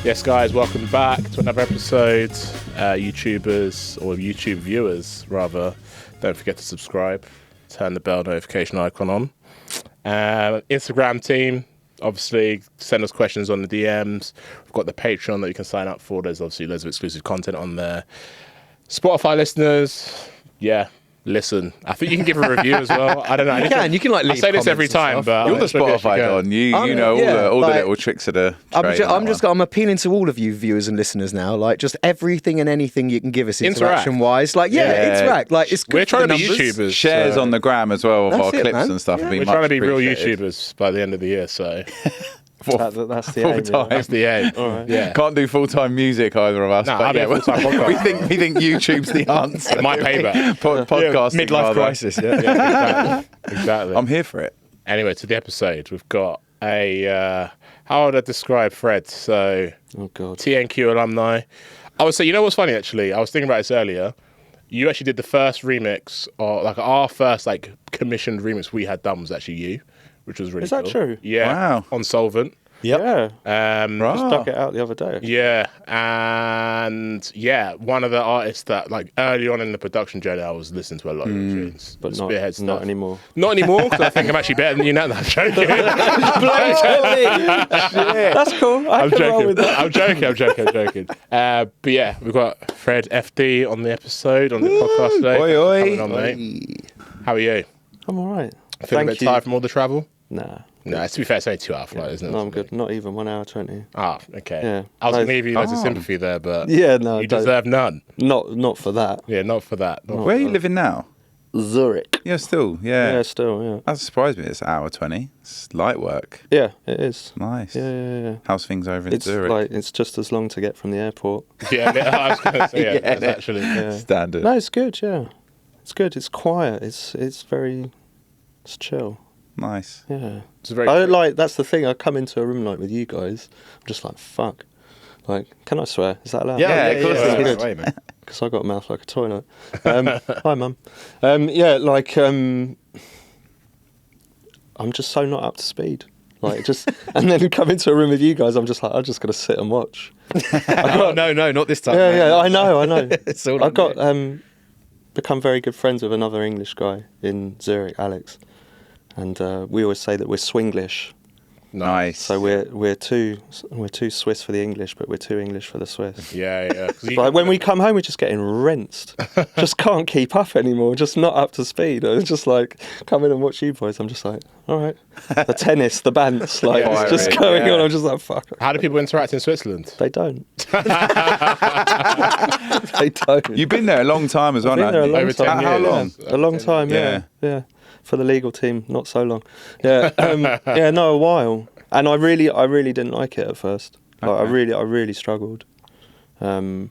Yes, guys, welcome back to another episode. YouTubers, or YouTube viewers, rather, don't forget to subscribe. Turn the bell notification icon on. Instagram team, obviously, send us questions on the DMs. We've got the Patreon that you can sign up for. There's obviously loads of exclusive content on there. Spotify listeners, listen. I think you can give a review as well. I don't know. You can like leave. I say this every time, but you're the Spotify don. You know all the little tricks of the trade. I'm appealing to all of you viewers and listeners now. Like, just everything and anything you can give us interaction wise. Like, interact. Like, it's good. We're trying to be YouTubers. Shares on the gram as well of our clips and stuff. We're trying to be real YouTubers by the end of the year. So. That's the aim. That's the aim. All right. Yeah. Can't do full-time music, either of us. No, but we think YouTube's the answer. My payback. Podcasting. Midlife crisis, Exactly. I'm here for it. Anyway, to the episode, we've got a, how would I describe Fred? So, TNQ alumni. I would say, you know what's funny, actually? I was thinking about this earlier. You actually did the first remix, or like our first like commissioned remix we had done was actually you. Which was really cool. Is that true? Yeah. Wow. On Solvent. Yep. Yeah. Just dug it out the other day. Yeah. And one of the artists that like early on in the production journey I was listening to a lot of your tunes. But not anymore. Not anymore, because I think I'm actually better than you now. I'm joking. That's cool. I can roll with that. I'm joking. But yeah, we've got Fred FD on the episode, on the podcast today. Oi. Coming on, mate. How are you? I'm all right. Feeling a bit tired from all the travel? Nah. No, to be fair, it's only 2 hour flight, isn't it? No, I'm good. Not even 1 hour 20. Ah, okay. Yeah. I was going to give you loads of sympathy there, but you deserve none. Not for that. Yeah, not for that. Where are you living now? Zurich. Yeah, still. Yeah. Yeah, still, yeah. That surprised me. It's 1 hour 20. It's light work. Yeah, it is. Nice. Yeah. How's things over in Zurich? It's just as long to get from the airport. Yeah, I was going to say, that's actually standard. No, it's good, yeah. It's good. It's quiet. It's chill. Nice. Yeah. It's very that's the thing. I come into a room like with you guys. I'm just like, fuck. Like, can I swear? Is that allowed? Yeah, of course. It's good. Because I got a mouth like a toilet. Hi, mum. I'm just so not up to speed. Like, and then come into a room with you guys. I'm just like, I'm just gonna sit and watch. No, not this time. Yeah, I know. It's all I've got become very good friends with another English guy in Zurich, Alex. And we always say that we're Swinglish. Nice. So we're too Swiss for the English, but we're too English for the Swiss. Yeah. Like when we come home, we're just getting rinsed. Just can't keep up anymore. Just not up to speed. It's just like come in and watch you boys. I'm just like, all right. The tennis, the bants, like it's just going on. I'm just like, fuck. How do people interact in Switzerland? They don't. They don't. You've been there a long time as well. I've been there a long Over time. 10 years. How long? A long time. Yeah. For the legal team, not so long. Yeah, a while. And I really didn't like it at first. Like, I really struggled. You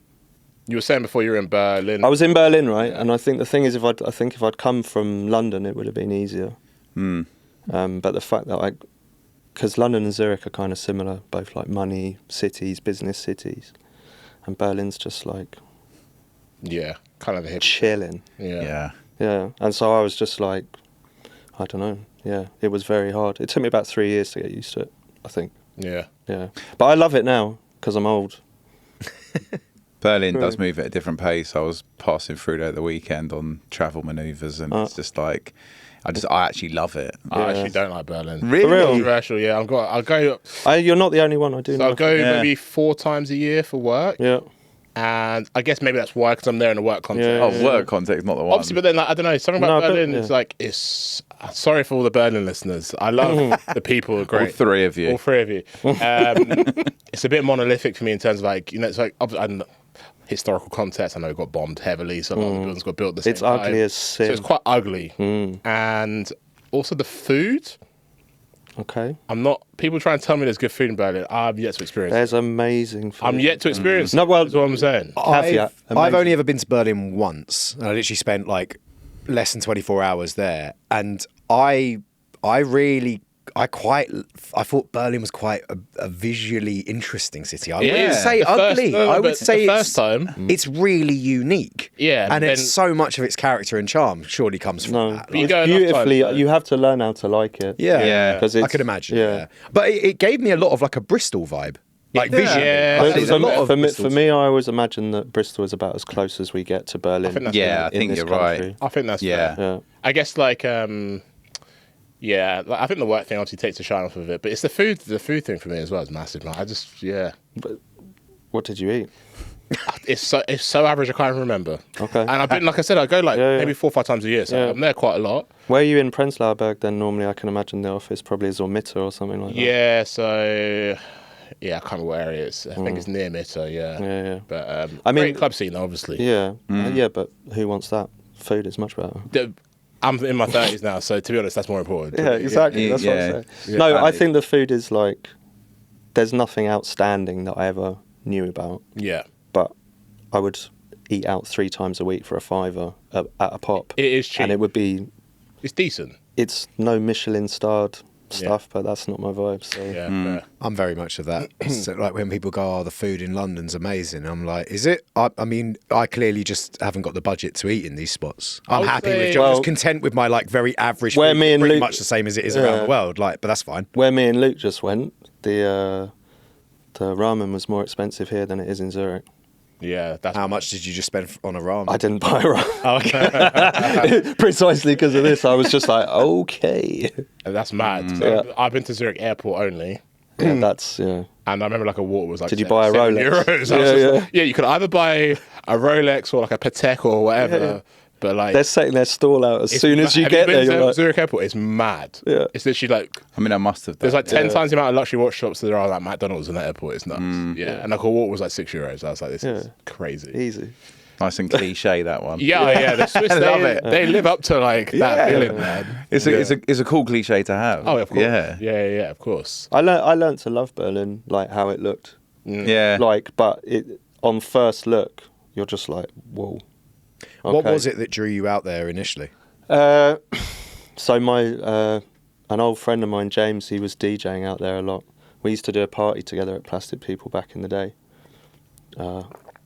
were saying before you were in Berlin. I was in Berlin, right? And I think the thing is, if I'd come from London, it would have been easier. But the fact that because London and Zurich are kind of similar, both like money cities, business cities, and Berlin's just like kind of the hip. chilling. Yeah. And so I was just like, I don't know. Yeah, it was very hard. It took me about 3 years to get used to it, I think. Yeah. But I love it now because I'm old. Berlin does move at a different pace. I was passing through there the weekend on travel manoeuvres, and it's just like, I actually love it. I actually don't like Berlin. Really? For real? Controversial, yeah. I'll go. You're not the only one. I do. So I'll go maybe 4 times a year for work. Yeah. And I guess maybe that's why, because I'm there in a work context. Work context, not the one. Obviously, but then I don't know. Something about Berlin is like, it's. Sorry for all the Berlin listeners. I love the people are great. All 3 of you. All 3 of you. It's a bit monolithic for me in terms of like, it's like historical context. I know it got bombed heavily, so a lot of the buildings got built at the same time. It's ugly as sin. So it's quite ugly. And also the food. Okay. People try and tell me there's good food in Berlin. I've yet to experience There's amazing food. I'm yet to experience No, well, that's what I'm saying. I've only ever been to Berlin once, and I literally spent like less than 24 hours there, and I thought Berlin was quite a visually interesting city. I wouldn't say ugly. I would say it's really unique. Yeah, and it's so much of its character and charm surely comes from that. You go beautifully. You have to learn how to like it. Yeah, because I could imagine. Yeah, but it gave me a lot of like a Bristol vibe. Like visually. Yeah. For me, I always imagine that Bristol is about as close as we get to Berlin. I think you're right. I think that's fair. Yeah. I guess like I think the work thing obviously takes a shine off of it, but it's the food thing for me as well is massive, man. But what did you eat? It's so average I can't even remember. Okay. And I've been, like I said, I go maybe 4 or 5 times a year, so I'm there quite a lot. Where are you in Prenzlauer Berg then? Normally I can imagine the office probably is on Mitte or something like that. Yeah, so I can't remember where it is. I think it's near Mitte, Yeah. But I mean, great club scene obviously. Yeah. But who wants that? Food is much better. I'm in my 30s now, so to be honest, that's more important. Yeah, exactly. That's what I'm saying. No, I think the food is like, there's nothing outstanding that I ever knew about. Yeah. But I would eat out 3 times a week for a £5 at a pop. It is cheap. And it would be... It's decent. It's no Michelin-starred stuff, but that's not my vibe. So. Yeah, I'm very much of that. So, like when people go, "Oh, the food in London's amazing," I'm like, "Is it?" I mean, I clearly just haven't got the budget to eat in these spots. I'm happy with just content with my like very average. Where food, me and pretty Luke, much the same as it is around the world. Like, but that's fine. Where me and Luke just went, the ramen was more expensive here than it is in Zurich. Yeah, that's How much did you just spend on a ramen? I didn't buy a ramen. Oh, okay. Precisely because of this, I was just like, okay. That's mad. I've been to Zurich Airport only. And that's, and I remember like a water was like Did you buy a Rolex? Euros. You could either buy a Rolex or like a Patek or whatever. Yeah. But like they're setting their stall out as soon as you get there. You're like, Zurich Airport is mad. Yeah. It's literally like, I mean, I must have done. There's like 10 times the amount of luxury watch shops there are like McDonald's in that airport. It's nuts. And like a water was like €6. I was like, this is crazy. Easy. Nice and cliche, that one. Yeah. The Swiss, they live up to like that feeling, man. It's a cool cliche to have. Oh, of course. Yeah, of course. I learned to love Berlin, like how it looked. Yeah. Like, but it on first look, you're just like, whoa. Okay. What was it that drew you out there initially? So an old friend of mine, James, he was DJing out there a lot. We used to do a party together at Plastic People back in the day.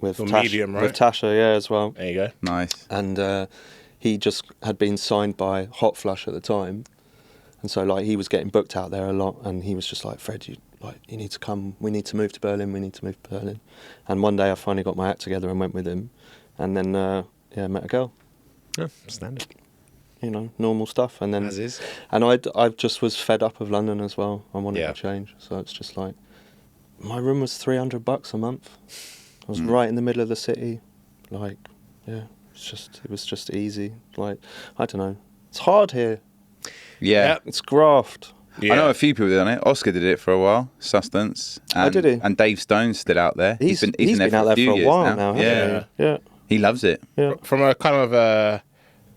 With Medium, right? With Tasha, as well. There you go. Nice. And he just had been signed by Hot Flush at the time, and so like he was getting booked out there a lot. And he was just like, "Fred, you need to come. We need to move to Berlin. We need to move to Berlin." And one day I finally got my act together and went with him, and then met a girl. Yeah, standard. Normal stuff. And then As is. And I just was fed up of London as well. I wanted Yeah. to change. So it's just like, my room was $300 a month. I was right in the middle of the city. Like, it was just easy. Like, I don't know. It's hard here. Yeah. It's graft. Yeah. I know a few people done it. Oscar did it for a while, Sustenance. And, did he? And Dave Stone's still out there. He's been there out there few for a years while now, hasn't he? Yeah. He loves it. Yeah. From a kind of a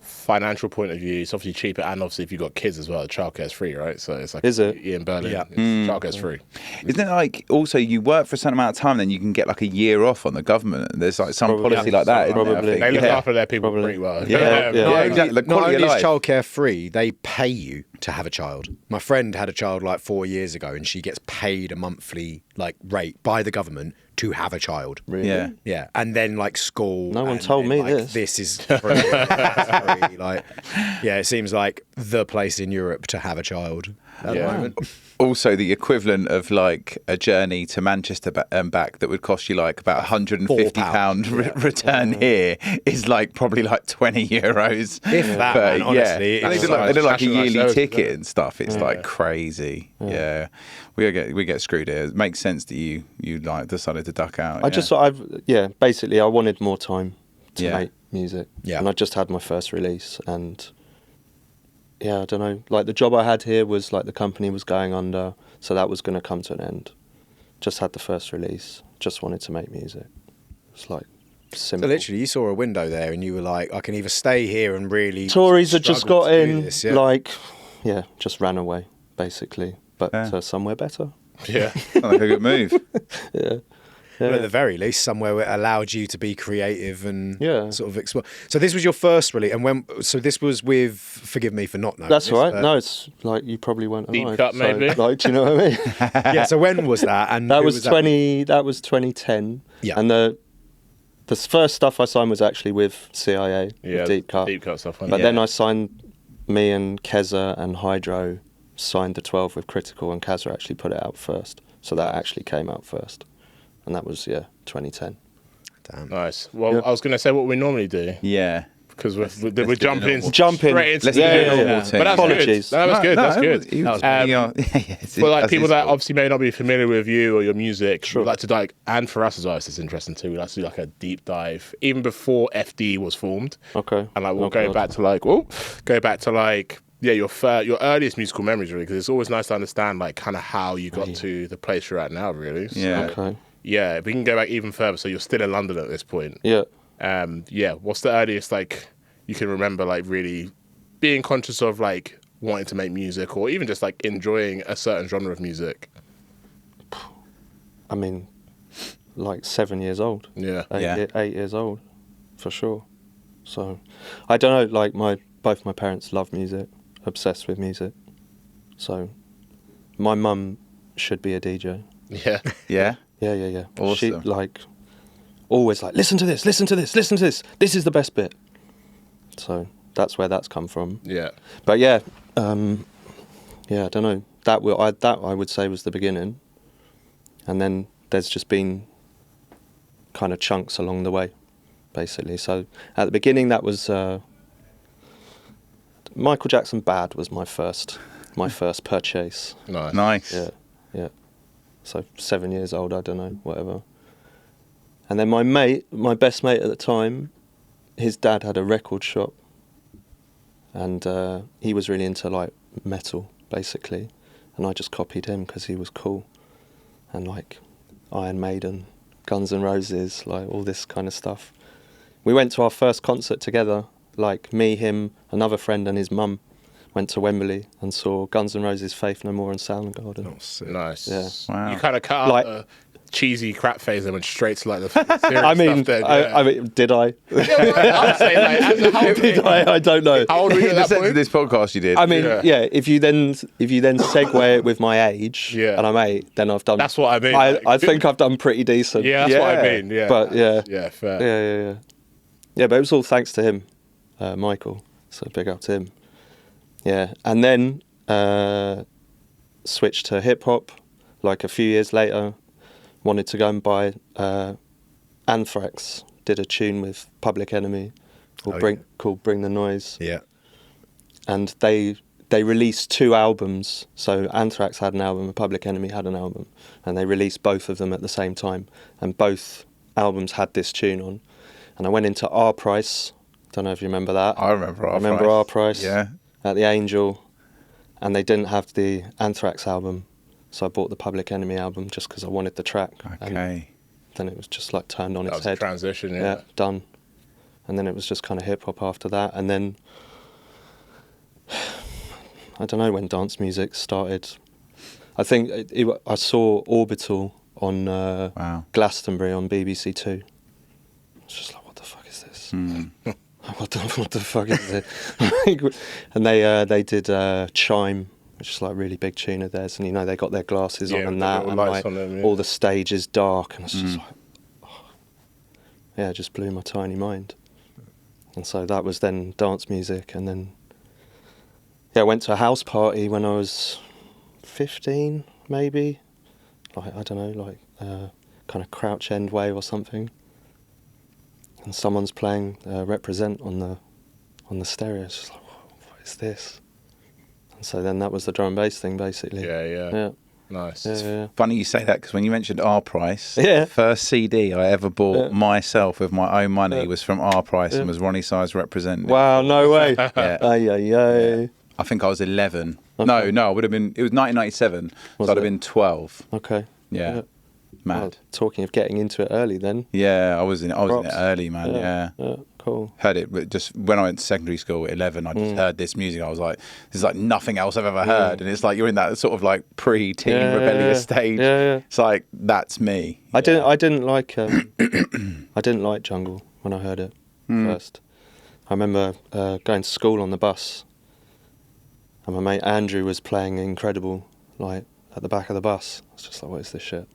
financial point of view, it's obviously cheaper, and obviously if you've got kids as well, childcare is free, right? So it's like, is it? In Berlin, Yeah. Childcare is free. Isn't it like also you work for a certain amount of time, then you can get like a year off on the government? There's like some policy like that. Isn't there, I think? They look after their people Probably. pretty well. Yeah. Yeah, exactly. The Not quality only of is life. childcare free, they pay you to have a child. My friend had a child like 4 years ago, and she gets paid a monthly like rate by the government to have a child. Really? Yeah. Yeah, and then like school. No one and told then, me like, this. This is free. It's free. Like, it seems like the place in Europe to have a child at the moment. Also, the equivalent of like a journey to Manchester and back that would cost you like about £150 return here is like probably like €20. If that, man, honestly. And they do like a yearly ticket and stuff. It's like crazy. Yeah. We get screwed here. It makes sense that you like decided to duck out. Basically I wanted more time to make music. Yeah. And I just had my first release, and I don't know, like the job I had here was like the company was going under, so that was going to come to an end. Just had the first release, just wanted to make music. It's like simple. So literally, you saw a window there, and you were like, "I can either stay here and really." Tories had just struggle got to do in, this, yeah. just ran away basically, but somewhere better. Yeah. Sounds like a good move. But at the very least, somewhere where it allowed you to be creative and sort of explore. So this was your first release, and so this was with. Forgive me for not knowing. That's this, right. No, it's like you probably weren't Deep alive. cut, maybe. Like, do you know what I mean? Yeah. So when was that? And that who was 20. That was 2010. Yeah. And the first stuff I signed was actually with CIA, with Deep Cut. Deep cut stuff. But then I signed, me and Keza and Hydro signed the 12 with Critical, and Keza actually put it out first. So that actually came out first, and that was 2010. Damn. Nice. Well, I was going to say what we normally do. Yeah. Because we're jumping Jump in. straight into Let's the do the normal normal thing. thing. But that's Apologies. good. No, that's good. No, That's good. For like people that obviously may not be familiar with you or your music, Sure. we'd like to and for us as artists, it's interesting too. We'd like to do like a deep dive, even before FD was formed. Okay. And like we'll Okay. go back to your earliest musical memories, really, because it's always nice to understand like kind of how you got to the place you're at now, really. So, Yeah. Okay. yeah, if we can go back even further, so you're still in London at this point. Yeah. What's the earliest like you can remember like really being conscious of like wanting to make music or even just like enjoying a certain genre of music? I mean, like 7 years old. Yeah. 8 years old, for sure. So, I don't know. Like both my parents love music, obsessed with music. So, my mum should be a DJ. Yeah. Yeah. Yeah. Awesome. She like always like listen to this. This is the best bit. So that's where that's come from. Yeah. But I don't know. That I would say was the beginning, and then there's just been kind of chunks along the way, basically. So at the beginning, that was Michael Jackson "Bad" was my first purchase. Nice. Yeah. So 7 years old, I don't know, whatever. And then my best mate at the time, his dad had a record shop, and he was really into like metal, basically, and I just copied him because he was cool, and like Iron Maiden, Guns N' Roses, like all this kind of stuff. We went to our first concert together, like me, him, another friend, and his mum. Went to Wembley and saw Guns N' Roses, Faith No More, and Soundgarden. Oh, sick. Nice. Yeah. Wow. You kind of cut out Like- the cheesy crap phase and went straight to like the serious I mean, stuff then. I mean, did I? I'd say like, how, Did I? I don't know. how old were you In at the that sense of point? this podcast, you did. I mean, Yeah. if you then segue it with my age, Yeah. and I'm 8, then I've done. That's what I mean. I think I've done pretty decent. Yeah, that's what I mean. Yeah. But yeah. Yeah, fair. Yeah, but it was all thanks to him, Michael. So big up to him. Yeah, and then switched to hip hop. Like a few years later, wanted to go and buy Anthrax. Did a tune with Public Enemy called "Bring the Noise." Yeah. And they released 2 albums. So Anthrax had an album, and Public Enemy had an album, and they released both of them at the same time. And both albums had this tune on. And I went into R Price. Don't know if you remember that. I remember R Price. Yeah. At the Angel, and they didn't have the Anthrax album, so I bought the Public Enemy album just because I wanted the track. And Okay. then it was just like turned on That its was a head. transition, yeah. Done. And then it was just kind of hip hop after that, and then I don't know when dance music started. I think I saw Orbital on Wow. Glastonbury on BBC Two. It's just like, what the fuck is this? What the fuck is it? And they did Chime, which is like a really big tune of theirs, and you know they got their glasses on Yeah, and with the that, little and lights like on them, yeah. all the stage is dark, and it's just like, it just blew my tiny mind. And so that was then dance music, and then I went to a house party when I was 15, maybe, like I don't know, like kind of Crouch End Way or something. And someone's playing Represent on the stereo. It's just like, what is this? And so then that was the drum and bass thing, basically. Yeah. Nice. Yeah. Funny you say that because when you mentioned R Price, Yeah. the first CD I ever bought myself with my own money Yeah. was from R Price and was Ronnie Size Represent. Wow, no way. Yeah. Ay. I think I was 11. Okay. No, I would have been. It was 1997, Was so I'd have it? been 12. Okay. Yeah, mad. Well, talking of getting into it early then. Yeah, I was in it Props. early, man. Yeah. Cool. Heard it but just when I went to secondary school at 11. I just heard this music. I was like, "This is like nothing else I've ever heard." And it's like you're in that sort of like pre-teen rebellious stage. Yeah. It's like that's me. I didn't like I didn't like jungle when I heard it first. I remember going to school on the bus, and my mate Andrew was playing Incredible, like at the back of the bus. I was just like, what is this shit?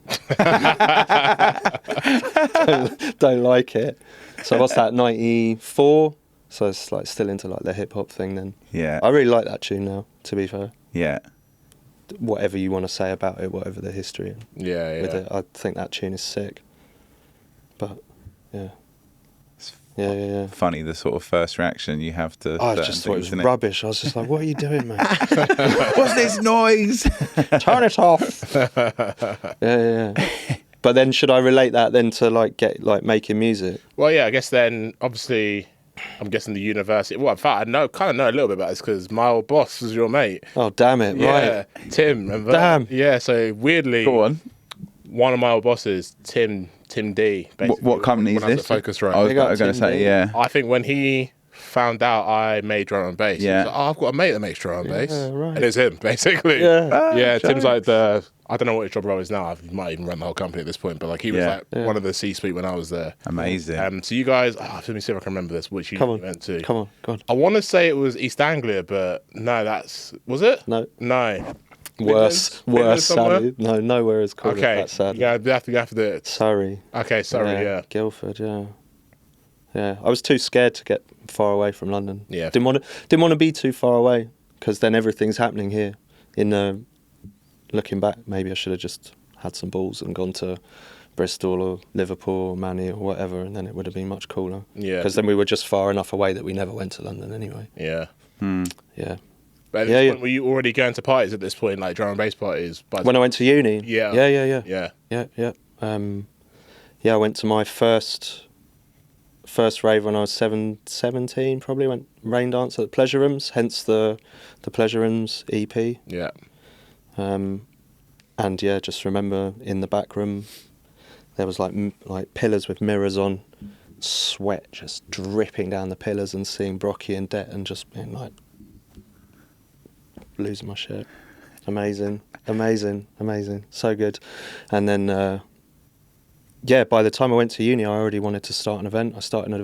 don't like it. So what's that, 94? So it's like still into like the hip hop thing then. Yeah. I really like that tune now, to be fair. Yeah. whatever you want to say about it, whatever the history Yeah, with yeah. it. I think that tune is sick. But yeah. Funny the sort of first reaction you have to. I certain just thought it was things, innit? rubbish. I was just like, "What are you doing, man? What's this noise? Turn it off!" yeah. But then, should I relate that then to like making music? Well, yeah, I guess then, obviously, I'm guessing the university. Well, in fact, I kind of know a little bit about this because my old boss was your mate. Oh, damn it! Yeah, Right. Tim. Remember? Damn. Yeah. So weirdly, Go on. one of my old bosses, Tim D. Basically, What company is when I was this? at Focusrite. I was Big up going to Tim say, D. yeah. I think when he found out I made drum and bass, he Yeah. was like, "Oh, I've got a mate that makes drum and bass," right. and it's him basically. Yeah. Yeah, Tim's like I don't know what his job role is now. He might even run the whole company at this point, but like he was Yeah. one of the C-suite when I was there. Amazing. So you guys, let me see if I can remember this. Which you Come on. went to? Come on, God. I want to say it was East Anglia, but no, was it? No. Midlands? Worse, Midlands somewhere? sadly. No, nowhere is called Okay, that sad. yeah, you have to do it. Surrey. Okay, sorry, yeah. Guildford, yeah. Yeah, I was too scared to get far away from London. Yeah. Didn't want to be too far away because then everything's happening here. Looking back, maybe I should have just had some balls and gone to Bristol or Liverpool or Manny or whatever, and then it would have been much cooler. Yeah. Because then we were just far enough away that we never went to London anyway. Yeah. Yeah. But at this point, were you already going to parties at this point, like drum and bass parties? When I went to uni. Yeah. Yeah. I went to my first rave when I was 17, probably. Went rain dance at the Pleasure Rooms, hence the Pleasure Rooms EP. Yeah. And yeah, just remember in the back room there was like pillars with mirrors on, sweat just dripping down the pillars, and seeing Brocky and Det and just being like losing my shit. Amazing, so good. And then by the time I went to uni, I already wanted to start an event. I started an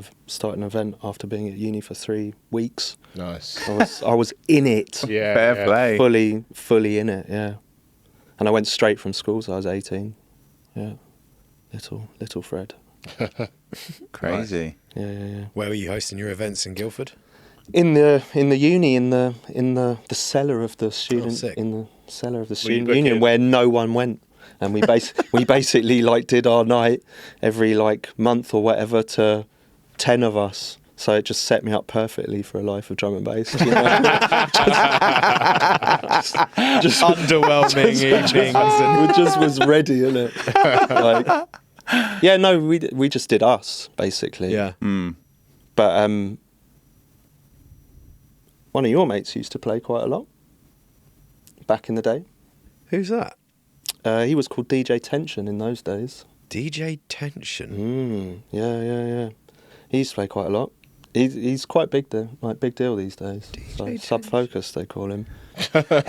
event after being at uni for 3 weeks. Nice. I was in it. Yeah. Fair play. Fully in it. Yeah. And I went straight from school, so I was 18. Yeah. Little Fred. Crazy. Yeah. Where were you hosting your events in Guildford? In the uni, in the cellar of the student, sick. in the cellar of the Were you student booking- union, where no one went, and we basically like did our night every like month or whatever to 10 of us. So it just set me up perfectly for a life of drum and bass. You know? just Underwhelming evenings. we just was ready, innit? Like, yeah, no, we just did us basically. Yeah. But one of your mates used to play quite a lot back in the day. Who's that? He was called DJ Tension in those days. DJ Tension. Yeah. He used to play quite a lot. He's quite big there, like big deal these days. So, Sub Focus they call him. No way.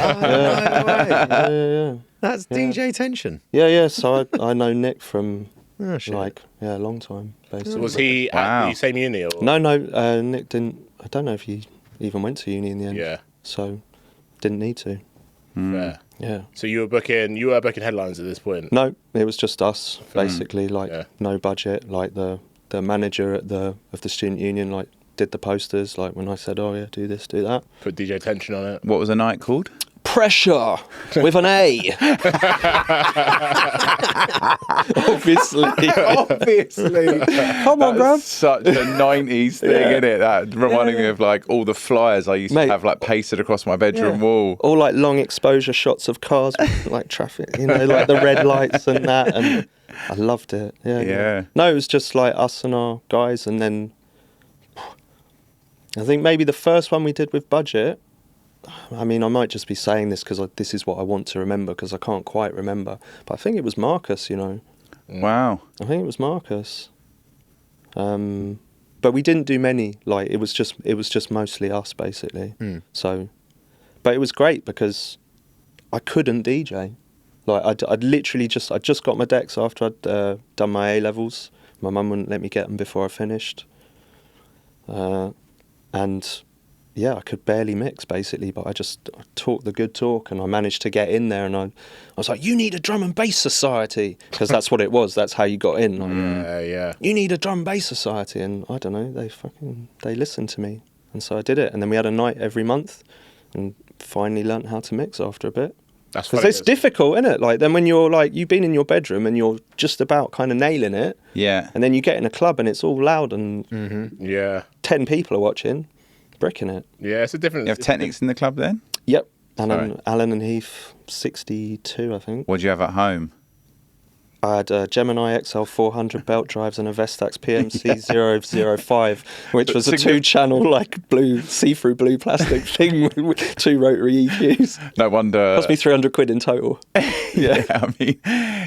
Yeah. That's DJ Tension. Yeah. So I know Nick from Oh, shit. a long time basically. Was he at the same uni? Or? No. Nick didn't. I don't know if he even went to uni in the end. Yeah. So didn't need to. Fair. Yeah. So you were booking headlines at this point? No, it was just us basically. Yeah. No budget. Like the manager of the student union like did the posters. Like when I said, "Oh yeah, do this, do that." Put DJ Tension on it. What was the night called? Pressure with an A. Obviously. Come on, bruv. Such a 90s thing, isn't it? That reminding me of like all the flyers I used Mate. to have like pasted across my bedroom wall. All like long exposure shots of cars, like traffic, like the red lights and that, and I loved it. Yeah. No, it was just like us and our guys, and then I think maybe the first one we did with budget. I mean, I might just be saying this because this is what I want to remember because I can't quite remember. But I think it was Marcus, you know. Wow. I think it was Marcus. But we didn't do many. Like it was just mostly us basically. So, but it was great because I couldn't DJ. Like I'd literally I just got my decks after I'd done my A levels. My mum wouldn't let me get them before I finished. And yeah, I could barely mix basically, but I talked the good talk and I managed to get in there, and I was like, you need a drum and bass society, because that's what it was. That's how you got in. Like, Yeah. you need a drum and bass society, and I don't know, they listened to me, and so I did it. And then we had a night every month and finally learnt how to mix after a bit. That's because funny. it's difficult, isn't it? Like then when you're like you've been in your bedroom and you're just about kind of nailing it, Yeah. and then you get in a club and it's all loud and Yeah. 10 people are watching, bricking it. Yeah, it's a different. You have Technics in the club then? Yep. Sorry. Alan and Heath, 62, I think. What do you have at home? I had a Gemini XL 400 belt drives and a Vestax PMC 005, which was a 2-channel like blue, see-through blue plastic thing with 2 rotary EQs. No wonder. Cost me 300 quid in total. Yeah, I mean,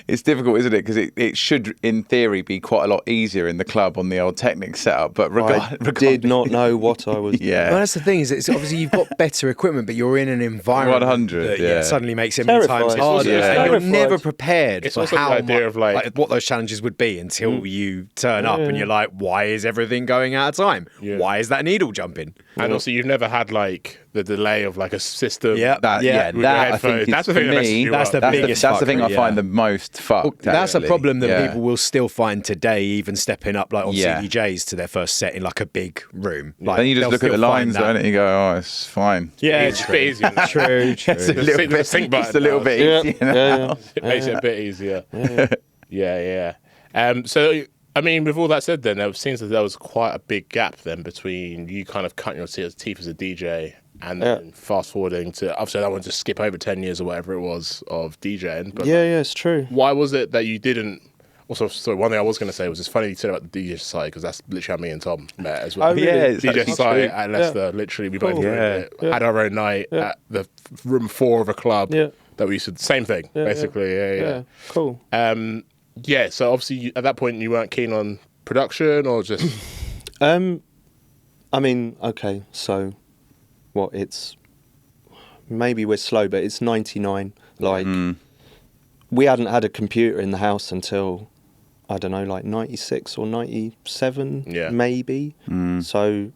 it's difficult, isn't it? Because it should, in theory, be quite a lot easier in the club on the old Technics setup. But I did not know what I was. Yeah. Well, that's the thing, is it's obviously you've got better equipment, but you're in an environment 100, that yeah. suddenly makes it many times Terrified. harder. Yeah. And you're Terrified. never prepared It's for also the how idea much, of, like- what those challenges would be until you turn up and you're like, why is everything going out of time? Yeah. Why is that needle jumping? And also, you've never had like the delay of like a system. Yeah. That, Yeah. With that your I think headphones. is, That's the for thing that messes me, you that's up. the biggest that's the thing I fuckery, find yeah. the most fucked. That's a actually. problem that Yeah. people will still find today, even stepping up like on Yeah. CDJs to their first set in like a big room. Like, Then you just they'll look at the still find lines, that. don't it? And you go, oh, it's fine. Yeah, It's a bit easier. now. true. It's a The little sync- the bit, sync button just a little now. bit Yeah, easier now. yeah. It makes it a bit easier. Yeah. So, I mean, with all that said, then it seems that there was quite a big gap then between you kind of cutting your teeth as a DJ and then fast forwarding to. Obviously, I don't want to skip over 10 years or whatever it was of DJing. But Yeah, it's true. why was it that you didn't? Also, sorry, one thing I was going to say was it's funny you said about the DJ Society because that's literally how me and Tom met as well. Oh, really? Yeah, it's DJ actually Society true. at Leicester, literally, we both Cool. joined it, had our own night at the room 4 of a club Yeah. that we used to, same thing, basically. Yeah. Cool. Yeah, so obviously at that point you weren't keen on production or just. I mean, okay, so what? It's maybe we're slow, but it's 99. Like we hadn't had a computer in the house until I don't know, like 96 or 97, maybe. So,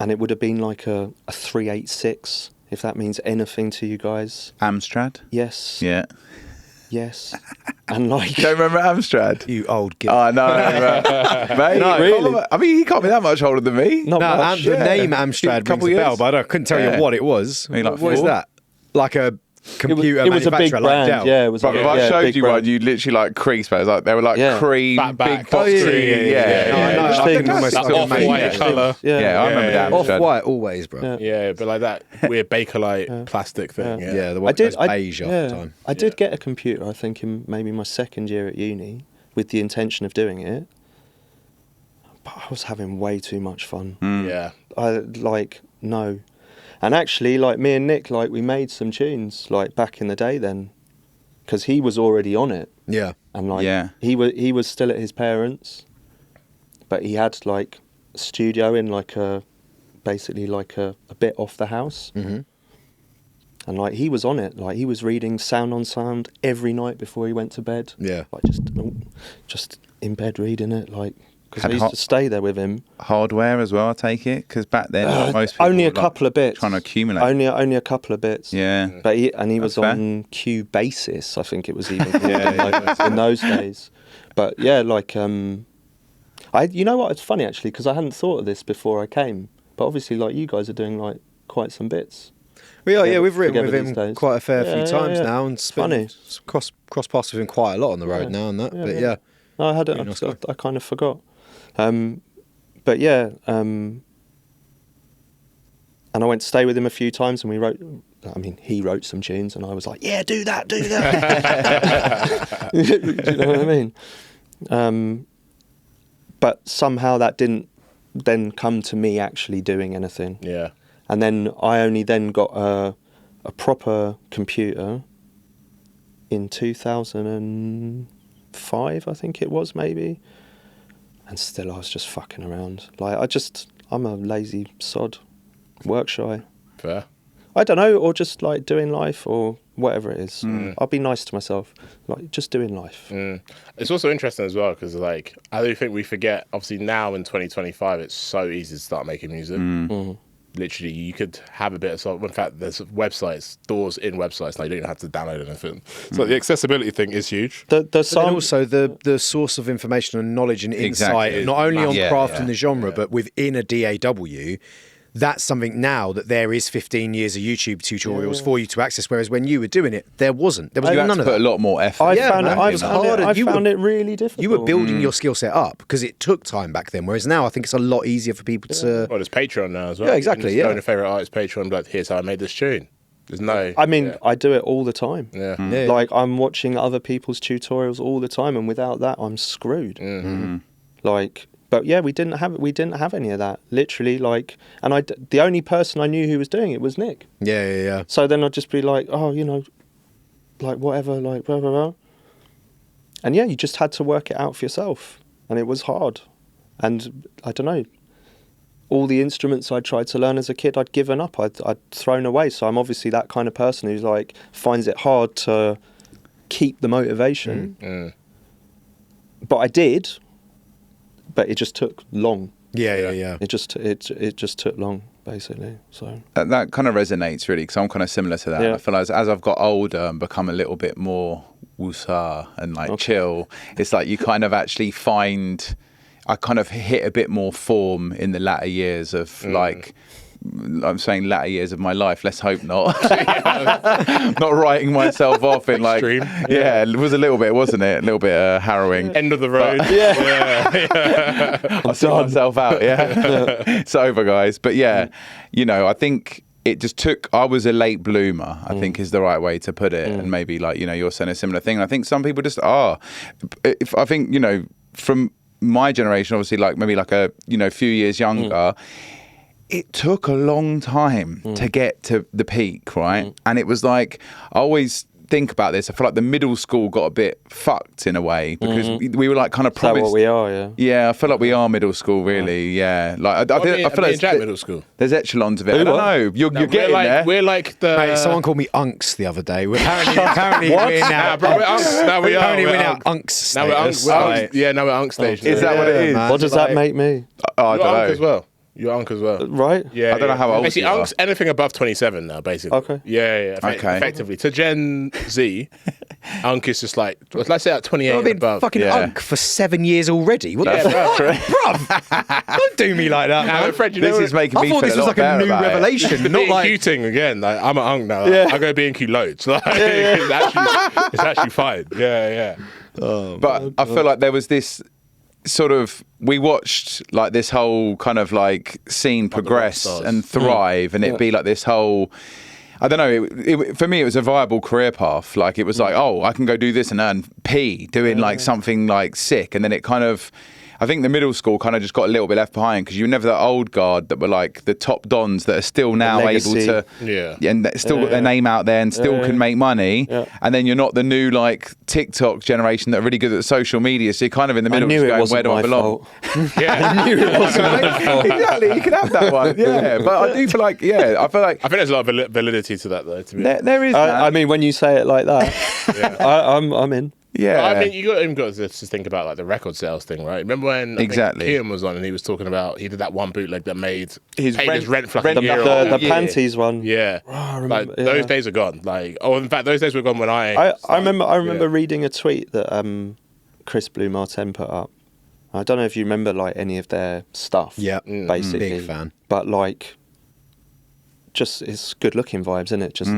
and it would have been like a 386, if that means anything to you guys. Amstrad? Yes. Yeah. Yes. And like, You don't remember Amstrad? You old git. Oh, no. Mate, No, really? I mean, he can't be that much older than me. not No, much. the name Amstrad Couple rings a bell, years. but I couldn't tell Yeah. you what it was. I mean, like What is 4? that? Like a computer it was a big manufacturer brand. like Dell? Yeah, it was. But if I yeah, showed big you brand. one, you'd literally like crease, but it was like they were like Yeah. cream, Fat back, big box yeah, screen. yeah. No, I know, I think can almost That sort of off-white imagine it. colour. Yeah, I remember yeah. Amstrad. Off-white always, bro. Yeah. Yeah, but like that weird Bakelite plastic thing. Yeah. Yeah, the one that's beige half the time. I did get a computer, I think, in maybe my second year at uni with the intention of doing it. But I was having way too much fun. Yeah. No. And actually, like me and Nick, like we made some tunes like back in the day then. Because he was already on it. Yeah. And like Yeah. he was still at his parents'. But he had like a studio in like basically like a bit off the house. Mm-hmm. And like he was on it, like he was reading Sound on Sound every night before he went to bed. Yeah. Like just in bed reading it, like because Had I used to stay there with him. Hardware as well, I take it, because back then most people Only a were, like, couple of bits. trying to accumulate. Only a couple of bits. Yeah. But he was That's fair. on Q basis, I think it was even like, in those days. But yeah, like you know what? It's funny actually because I hadn't thought of this before I came. But obviously, like you guys are doing like quite some bits. We've Together written with these him days. quite a fair Yeah, few yeah, times yeah. now and Funny. cross paths with him quite a lot on the road now and that. Yeah, But yeah. yeah. No, I hadn't. Really nice guy. I kind of forgot. But yeah, and I went to stay with him a few times, and we wrote. I mean, he wrote some tunes, and I was like, "Yeah, do that." Do you know what I mean? But somehow that didn't then come to me actually doing anything. Yeah. And then I only then got a proper computer in 2005, I think it was, maybe. And still I was just fucking around. Like, I'm a lazy sod, work shy. Fair. I don't know, or just like doing life or whatever it is. I'll be nice to myself, like just doing life. It's also interesting as well because, like, I do think we forget. Obviously, now in 2025, it's so easy to start making music. Literally, you could have a bit of song. In fact, there's websites, doors in websites now. You don't even have to download anything. So the accessibility thing is huge. The But then song, also the source of information and knowledge and insight, Exactly. not only on Yeah, crafting yeah, the genre, but within a DAW, that's something now that there is 15 years of YouTube tutorials for you to access, whereas when you were doing it, there wasn't. There was none of that. Put a lot more effort. I found it really difficult. You were building your skill set up because it took time back then, whereas now I think it's a lot easier for people to... Well, there's Patreon now as well. Yeah, exactly, You can just go on your favourite artist Patreon and be like, here's how I made this tune. There's no... I mean, I do it all the time. Yeah. Like, I'm watching other people's tutorials all the time, and without that, I'm screwed. Like... But yeah, we didn't have any of that. Literally, like, and the only person I knew who was doing it was Nick. Yeah. So then I'd just be like, oh, you know, like whatever, like blah blah blah. And yeah, you just had to work it out for yourself, and it was hard. And I don't know, all the instruments I tried to learn as a kid, I'd given up. I'd thrown away. So I'm obviously that kind of person who's like finds it hard to keep the motivation. But I did. But it just took long. Yeah. It just took long, basically. So that kind of resonates really, because I'm kind of similar to that. Yeah. I feel like as I've got older and become a little bit more woosah and like chill, it's like you kind of actually find I kind of hit a bit more form in the latter years of like. I'm saying latter years of my life. Let's hope not. Not writing myself off in like, yeah, it was a little bit, wasn't it? A little bit harrowing. End of the road. But, I saw myself out. Yeah, it's over, guys. But yeah, you know, I think it just took. I was a late bloomer, I think is the right way to put it. And maybe like, you know, you're saying a similar thing. And I think some people just are. If I think, you know, from my generation, obviously, like maybe like a, you know, few years younger. It took a long time to get to the peak, right? And it was like, I always think about this. I feel like the middle school got a bit fucked in a way because we were like kind of promised. Is that what we are, yeah? Yeah, I feel like we are middle school, really. Yeah, like I feel like Jack middle school. There's echelons of it. I don't know. You're getting there. We're like the. Mate, someone called me Unks the other day. Apparently we're now. Bro, we're Unks. Now we are. Apparently we're now Unks. Now we're Unks. Yeah, now we're Unks station. Is that what it is? What does that make me? I You're don't Unc know. as well. You're Unc as well. Right? Yeah. I don't know how old basically, you are. Unc's anything above 27 now, basically. Okay. Yeah. Effectively. To Gen Z, Unc is just like, let's say at 28 I've been above. fucking Unk for 7 years already. What the fuck? Bruv, don't do me like that, man. Fred, you know This is making me I thought feel this a was lot like a better new about it. revelation. the Not B&Q like... thing again. Like, I'm an Unc now. Yeah. I go B&Q loads. Like, it's actually fine. Yeah. But I feel like there was this sort of, we watched like this whole kind of like scene progress and thrive, and it'd be like this whole, I don't know, for me it was a viable career path. Like it was like, oh, I can go do this and earn P doing like something like sick. And then it kind of, I think the middle school kind of just got a little bit left behind because you were never that old guard that were like the top dons that are still now able to, and that still got their name out there and still can make money. And then you're not the new like TikTok generation that are really good at social media. So you're kind of in the middle, just going, where do I belong? I knew it wasn't my fault. Exactly, you can have that one. Yeah, but I do feel like, I think there's a lot of validity to that, though. To be there is. I mean, when you say it like that, I'm in. Yeah, I mean, you got to think about like the record sales thing, right? Remember when Kian was on and he was talking about, he did that one bootleg that made his rent for like a year. The panties one. Yeah, I remember, those days are gone. Like, in fact, those days were gone when I remember reading a tweet that Chris Blue Martin put up. I don't know if you remember like any of their stuff. Yeah, basically, big fan. But like, just it's good looking vibes, isn't it? Just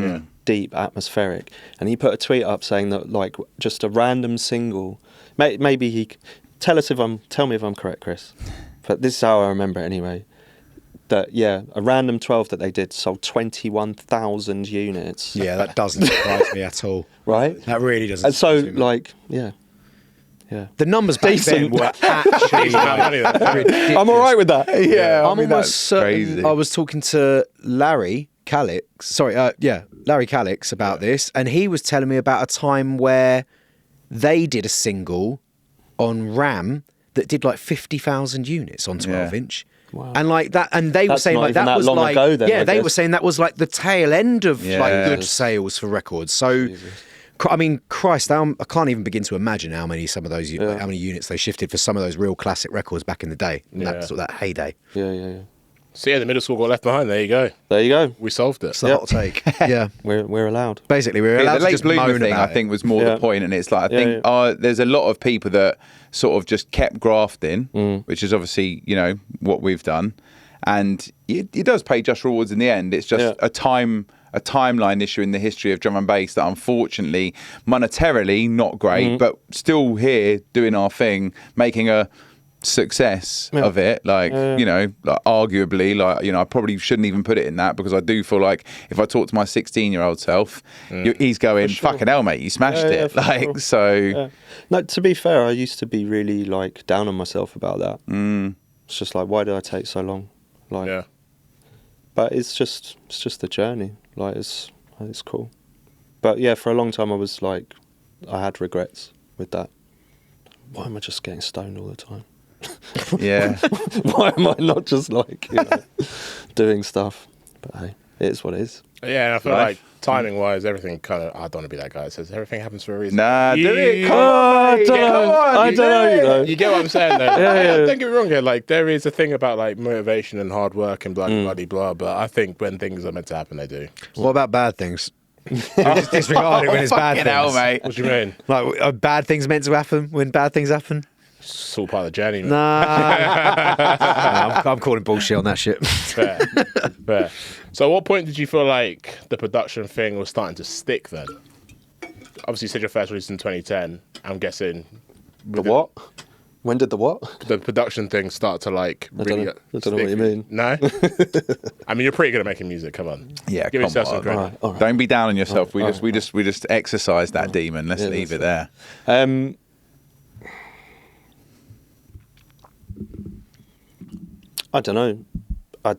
deep, atmospheric. And he put a tweet up saying that like just a random single. Maybe he tell me if I'm correct, Chris. But this is how I remember it anyway. That a random 12 that they did sold 21,000 units. Yeah, that doesn't surprise me at all. Right? That really doesn't. And so surprise me. like yeah. The numbers back then were actually ridiculous. I'm all right with that. Yeah, I'm almost certain. crazy. I was talking to Larry Calix. Larry Calix about this, and he was telling me about a time where they did a single on RAM that did like 50,000 units on 12-inch. Wow. And like that, and they were saying like that was like ago, then, they were saying that was like the tail end of like good Yes. sales for records. So. I mean, Christ, I can't even begin to imagine how many how many units they shifted for some of those real classic records back in the day, that heyday. Yeah. So the middle school got left behind. There you go. We solved it. It's the hot take. Yeah, we're allowed. Basically, we're allowed the to late just bloomer moan thing, about I think, was more the point, and it's like I think there's a lot of people that sort of just kept grafting, which is obviously what we've done, and it does pay just rewards in the end. It's just a timeline issue in the history of drum and bass that unfortunately monetarily not great, but still here doing our thing, making a success of it, like you know, like arguably, like, you know, I probably shouldn't even put it in that, because I do feel like if I talk to my 16-year-old self, he's going, fucking hell mate, you smashed it, like sure. So no, to be fair, I used to be really like down on myself about that. It's just like, why did I take so long, like but it's just the journey, like it's cool. But yeah, for a long time I was like, I had regrets with that. Why am I just getting stoned all the time? yeah. Why am I not just like, you know, doing stuff? But hey, it is what it is. Yeah, and I feel like timing wise, everything kind of. I don't want to be that guy that says everything happens for a reason. Nah, do it. Come on, I don't know. You know. You get what I'm saying, though. Yeah. Don't get me wrong here. Like, there is a thing about like motivation and hard work and blah blah blah blah. But I think when things are meant to happen, they do. What about bad things? Just disregard it when it's bad things. Hell, mate. What do you mean? Like, are bad things meant to happen when bad things happen? It's all part of the journey, man. Nah. I'm calling bullshit on that shit. Fair. So, at what point did you feel like the production thing was starting to stick? Then, obviously, you said your first release in 2010. I'm guessing The what? When did the what? The production thing start to like really. I don't know what you mean. No, I mean, you're pretty good at making music. Come on, Yeah, give come yourself some on. credit. All right. Don't be down on yourself. All right. We just exercise that demon. Let's leave it there. I don't know. A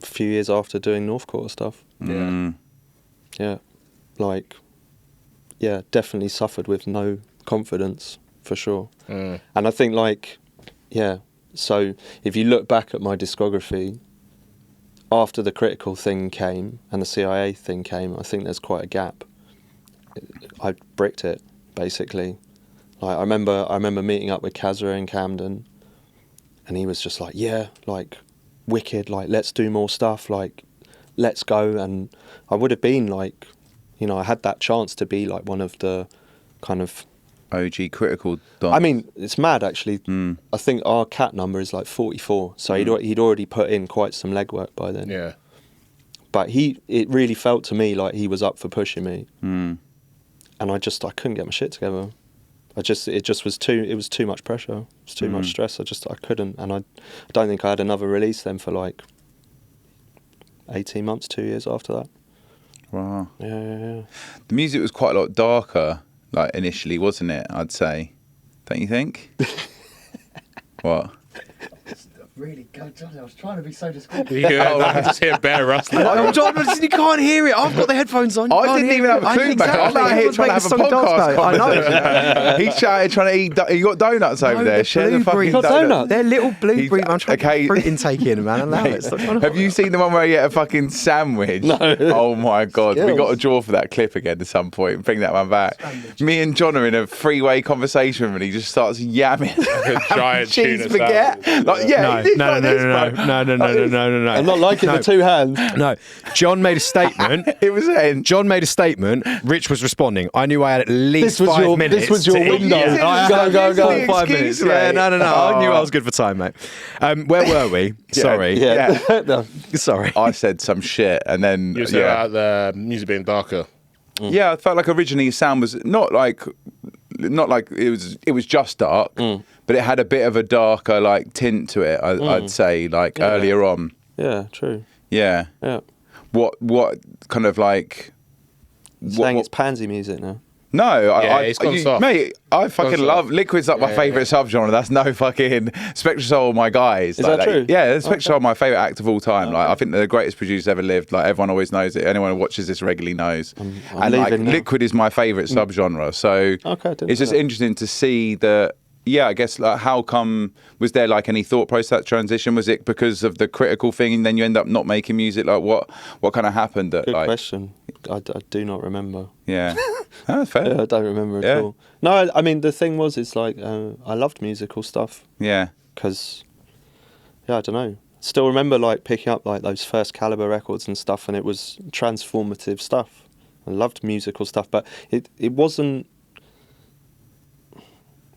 few years after doing North Quarter stuff. Yeah. Like, yeah, definitely suffered with no confidence, for sure. And I think, like, yeah, so if you look back at my discography, after the Critical thing came and the CIA thing came, I think there's quite a gap. I bricked it, basically. Like, I remember meeting up with Kazra in Camden, and he was just like, yeah, like, wicked, like, let's do more stuff, like, let's go. And I would have been like, you know, I had that chance to be like one of the kind of OG Critical dons. I mean, it's mad actually. I think our cat number is like 44, so he'd already put in quite some legwork by then. Yeah. But it really felt to me like he was up for pushing me. And I couldn't get my shit together. It was too much pressure. It was too much stress. I couldn't, and I don't think I had another release then for like 18 months, 2 years after that. Wow. Yeah. The music was quite a lot darker, like initially, wasn't it? I'd say. Don't you think? What? Really go, Johnny. I was trying to be so discreet. I can just hear Bear rustling. You can't hear it. I've got the headphones on. I didn't even have a clue, mate. I'm out here trying to have a podcast. I know. He's trying to eat. You got donuts over there. Share the fucking donut. They're little blueberry. I'm trying to okay. get fruit intake in, man. Allow it. Have you seen the one where you get a fucking sandwich? No. Oh my god, we got to draw for that clip again at some point and bring that one back. Me and John are in a three-way conversation and he just starts yamming. Giant cheese tuna spaghetti. sandwich. Like, yeah. No. I'm not liking the two hands. No. John made a statement. It was in. John made a statement. Rich was responding. I knew I had at least 5 minutes. This was your to eat. window. Yeah. Go. 5 minutes. Mate. Yeah, no. I knew I was good for time, mate. Where were we? Sorry. Yeah. No. Sorry. I said some shit and then. You said about the music being darker. Yeah, I felt like originally his sound was not like it was just dark, but it had a bit of a darker like tint to it. I'd say like earlier on. Yeah, true. Yeah. Yeah. What kind of like? Saying it's pansy music now. No, it's gone soft. Mate, I fucking love Liquid's like my favourite subgenre. That's no fucking Spectre Soul, my guys. Is like, that true? Yeah, Spectre Soul, my favourite act of all time. Like, I think they're the greatest producers ever lived. Like, everyone always knows it. Anyone who watches this regularly knows. I'm and like, leaving now. Liquid is my favourite subgenre. So it's just interesting to see that. Yeah, I guess like, how come, was there like any thought process that transition? Was it because of the Critical thing and then you end up not making music? Like what kind of happened? That, Good like, question. I do not remember. Yeah. That's fair. Yeah, I don't remember at all. No, I mean, the thing was, it's like, I loved musical stuff. Yeah. Because, I don't know. Still remember like picking up like those first Caliber records and stuff, and it was transformative stuff. I loved musical stuff, but it wasn't.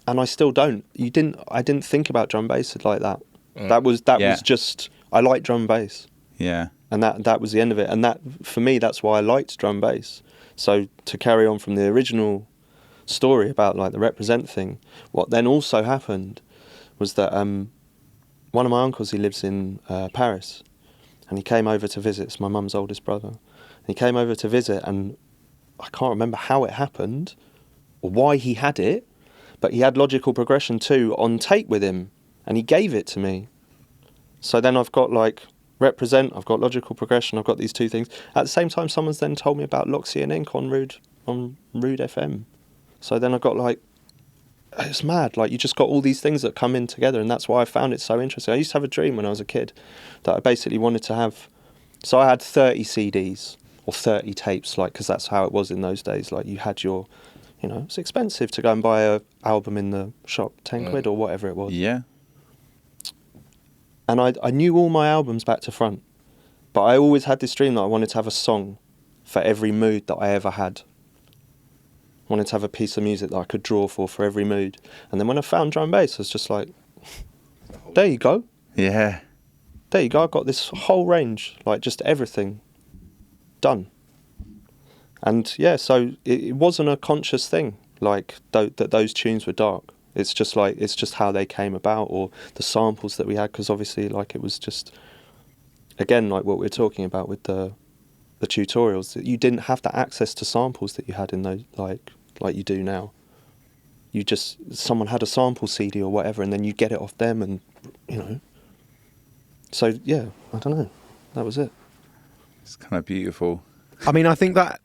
And I still don't. I didn't think about drum bass like that. That was just, I like drum and bass. Yeah. And that was the end of it. And that, for me, that's why I liked drum and bass. So to carry on from the original story about like the Represent thing, what then also happened was that one of my uncles, he lives in Paris, and he came over to visit. It's my mum's oldest brother. And he came over to visit, and I can't remember how it happened or why he had it, but he had Logical Progression 2 on tape with him, and he gave it to me. So then I've got like Represent, I've got Logical Progression, I've got these two things. At the same time, someone's then told me about GLXY and Ink on Rude FM. So then I got like, it's mad. Like, you just got all these things that come in together, and that's why I found it so interesting. I used to have a dream when I was a kid that I basically wanted to have. So I had 30 CDs or 30 tapes, like, because that's how it was in those days. Like, you had your, you know, it's expensive to go and buy a album in the shop, 10 quid or whatever it was. Yeah. And I knew all my albums back to front, but I always had this dream that I wanted to have a song for every mood that I ever had. I wanted to have a piece of music that I could draw for every mood. And then when I found drum and bass, I was just like, there you go. Yeah. There you go. I've got this whole range, like just everything done. And yeah, so it wasn't a conscious thing, like that those tunes were dark. It's just like, it's just how they came about, or the samples that we had, because obviously, like, it was just, again, like what we were talking about with the tutorials, that you didn't have the access to samples that you had in those, like you do now. You just, someone had a sample CD or whatever, and then you get it off them, and, you know. So, yeah, I don't know. That was it. It's kind of beautiful. I mean, I think that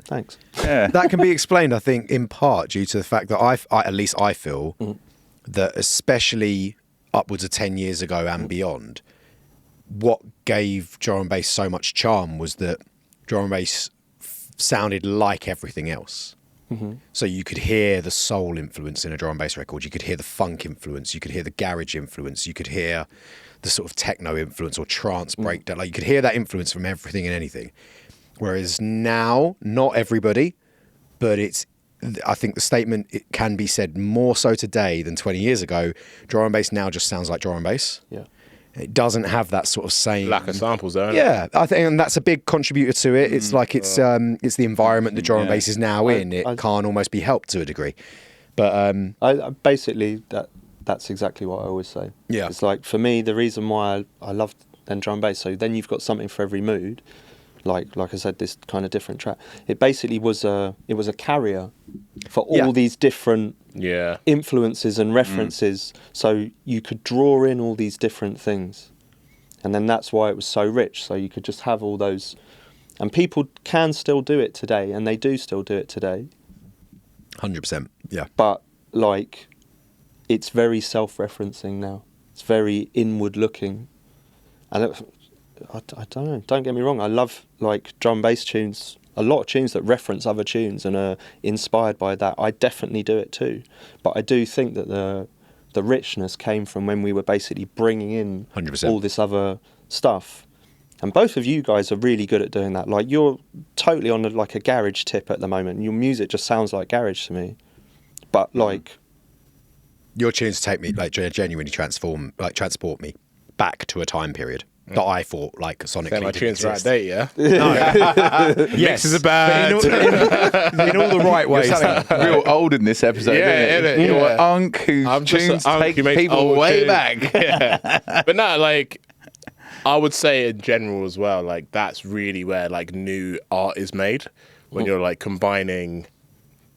Thanks. Yeah. that can be explained, I think, in part due to the fact that at least I feel that, especially upwards of 10 years ago and beyond, what gave drum and bass so much charm was that drum and bass sounded like everything else. So you could hear the soul influence in a drum and bass record, you could hear the funk influence, you could hear the garage influence, you could hear the sort of techno influence or trance breakdown. Like, you could hear that influence from everything and anything. Whereas now, not everybody, but I think the statement, it can be said more so today than 20 years ago. Drum and bass now just sounds like drum and bass. Yeah. It doesn't have that sort of same Lack of samples, though. Yeah, I think, and that's a big contributor to it. It's like it's the environment that drum and bass is now in. It can't almost be helped to a degree. But I basically, that's exactly what I always say. Yeah. It's like, for me, the reason why I love then drum and bass, so then you've got something for every mood. Like I said, this kind of different track. It basically was a carrier for all these different influences and references. So you could draw in all these different things, and then that's why it was so rich. So you could just have all those, and people can still do it today, and they do still do it today. 100%, yeah. But like, it's very self-referencing now. It's very inward-looking, and I don't know. Don't get me wrong. I love like drum bass tunes. A lot of tunes that reference other tunes and are inspired by that. I definitely do it too. But I do think that the richness came from when we were basically bringing in 100%. all this other stuff. And both of you guys are really good at doing that. Like, you're totally on like a garage tip at the moment. Your music just sounds like garage to me. But like, your tunes take me, like, genuinely transport me back to a time period that I thought, like, sonically My didn't tunes are out exist. of date, yeah? Yes, Mixes are bad. in all the right ways. You're sounding real old in this episode, Yeah, isn't it? innit? You're Yeah. an unk whose I'm just tunes an unk take who makes people old way tunes. back. Yeah. But no, like, I would say in general as well, like, that's really where, like, new art is made, when you're, like, combining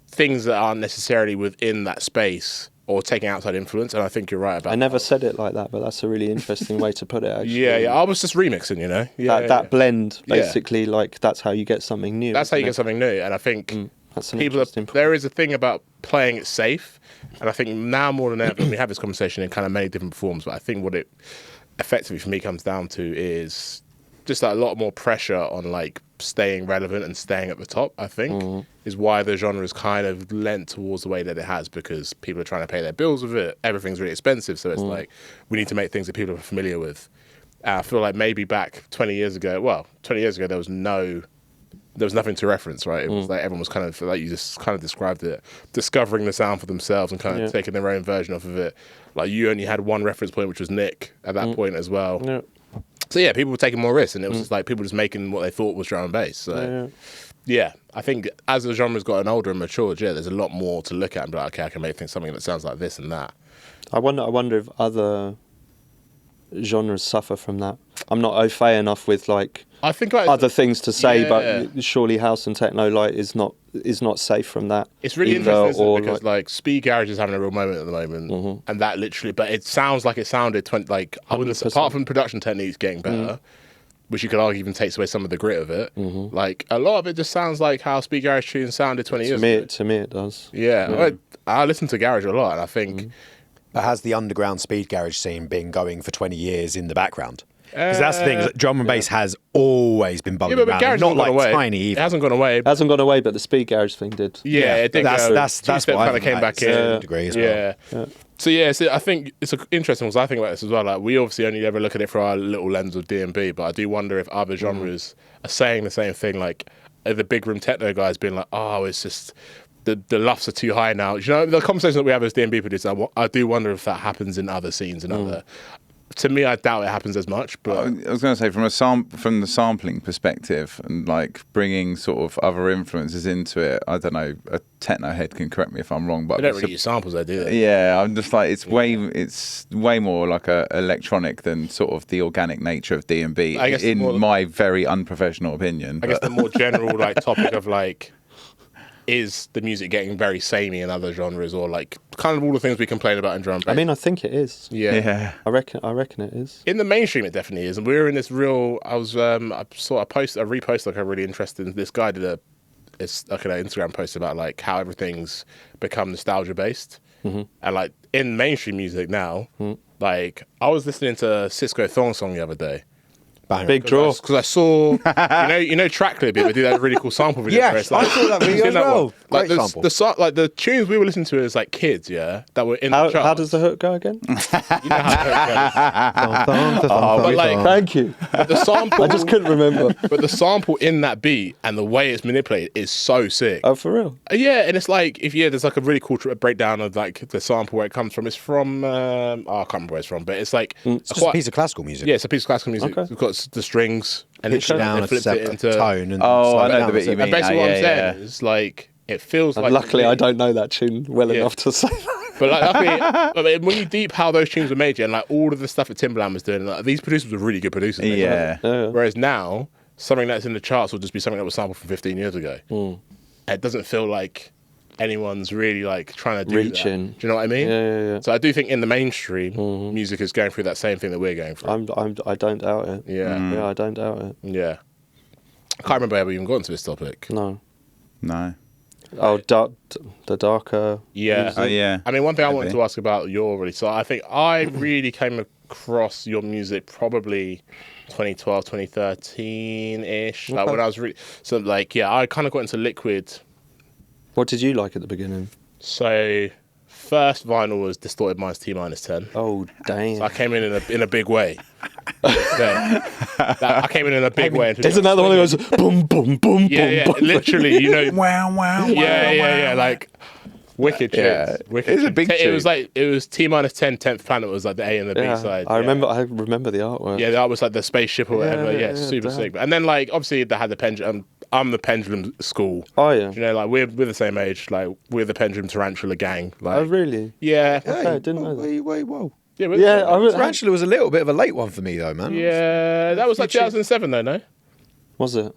things that aren't necessarily within that space or taking outside influence. And I think you're right about I never said it like that, but that's a really interesting way to put it, actually. Yeah, I was just remixing, you know? That blend, basically, like, that's how you get something new. That's how you isn't get it? something new. And I think That's an people interesting point. there is a thing about playing it safe. And I think now more than ever, we have this conversation in kind of many different forms, but I think what it effectively for me comes down to is just like a lot more pressure on like staying relevant and staying at the top, I think, is why the genre is kind of lent towards the way that it has, because people are trying to pay their bills with it. Everything's really expensive. So it's like, we need to make things that people are familiar with. I feel like maybe back 20 years ago, there was no there was nothing to reference, right? It was like everyone was kind of, like you just kind of described it, discovering the sound for themselves and kind of taking their own version off of it. Like you only had one reference point, which was Nick at that point as well. Yeah. So yeah, people were taking more risks, and it was just like people just making what they thought was drum and bass. So yeah, I think as the genre's gotten older and matured, there's a lot more to look at and be like, okay, I can make something that sounds like this and that. I wonder if other genres suffer from that. I'm not au fait enough with like I think like, other things to say, but surely house and techno like is not safe from that. It's really either, interesting or because like speed garage is having a real moment at the moment, and that literally, but it sounds like it sounded I wouldn't, apart from production techniques getting better, which you could argue even takes away some of the grit of it. Like a lot of it just sounds like how speed garage tunes sounded 20 years ago. To me, it does. Yeah, I listen to garage a lot, and I think. But has the underground speed garage scene been going for 20 years in the background? Because that's the thing, is that drum and bass has always been bubbling but around. garage Not hasn't like gone away. tiny It either. hasn't gone away. It hasn't gone away, but the speed garage thing did. Yeah, it did. That's what I kind of came back in. to a degree as well. Yeah. So yeah, I think it's interesting because I think about this as well. Like we obviously only ever look at it through our little lens of D&B, but I do wonder if other genres are saying the same thing. Like the big room techno guys being like, oh, it's just the lufts are too high now. You know, the conversation that we have as D&B producers, I do wonder if that happens in other scenes and other. To me, I doubt it happens as much. But I was going to say from the sampling perspective and like bringing sort of other influences into it. I don't know. A techno head can correct me if I'm wrong, but they don't really use samples, though, do they? Yeah, I'm just like it's way more like a electronic than sort of the organic nature of D&B. I guess in my very unprofessional opinion. I guess the more general like topic of like. Is the music getting very samey in other genres, or like kind of all the things we complain about in drum and bass? I mean, I think it is. Yeah. I reckon it is. In the mainstream, it definitely is, and we're in this real. I reposted like a really interesting. This guy did an Instagram post about like how everything's become nostalgia based, and like in mainstream music now, like I was listening to Cisco Thong Song the other day. Banger. Big draw. Because I saw, you know, Trackclip. They do that really cool sample video. Yes, where I saw that video seen as that well. one? Like Great sample. like the tunes we were listening to as like kids, that were in the charts. How does the hook go again? You know how the hook goes. But like, Thank you. But the sample, I just couldn't remember. But the sample in that beat and the way it's manipulated is so sick. Oh, for real? Yeah, and it's like there's like a really cool breakdown of like the sample where it comes from. It's from I can't remember where it's from, but it's like It's just a piece of classical music. Yeah, it's a piece of classical music. Okay. We've got the strings and Pitched down a flipped it separate into tone. And I know down the bit a you mean. And basically what I'm saying yeah. is like it feels And like. luckily, I don't know that tune well Yeah. enough to say that. But like, I mean, when you deep how those tunes were made, and like all of the stuff that Timbaland was doing, like, these producers were really good producers. Mate. Yeah. Whereas now, something that's in the charts will just be something that was sampled from 15 years ago. It doesn't feel like anyone's really like trying to do Reaching. that. Do you know what I mean? Yeah. So I do think in the mainstream, music is going through that same thing that we're going through. I don't doubt it. Yeah. Yeah, I don't doubt it. Yeah. I can't remember how we even got into this topic. No. No. Oh, the darker. Yeah. music. Oh yeah. I mean, one thing I wanted Maybe. to ask about your release. So I think I really came across your music probably 2012, 2013-ish. Like when I was so like, I kind of got into Liquid. What did you like at the beginning? So first vinyl was Distorted Minds T-10. Oh, damn. So I came in a big way. I came in a big way. There's another one that goes boom, boom, boom, Yeah, boom. literally, you know. Wow. Yeah, like wicked Yeah. tunes. Wicked It's a tunes. big It was tune. like it was T-10, 10th Planet was like the A and the B side. I remember the artwork. Yeah, that was like the spaceship or whatever. Yeah, Yeah, super damn. sick. And then like obviously they had the pendulum. I'm the pendulum school. Oh yeah. You know, like we're the same age. Like we're the pendulum tarantula gang. Like Oh really? yeah, Okay, I didn't know that. Whoa. yeah, we're the Yeah, same I age. was. Tarantula was a little bit of a late one for me, though, man. Yeah, that was like 2007 though, no? Was it?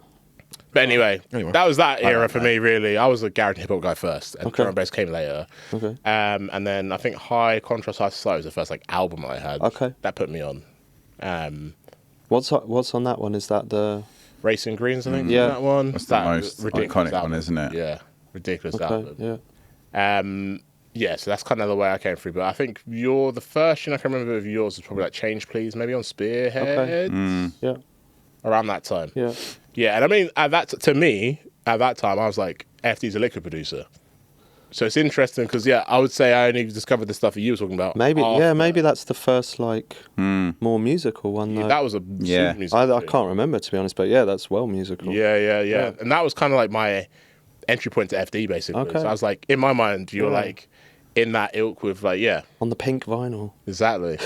But anyway, Anyway. that was that era for me. Really, I was a garage hip hop guy first, and Okay. drum and bass came later. Okay. And then I think High Contrast High Society was the first like album I had. Okay. that put me on. What's on that one? Is that the? Racing Greens, I think. Yeah. that one. That's the most iconic one, isn't it? Yeah, ridiculous Okay. album. Yeah. Yeah, so that's kind of the way I came through. But I think you're the first tune I can remember of yours was probably like Change Please, maybe on Spearhead Yeah. around that time. Yeah. Yeah, and I mean, to me, at that time, I was like, FD's a Liquid producer. So it's interesting because I would say I only discovered the stuff that you were talking about. Maybe after. maybe that's the first like more musical one. Though. That was a super musical. I can't remember, to be honest, but that's well musical. Yeah. And that was kind of like my entry point to FD basically. Okay. So I was like, in my mind, you're like in that ilk with like on the pink vinyl. Exactly.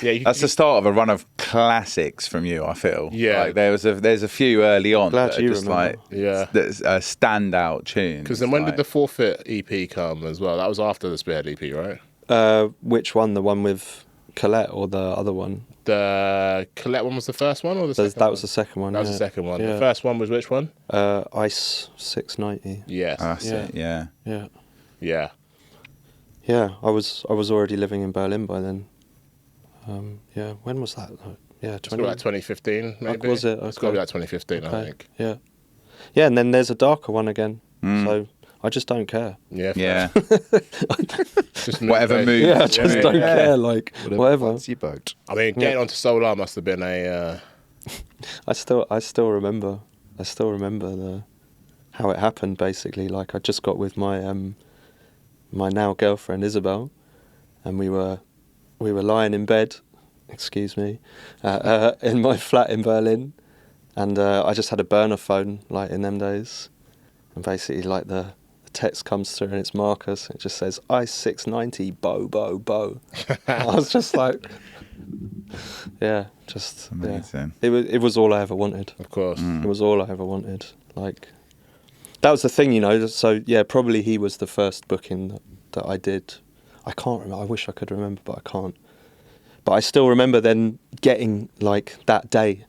Yeah, that's the start of a run of classics from you. I feel. Yeah. Like there's a few early on Glad that are you just remember. like that's a standout tune. Because then when did the Forfeit EP come as well? That was after the Spearhead EP, right? Which one? The one with Colette or the other one? The Colette one was the first one, or the second? That was the second one. That was the second one. Yeah. The first one was which one? Ice 690. Yes. That's it. Yeah. Yeah. Yeah, I was already living in Berlin by then. When was that? It's got like 2015, maybe. Was it? It's got to be like 2015, I think. Yeah. Yeah, and then there's a darker one again. So I just don't care. Yeah. Just Whatever moves. Yeah, I just don't care. Like whatever. Floats your boat. I mean, getting onto Solar must have been a. I still remember. How it happened. Basically, like I just got with my my now girlfriend Isabel, and we were lying in bed, excuse me, in my flat in Berlin, and I just had a burner phone like in them days, and basically like the text comes through and it's Marcus. It just says Ice 690 Bo Bo Bo. I was just like, just amazing. Yeah. It was all I ever wanted. Of course. It was all I ever wanted. Like. That was the thing, so probably he was the first booking that I did. I can't remember, I wish I could remember, but I can't. But I still remember then getting, like, that day.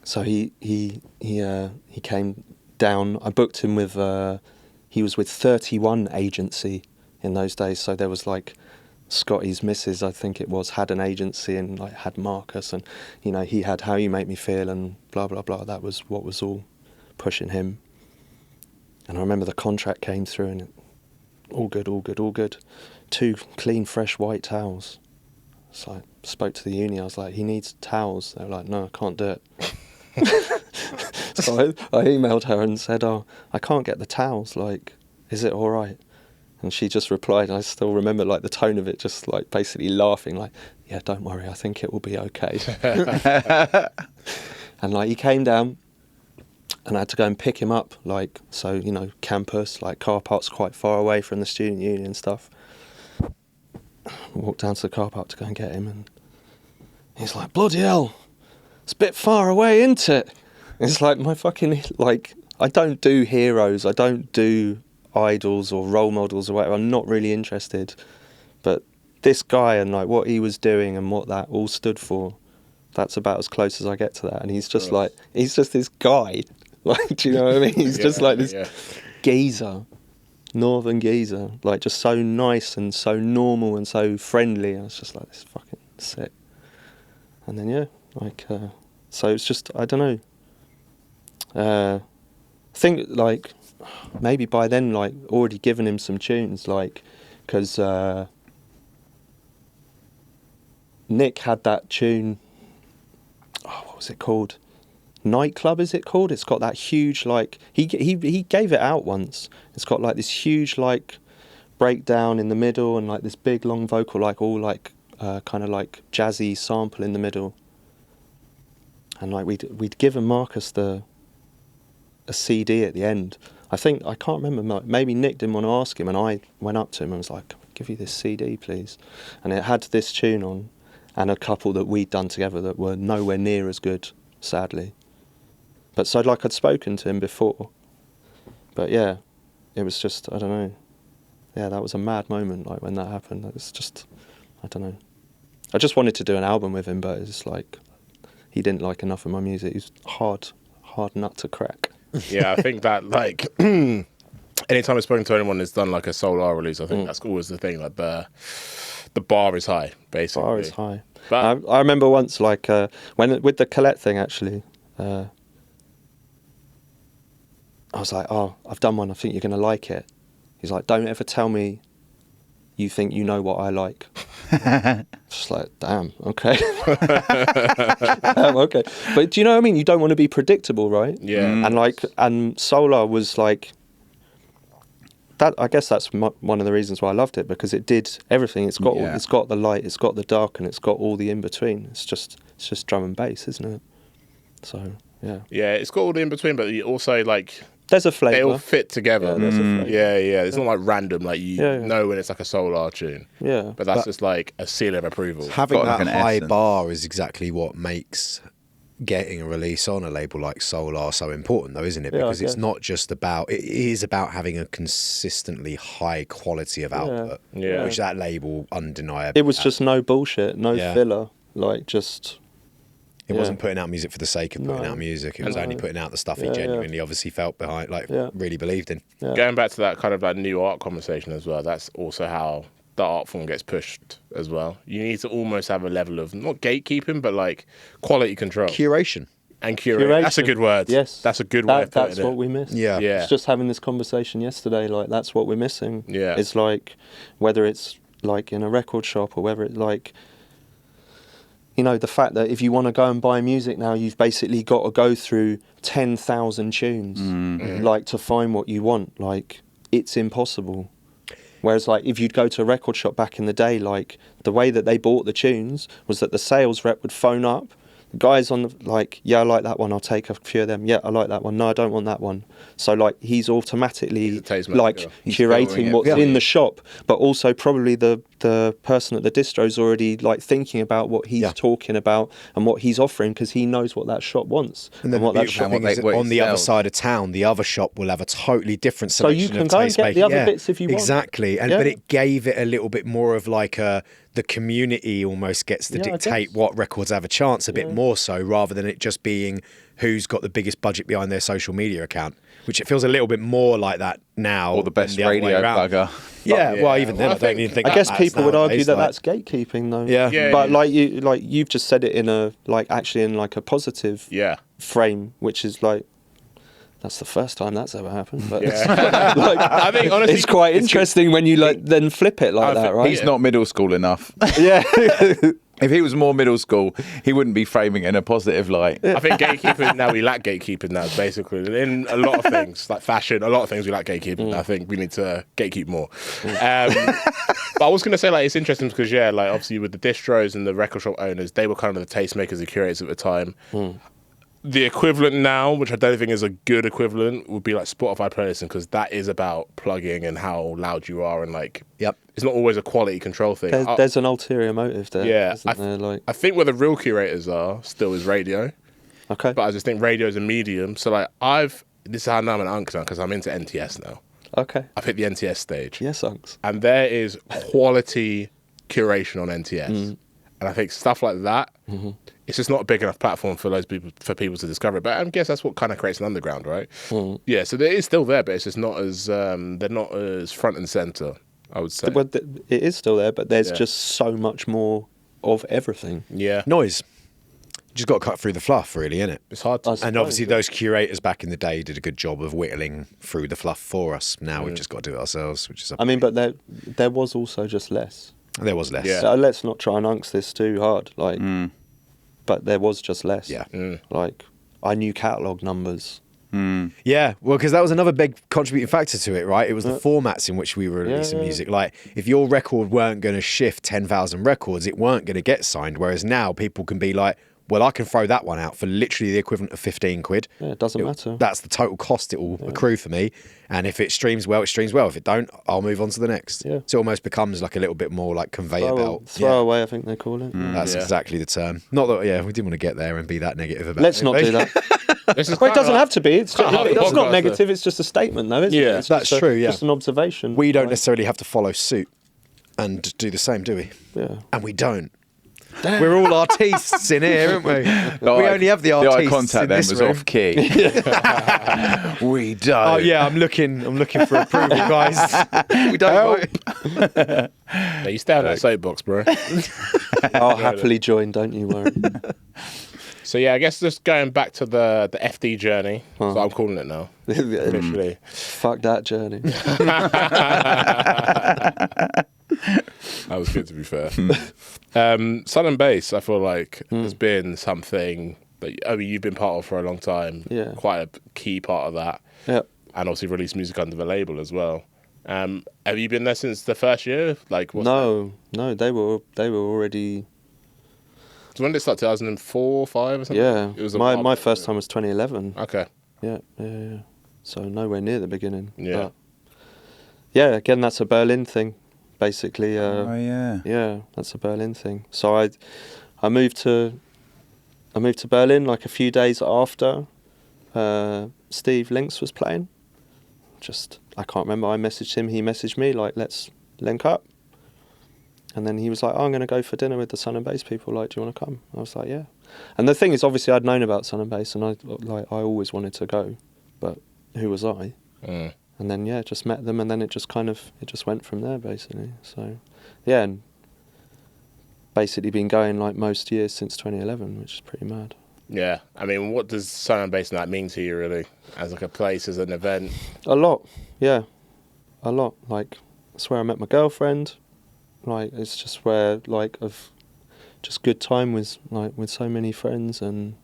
So he came down, I booked him with, he was with 31 Agency in those days, so there was, like, Scotty's missus, I think it was, had an agency and, like, had Marcus, and, he had How You Make Me Feel and blah, blah, blah. That was what was all pushing him. And I remember the contract came through and all good. 2 clean, fresh white towels. So I spoke to the uni, I was like, he needs towels. They were like, no, I can't do it. So I emailed her and said, I can't get the towels, like, is it all right? And she just replied, I still remember like the tone of it, just like basically laughing, like, yeah, don't worry, I think it will be okay. And like he came down, and I had to go and pick him up, like, so, campus, like, car park's quite far away from the student union and stuff. Walked down to the car park to go and get him, and he's like, bloody hell, it's a bit far away, isn't it? It's like my fucking, like, I don't do heroes, I don't do idols or role models or whatever, I'm not really interested. But this guy and, like, what he was doing and what that all stood for, that's about as close as I get to that. And he's just like, he's just this guy. Like, do you know what I mean? He's just like this geezer, northern geezer, like just so nice and so normal and so friendly. I was just like, this is fucking sick. And then so it's just, I don't know. I think like maybe by then, like already given him some tunes, like because Nick had that tune. Oh, what was it called? Nightclub, is it called? It's got that huge, like, he gave it out once. It's got like this huge, like, breakdown in the middle and like this big long vocal, like all like kind of like jazzy sample in the middle. And like we'd given Marcus a CD at the end. I can't remember, maybe Nick didn't want to ask him, and I went up to him and was like, give you this CD, please. And it had this tune on and a couple that we'd done together that were nowhere near as good, sadly. But so like I'd spoken to him before. But yeah, it was just, I don't know. Yeah, that was a mad moment, like when that happened. It was just, I don't know. I just wanted to do an album with him, but it's like, he didn't like enough of my music. He was hard nut to crack. Yeah, I think that like, anytime I've spoken to anyone that's done like a Solar release, I think that's always the thing, like the bar is high, basically. Bar is high. But I remember once, like, when with the Colette thing, actually, I was like, oh, I've done one, I think you're going to like it. He's like, don't ever tell me you think you know what I like. Just like, damn, okay. Damn, okay. But do you know what I mean? You don't want to be predictable, right? Yeah. And like, and Solar was like, I guess that's one of the reasons why I loved it, because it did everything. It's got Yeah. it's got the light, it's got the dark, and it's got all the in between. It's just drum and bass, isn't it? So yeah, Yeah, it's got all the in between, but you also like there's a flavour. they all fit together. Yeah, there's a flavour. Yeah, yeah. It's not like random, like you Yeah, yeah. know when it's like a Solar tune. Yeah, But that's just like a seal of approval. Having got that like an high essence. bar is exactly what makes getting a release on a label like Solar so important, though, isn't it? Yeah, Because it's yeah. not just about, it is about having a consistently high quality of output, Yeah. which that label undeniably it was has. just no bullshit, no Yeah. filler, like just. It yeah. wasn't putting out music for the sake of putting No. out music. It was No. only putting out the stuff he Yeah, yeah. genuinely obviously felt behind, like Yeah. really believed in. Yeah. Going back to that kind of like new art conversation as well, that's also how the art form gets pushed as well. You need to almost have a level of not gatekeeping, but like quality control Curation. and curation. That's a good word. Yes, that's a good way of putting That's it. what we miss. Yeah. Yeah. It's just having this conversation yesterday. Like that's what we're missing. Yeah. It's like whether it's like in a record shop or whether it's like. You know, the fact that if you want to go and buy music now, you've basically got to go through 10,000 tunes, like to find what you want. Like, it's impossible. Whereas, like, if you'd go to a record shop back in the day, like, the way that they bought the tunes was that the sales rep would phone up. The guys on the, like, yeah, I like that one, I'll take a few of them. Yeah, I like that one. No, I don't want that one. So, like, he's automatically, He's a tastemaker. like, He's filtering curating it. what's Yeah. in the shop, but also probably the person at the distro's already, like, thinking about what he's Yeah. talking about and what he's offering because he knows what that shop wants And then what the that beautiful shop thing what is they- that what it on the other sells. side of town, the other shop will have a totally different So you selection can of go and get the tastemaking. other bits if you want. Exactly. And Yeah. but it gave it a little bit more of like the community almost gets to Yeah, I dictate guess. what records have a chance a bit more so, rather than it just being who's got the biggest budget behind their social media account, which it feels a little bit more like that now. Or the best than other way radio around. bugger. Yeah, Yeah. well, even then, Well, I don't I even think. I guess that's people would argue nowadays, that like- that's gatekeeping, though. Yeah. Yeah, but yeah. like you've just said it in a like actually in like a positive Yeah. frame, which is like that's the first time that's ever happened. But Yeah. like, I think honestly, it's quite interesting when you like then flip it like I that, think right? He's not middle school enough. Yeah. If he was more middle school, he wouldn't be framing it in a positive light. I think gatekeeping now, we lack gatekeeping now, basically. In a lot of things, like fashion, a lot of things we lack gatekeeping. I think we need to gatekeep more. But I was going to say, like, it's interesting because, yeah, like, obviously with the distros and the record shop owners, they were kind of the tastemakers, the curators at the time. The equivalent now, which I don't think is a good equivalent, would be like Spotify playlisting, because that is about plugging and how loud you are, and like, Yep. it's not always a quality control thing. There's an ulterior motive there. Yeah, isn't there? Like, I think where the real curators are still is radio. okay. But I just think radio is a medium. So like this is how now I'm an unk now, because I'm into NTS now. Okay. I've hit the NTS stage. Yes, Unks. And there is quality curation on NTS. And I think stuff like that, it's just not a big enough platform for people to discover it. But I guess that's what kind of creates an underground, right? Yeah, so it is still there, but it's just not as they're not as front and center, I would say. Well, it is still there, but there's Yeah. just so much more of everything. Yeah. Noise. You just got to cut through the fluff, really, innit? It's hard to I And suppose, obviously, yeah. those curators back in the day did a good job of whittling through the fluff for us. Now we've just got to do it ourselves, which is. I mean, but there was also just less. There was less. Yeah. So let's not try and unks this too hard. Like, but there was just less. Yeah. Like, I knew catalog numbers. Yeah, well, because that was another big contributing factor to it, right? It was the formats in which we were releasing yeah. music. Like, if your record weren't going to shift 10,000 records, it weren't going to get signed. Whereas now people can be like, well, I can throw that one out for literally the equivalent of 15 quid. Yeah, it doesn't matter. That's the total cost it will accrue for me. And if it streams well, it streams well. If it don't, I'll move on to the next. Yeah. So it almost becomes like a little bit more like conveyor belt. Throwaway, I think they call it. That's Yeah. exactly the term. Not that, we didn't want to get there and be that negative about Let's it. not do that. This is Well, it kinda doesn't like- have to be. It's, Can't have a it's podcast, not though. negative. It's just a statement, though, isn't it? Yeah, It's that's just true, yeah. Just an observation. We don't Like, necessarily have to follow suit and do the same, do we? Yeah. And we don't. We're all artists in here, aren't we? We eye- only have the The artists eye contact in then this was room. off key. We don't. Oh yeah, I'm looking for approval, guys. We don't. Vote. Yeah, you stay on that soapbox, bro. I'll happily join, don't you worry. So yeah, I guess just going back to the FD journey. So I'm calling it now. Literally. Fuck that journey. That was good, to be fair. Sun and Bass, I feel like, has been something that you've been part of for a long time. Yeah. Quite a key part of that. Yeah. And obviously released music under the label as well. Have you been there since the first year? Like, No, they were already. So when did it start? 2004, 5 or something? Yeah, It was my first time was 2011. Okay. Yeah. So nowhere near the beginning. Yeah. But yeah, again, that's a Berlin thing, basically. Oh yeah. Yeah, that's a Berlin thing. So I moved to Berlin like a few days after Steve Links was playing. I can't remember. I messaged him. He messaged me like, let's link up. And then he was like, I'm going to go for dinner with the Sun and Bass people. Like, do you want to come? I was like, yeah. And the thing is, obviously, I'd known about Sun and Bass, and I always wanted to go, but who was I? And then just met them, and then it just went from there, basically. So, yeah, and basically been going like most years since 2011, which is pretty mad. Yeah. I mean, what does Sun and Bass Night mean to you, really? As like a place, as an event? A lot, yeah. A lot. Like, that's where I met my girlfriend. Like, it's just where, like, of just good time with so many friends, and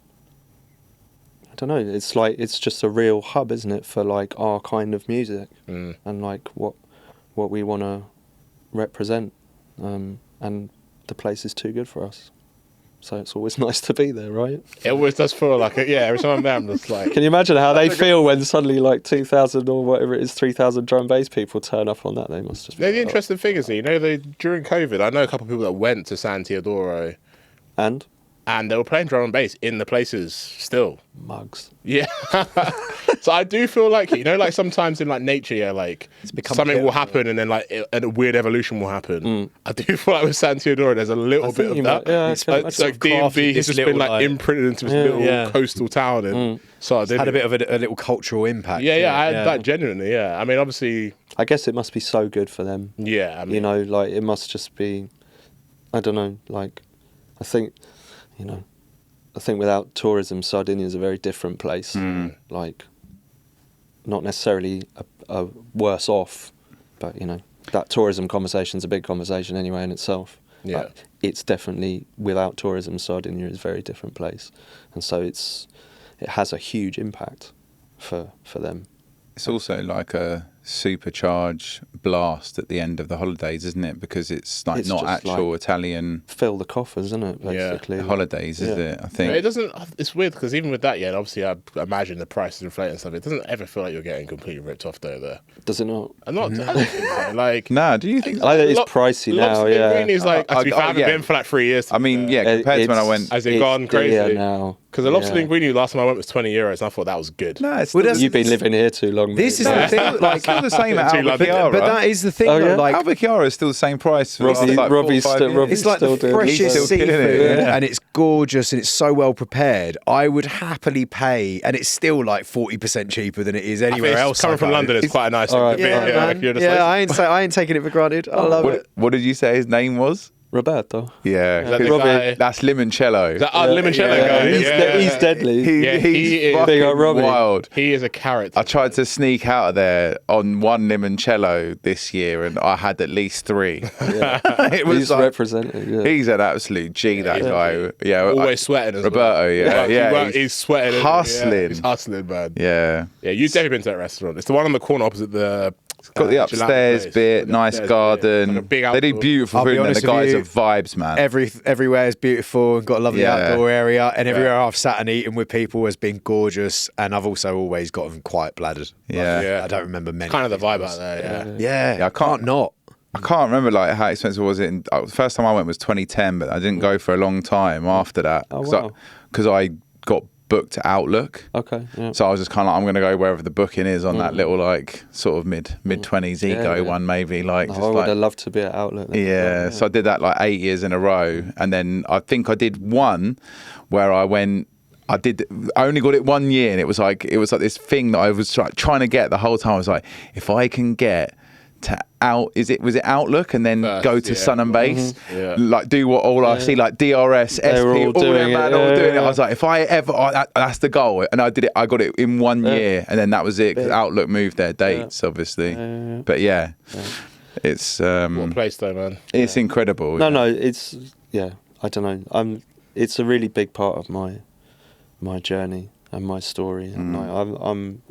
I don't know, it's like, it's just a real hub, isn't it, for like our kind of music and like what we want to represent, and the place is too good for us. So it's always nice to be there, right? It always does feel like it. Yeah, every time I'm there, I'm just like... Can you imagine how they feel when suddenly like 2,000 or whatever it is, 3,000 drum and bass people turn up on that? They must just... The interesting thing is, during COVID, I know a couple of people that went to San Teodoro. And they were playing drum and bass in the places still. mugs. Yeah. So I do feel like, like sometimes in like nature, like something will happen and then like a weird evolution will happen. I do feel like with San Teodoro, there's a little bit of that. Yeah, it's like DMV has just been like imprinted into this little coastal town, and so It's had a bit of a little cultural impact. That genuinely. Yeah, I mean, obviously, I guess it must be so good for them. Yeah, I mean, like it must just be, I don't know, like I think without tourism, Sardinia is a very different place. Like, not necessarily a worse off, but that tourism conversation's a big conversation anyway in itself. Yeah, but it's definitely, without tourism, Sardinia is a very different place, and so it has a huge impact for them. It's also like a supercharge blast at the end of the holidays, isn't it? Because it's like It's not just actual like Italian fill the coffers, isn't it? Basically, holidays, is it? I think it doesn't. It's weird because even with that, obviously I imagine the prices inflate and stuff. It doesn't ever feel like you're getting completely ripped off there. Does it not? I'm not. I don't think so. Like, no. Do you think? I think it's pricey now. Yeah, is like. I haven't been for like 3 years. I mean, compared to when I went, has it gone crazy? Yeah, now. Because the lobster linguine last time I went was €20, and I thought that was good. No, it's You've been living here too long. This mate. is the thing. Like, still the same at Alba but that is the thing. Oh, though, yeah? like, Alba Chiara is still the same price. For the last, like, Robbie's 4 or 5 still- years. Robbie's it's like the still doing it. freshest He's still killing seafood, it, yeah. and it's gorgeous and it's so well prepared. I would happily pay, and it's still like 40% cheaper than it is anywhere else. Coming from London, it's quite a nice thing to be. man. If you're just like, I ain't taking it for granted. I love it. What did you say his name was? Roberto. Yeah, that the 'cause guy- that's Limoncello. Limoncello guy. He's deadly. He is fucking big old Robbie. wild. He is a character. I tried to sneak out of there on one limoncello this year, and I had at least 3. It was He's like, represented. Yeah. he's an absolute G. That he's a guy. G. Yeah, Always sweating as Roberto. well. Yeah, He's sweating. isn't he? hustling. Yeah, he's hustling, man. Yeah. Yeah, you've definitely been to that restaurant. It's the one on the corner opposite the. Got the upstairs place. bit, The nice upstairs garden. bit. Like a big They do outdoor- beautiful I'll be food, and the honest guys with you, are vibes, man. Everywhere is beautiful and got a lovely Yeah. outdoor area, and everywhere I've sat and eaten with people has been gorgeous. And I've also always gotten quite bladdered. Yeah. Yeah. I don't remember many. Kind of the vibe things. out there. Yeah, I can't not. I can't remember like how expensive was it. The first time I went was 2010, but I didn't go for a long time after that Oh, wow. because I got booked to Outlook. Okay. Yeah. So I was just kind of like, I'm going to go wherever the booking is on that little like sort of mid 20s ego yeah. one maybe like. I just would like have loved to be at Outlet. then. yeah, so I did that like 8 years in a row, and then I think I did one where I only got it 1 year, and it was like this thing that I was trying to get the whole time. I was like, if I can get to was it Outlook and then First, go to yeah. Sun and Bass, Yeah. like do what all I see, like DRS, SP, They were all all doing them it, man, all yeah, doing it. yeah. I was like, if I ever, that's the goal, and I did it. I got it in 1 year, and then that was it. 'Cause Outlook moved their dates, obviously, but yeah. It's What place though, man? it's incredible. No, it's I don't know. It's a really big part of my journey and my story. And I'm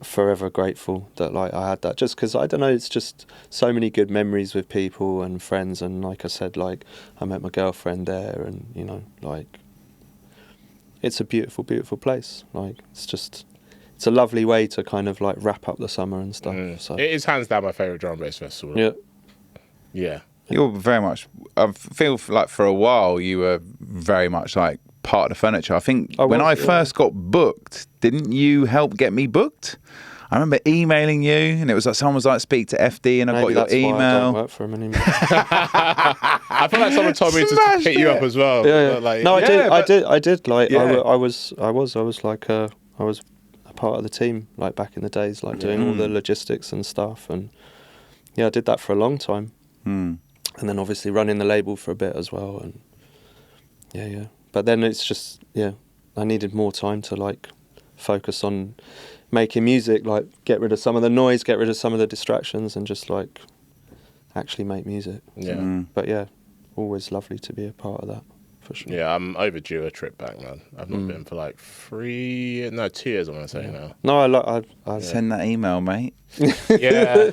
forever grateful that like I had that, just because I don't know, it's just so many good memories with people and friends, and like I said, like I met my girlfriend there, and you know, like it's a beautiful place. Like it's a lovely way to kind of like wrap up the summer and stuff. So It is hands down my favourite drum and bass festival. Yeah. You're very much. I feel like for a while you were very much like part of the furniture. I think when I first got booked, didn't you help get me booked? I remember emailing you, and it was like someone was like, "Speak to FD," and maybe I got your email. Why I don't work for him anymore. I feel like someone told me to pick you up as well. Yeah. Like, no, I did. Like Yeah. I was like I was a part of the team like back in the days, like doing all the logistics and stuff, and I did that for a long time. And then obviously running the label for a bit as well, and yeah. But then it's just I needed more time to like focus on making music, like get rid of some of the noise, get rid of some of the distractions, and just like actually make music. Yeah. But yeah, always lovely to be a part of that, for sure. Yeah, I'm overdue a trip back, man. I've not been for like 2 years, I want to say now. No, I Send that email, mate. Yeah.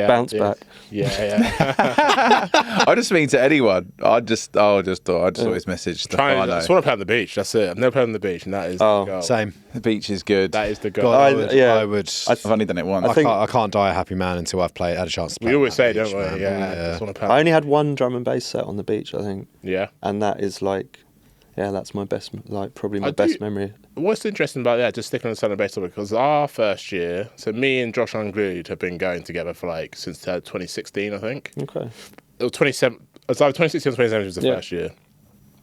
Bounce back. Yeah. I just mean to anyone. I just always message the I Fano. just want to play on the beach. That's it. I've never played on the beach, and that is the goal. Same. The beach is good. That is the goal. God, I would. I've only done it once. I can't die a happy man until I've had a chance to play. We always say, on that don't we? beach, Yeah. man. I just want to play. I only had one drum and bass set on the beach, I think. Yeah. And that is like, that's my best, like probably my I best do- memory. What's interesting about that, just sticking on the sound and bass topic, because our first year, so me and Jon GLXY have been going together for like since 2016, I think. Okay. It was 27. It was either 2016 or 2017 was the Yeah. first year.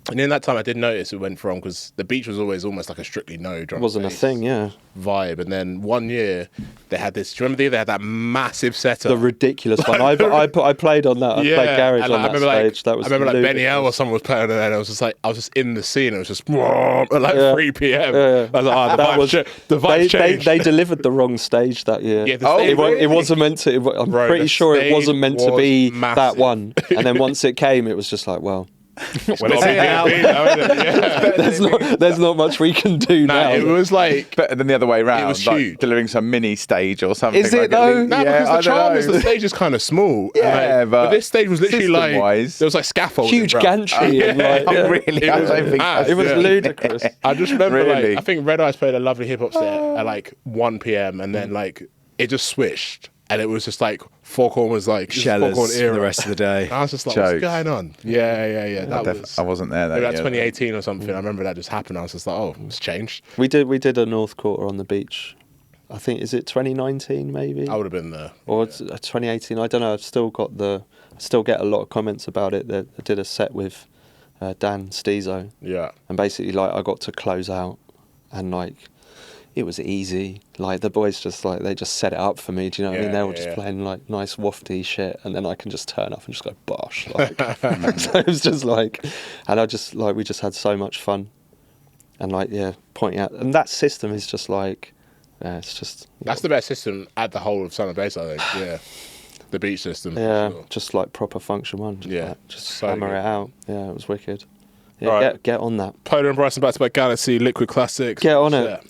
And in that time, I did notice it went from, because the beach was always almost like a strictly no drum. It wasn't a bass thing, yeah. vibe. And then one year, they had this. Do you remember they had that massive setup? The ridiculous one. I played on that. I played garage and, on like, that stage. That was I remember like Benny ludicrous. L or someone was playing on it, and I was just in the scene. It was just at like 3 p.m. Yeah. I was like, the vibe changed. They delivered the wrong stage that year. Yeah, the stage- It wasn't meant to. I'm Bro, pretty the sure it wasn't stage meant to was be massive. that one. And then once it came, it was just like, well, Well, it's now, isn't it? Yeah. there's not much we can do now. It was like. better than the other way around. It was like huge. delivering some mini stage or something. Is it like though? No, yeah, because the charm is the stage is kind of small. Yeah, and, but this stage was literally like system-wise- there was like scaffolding. Huge bro. gantry. and like, Oh, yeah. really? I don't think mad. that's It was Yeah. ludicrous. I just remember Really? like I think Red Eyes played a lovely hip hop set at like 1 p.m. and then like it just switched and it was just like Four Corn was like this is Four Corn Shellers for era. the rest of the day. I was just like, Jokes. what's going on? Yeah. That was I wasn't there. maybe Though, like yeah. 2018 or something. I remember that just happened. I was just like, oh, it's changed. We did a North Quarter on the beach. I think, is it 2019 maybe? I would have been there. Or it's 2018, I don't know. I still get a lot of comments about it. I did a set with Dan Steezo, Yeah. and basically like I got to close out, and like it was easy. Like the boys just like they just set it up for me. Do you know what I mean? They were just playing like nice wafty shit, and then I can just turn up and just go bosh. Like, so it was just like, and I just like we just had so much fun, and like pointing out, and that system is just like. Yeah, it's just That's the best system at the whole of Sun and Bass, I think. Yeah. The beach system. for sure. just like proper function one. Just so hammer good. it out. Yeah, it was wicked. Yeah, Right. get on that. Polar and Bryson back-to-back Galaxy, Liquid Classics. Get on it. Yeah.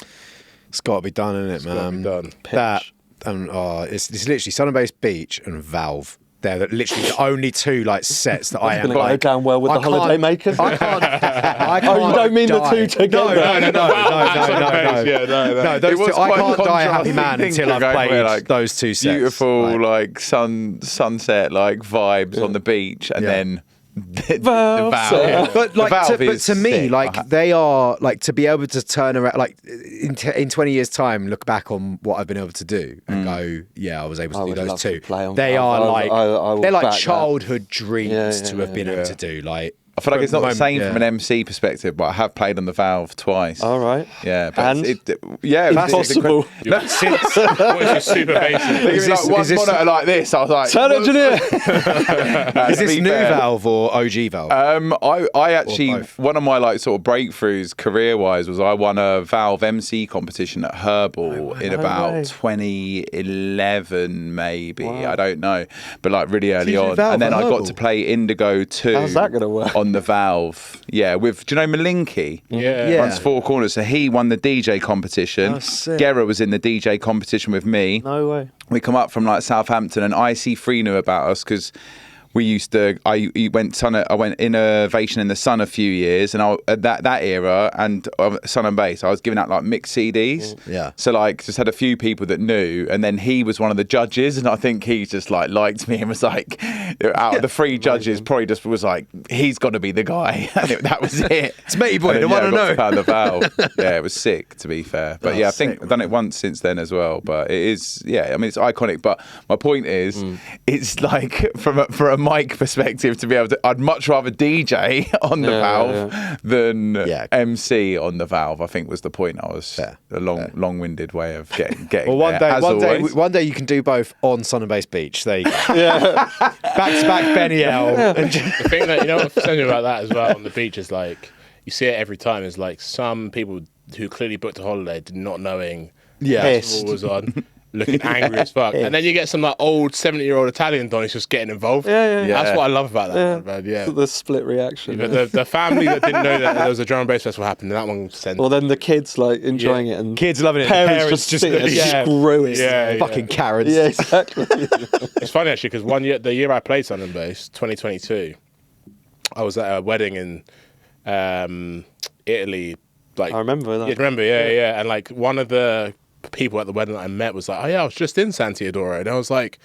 It's got to be done, isn't it, gotta be man? done. That Pitch. and it's literally Sun and Bass Beach and Valve. They're literally the only two like sets that I am Gonna go like. down well with I the holiday can't- makers. I can't. I can't you don't mean the die. two together? No. Yeah, no. Those It was two. I quite can't die a happy contrasting man thing until to I've go played where, like, those two sets. Beautiful like sunset like vibes on the beach, and Yeah. then the Valve. valve. But like, The valve but is to me, sick. like they are like to be able to turn around, like in 20 years' time, look back on what I've been able to do and go, yeah, I was able I to do would those love to two. play on They Valve. are like I will they're like back that. childhood dreams Yeah, to have been able to do. Like I feel like it's not the same yeah. from an MC perspective, but I have played on the Valve twice. All right. Yeah, but And? Impossible. Look, since What is your super basic? They give Is me like this- one is this- monitor like this. I was like, Sound engineer. is this new Valve or OG Valve? I actually both? one of my like sort of breakthroughs career wise was I won a Valve MC competition at Herbal in about way. 2011 maybe. Wow. I don't know, but like really early you do on, Valve and then at I got Herbal? to play Indigo 2. How's that gonna work? on on the Valve. Yeah, with, do you know Malinky? Yeah. Runs Four Corners. So he won the DJ competition. Oh, sick. Gera was in the DJ competition with me. No way. We come up from like Southampton, and IC3 knew about us because we used to. I went Innovation in the Sun a few years, and that era and Sun and Bass. I was giving out like mixed CDs. Yeah. So like, just had a few people that knew, and then he was one of the judges, and I think he just like liked me and was like, out of the three judges, probably just was like, he's got to be the guy, and that was it. It's matey boy, And the then, one I I got know. to pound the Valve. Yeah, it was sick, to be fair. But yeah, I think sick, I've done it once since then as well. But it is, yeah, I mean, it's iconic. But my point is, it's like from a mic perspective, to be able to, I'd much rather DJ on the Valve than MC on the Valve. I think was the point. I was a long-winded way of getting Well, one there, one day you can do both on Sun and Bass Beach. There you go. Back to back Benny L. The thing that, you know, what's funny about that as well on the beach is like, you see it every time, is like some people who clearly booked a holiday did not knowing festival was on, looking angry as fuck. And then you get some like old 70-year-old Italian Donnies just getting involved. Yeah. That's what I love about that one, man. Yeah. The split reaction. But the family that didn't know that there was a drum and bass festival happening, that one sent. Well, then the kids like enjoying it, and Kids loving it. parents just sitting there screwing. Fucking Karens. Yeah, exactly. It's funny actually because the year I played Sun and Bass, 2022, I was at a wedding in Italy. Like, I remember that. You remember, yeah. And like one of the people at the wedding that I met was like, "Oh yeah, I was just in Santiadoro," and I was like,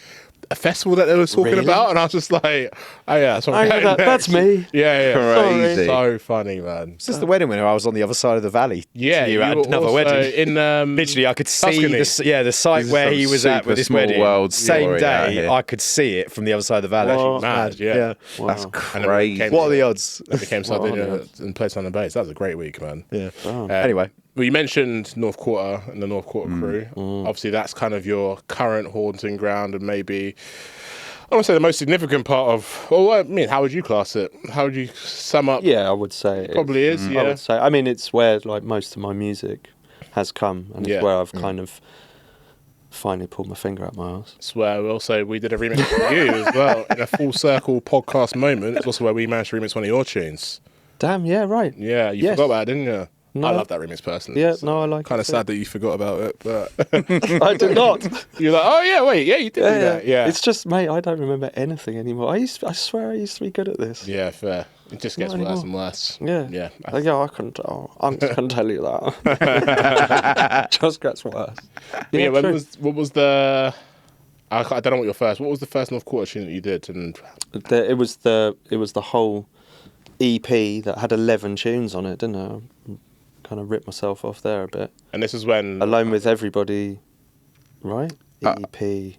"A festival that they were talking about," and I was just like, "Oh yeah, that's me." Yeah. Crazy. So funny, man. It's just the wedding winner. I was on the other side of the valley. Yeah, you you at were another also wedding. in Literally, I could see Tuscany. the site This is where some he was at with super this small wedding. world Same story out day, here. I could see it from the other side of the valley. Wow. mad, yeah. That's And then we crazy. came- What are the odds? Then became Sardinia and played Sun and Bass. That was a great week, man. Yeah. Uh, Anyway. Well, you mentioned North Quarter and the North Quarter crew. Obviously, that's kind of your current haunting ground, and maybe I want to say the most significant part of. Well, I mean, how would you class it? How would you sum up? Yeah, I would say Probably is. I Yeah. would say. I mean, it's where like most of my music has come, and it's where I've kind of finally pulled my finger out my ass. It's where also we did a remix for you as well in a full circle podcast moment. It's also where we managed to remix one of your tunes. Damn. Yeah. Right. Yeah, you Yes. forgot about it, didn't you? No. I love that remix personally. Yeah. No, I like. Kind of sad that you forgot about it, but I did not. you're like, oh yeah, wait, yeah, you did do that. Yeah. It's just, mate, I don't remember anything anymore. I swear I used to be good at this. Yeah, fair. It just gets Not worse anymore. and worse. Yeah. Yeah. I can tell you that. Just gets worse. Yeah, true. what was the? I don't know what your first. What was the first North Quarter tune that you did? And It was the whole EP that had 11 tunes on it, didn't it? I kind of ripped myself off there a bit. this is when Alone with Everybody, right? EP.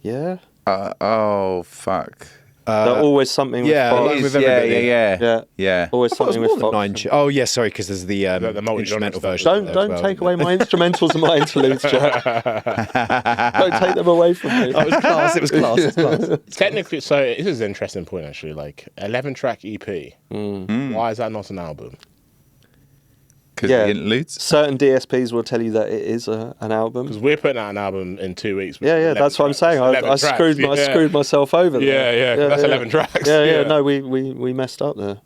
Yeah. Oh fuck. There's always something with yeah, Fox. Alone with Yeah. Everybody. Yeah. Always I thought it something was with more than Fox. 9 Oh yeah, sorry, because there's the multi-genre instrumental stuff. version. Don't take away my instrumentals and my interludes, Jack. Don't take them away from me. It was class. It was class. It was class. technically, so this is an interesting point actually. Like 11-track EP. Why is that not an album? Because Yeah. the interludes. Certain DSPs will tell you that it is an album. Because we're putting out an album in 2 weeks. with Yeah, 11 that's what I'm tracks. saying. 11 I tracks, screwed myself over there. Yeah, 'cause that's 11 tracks. Yeah. No, we messed up there.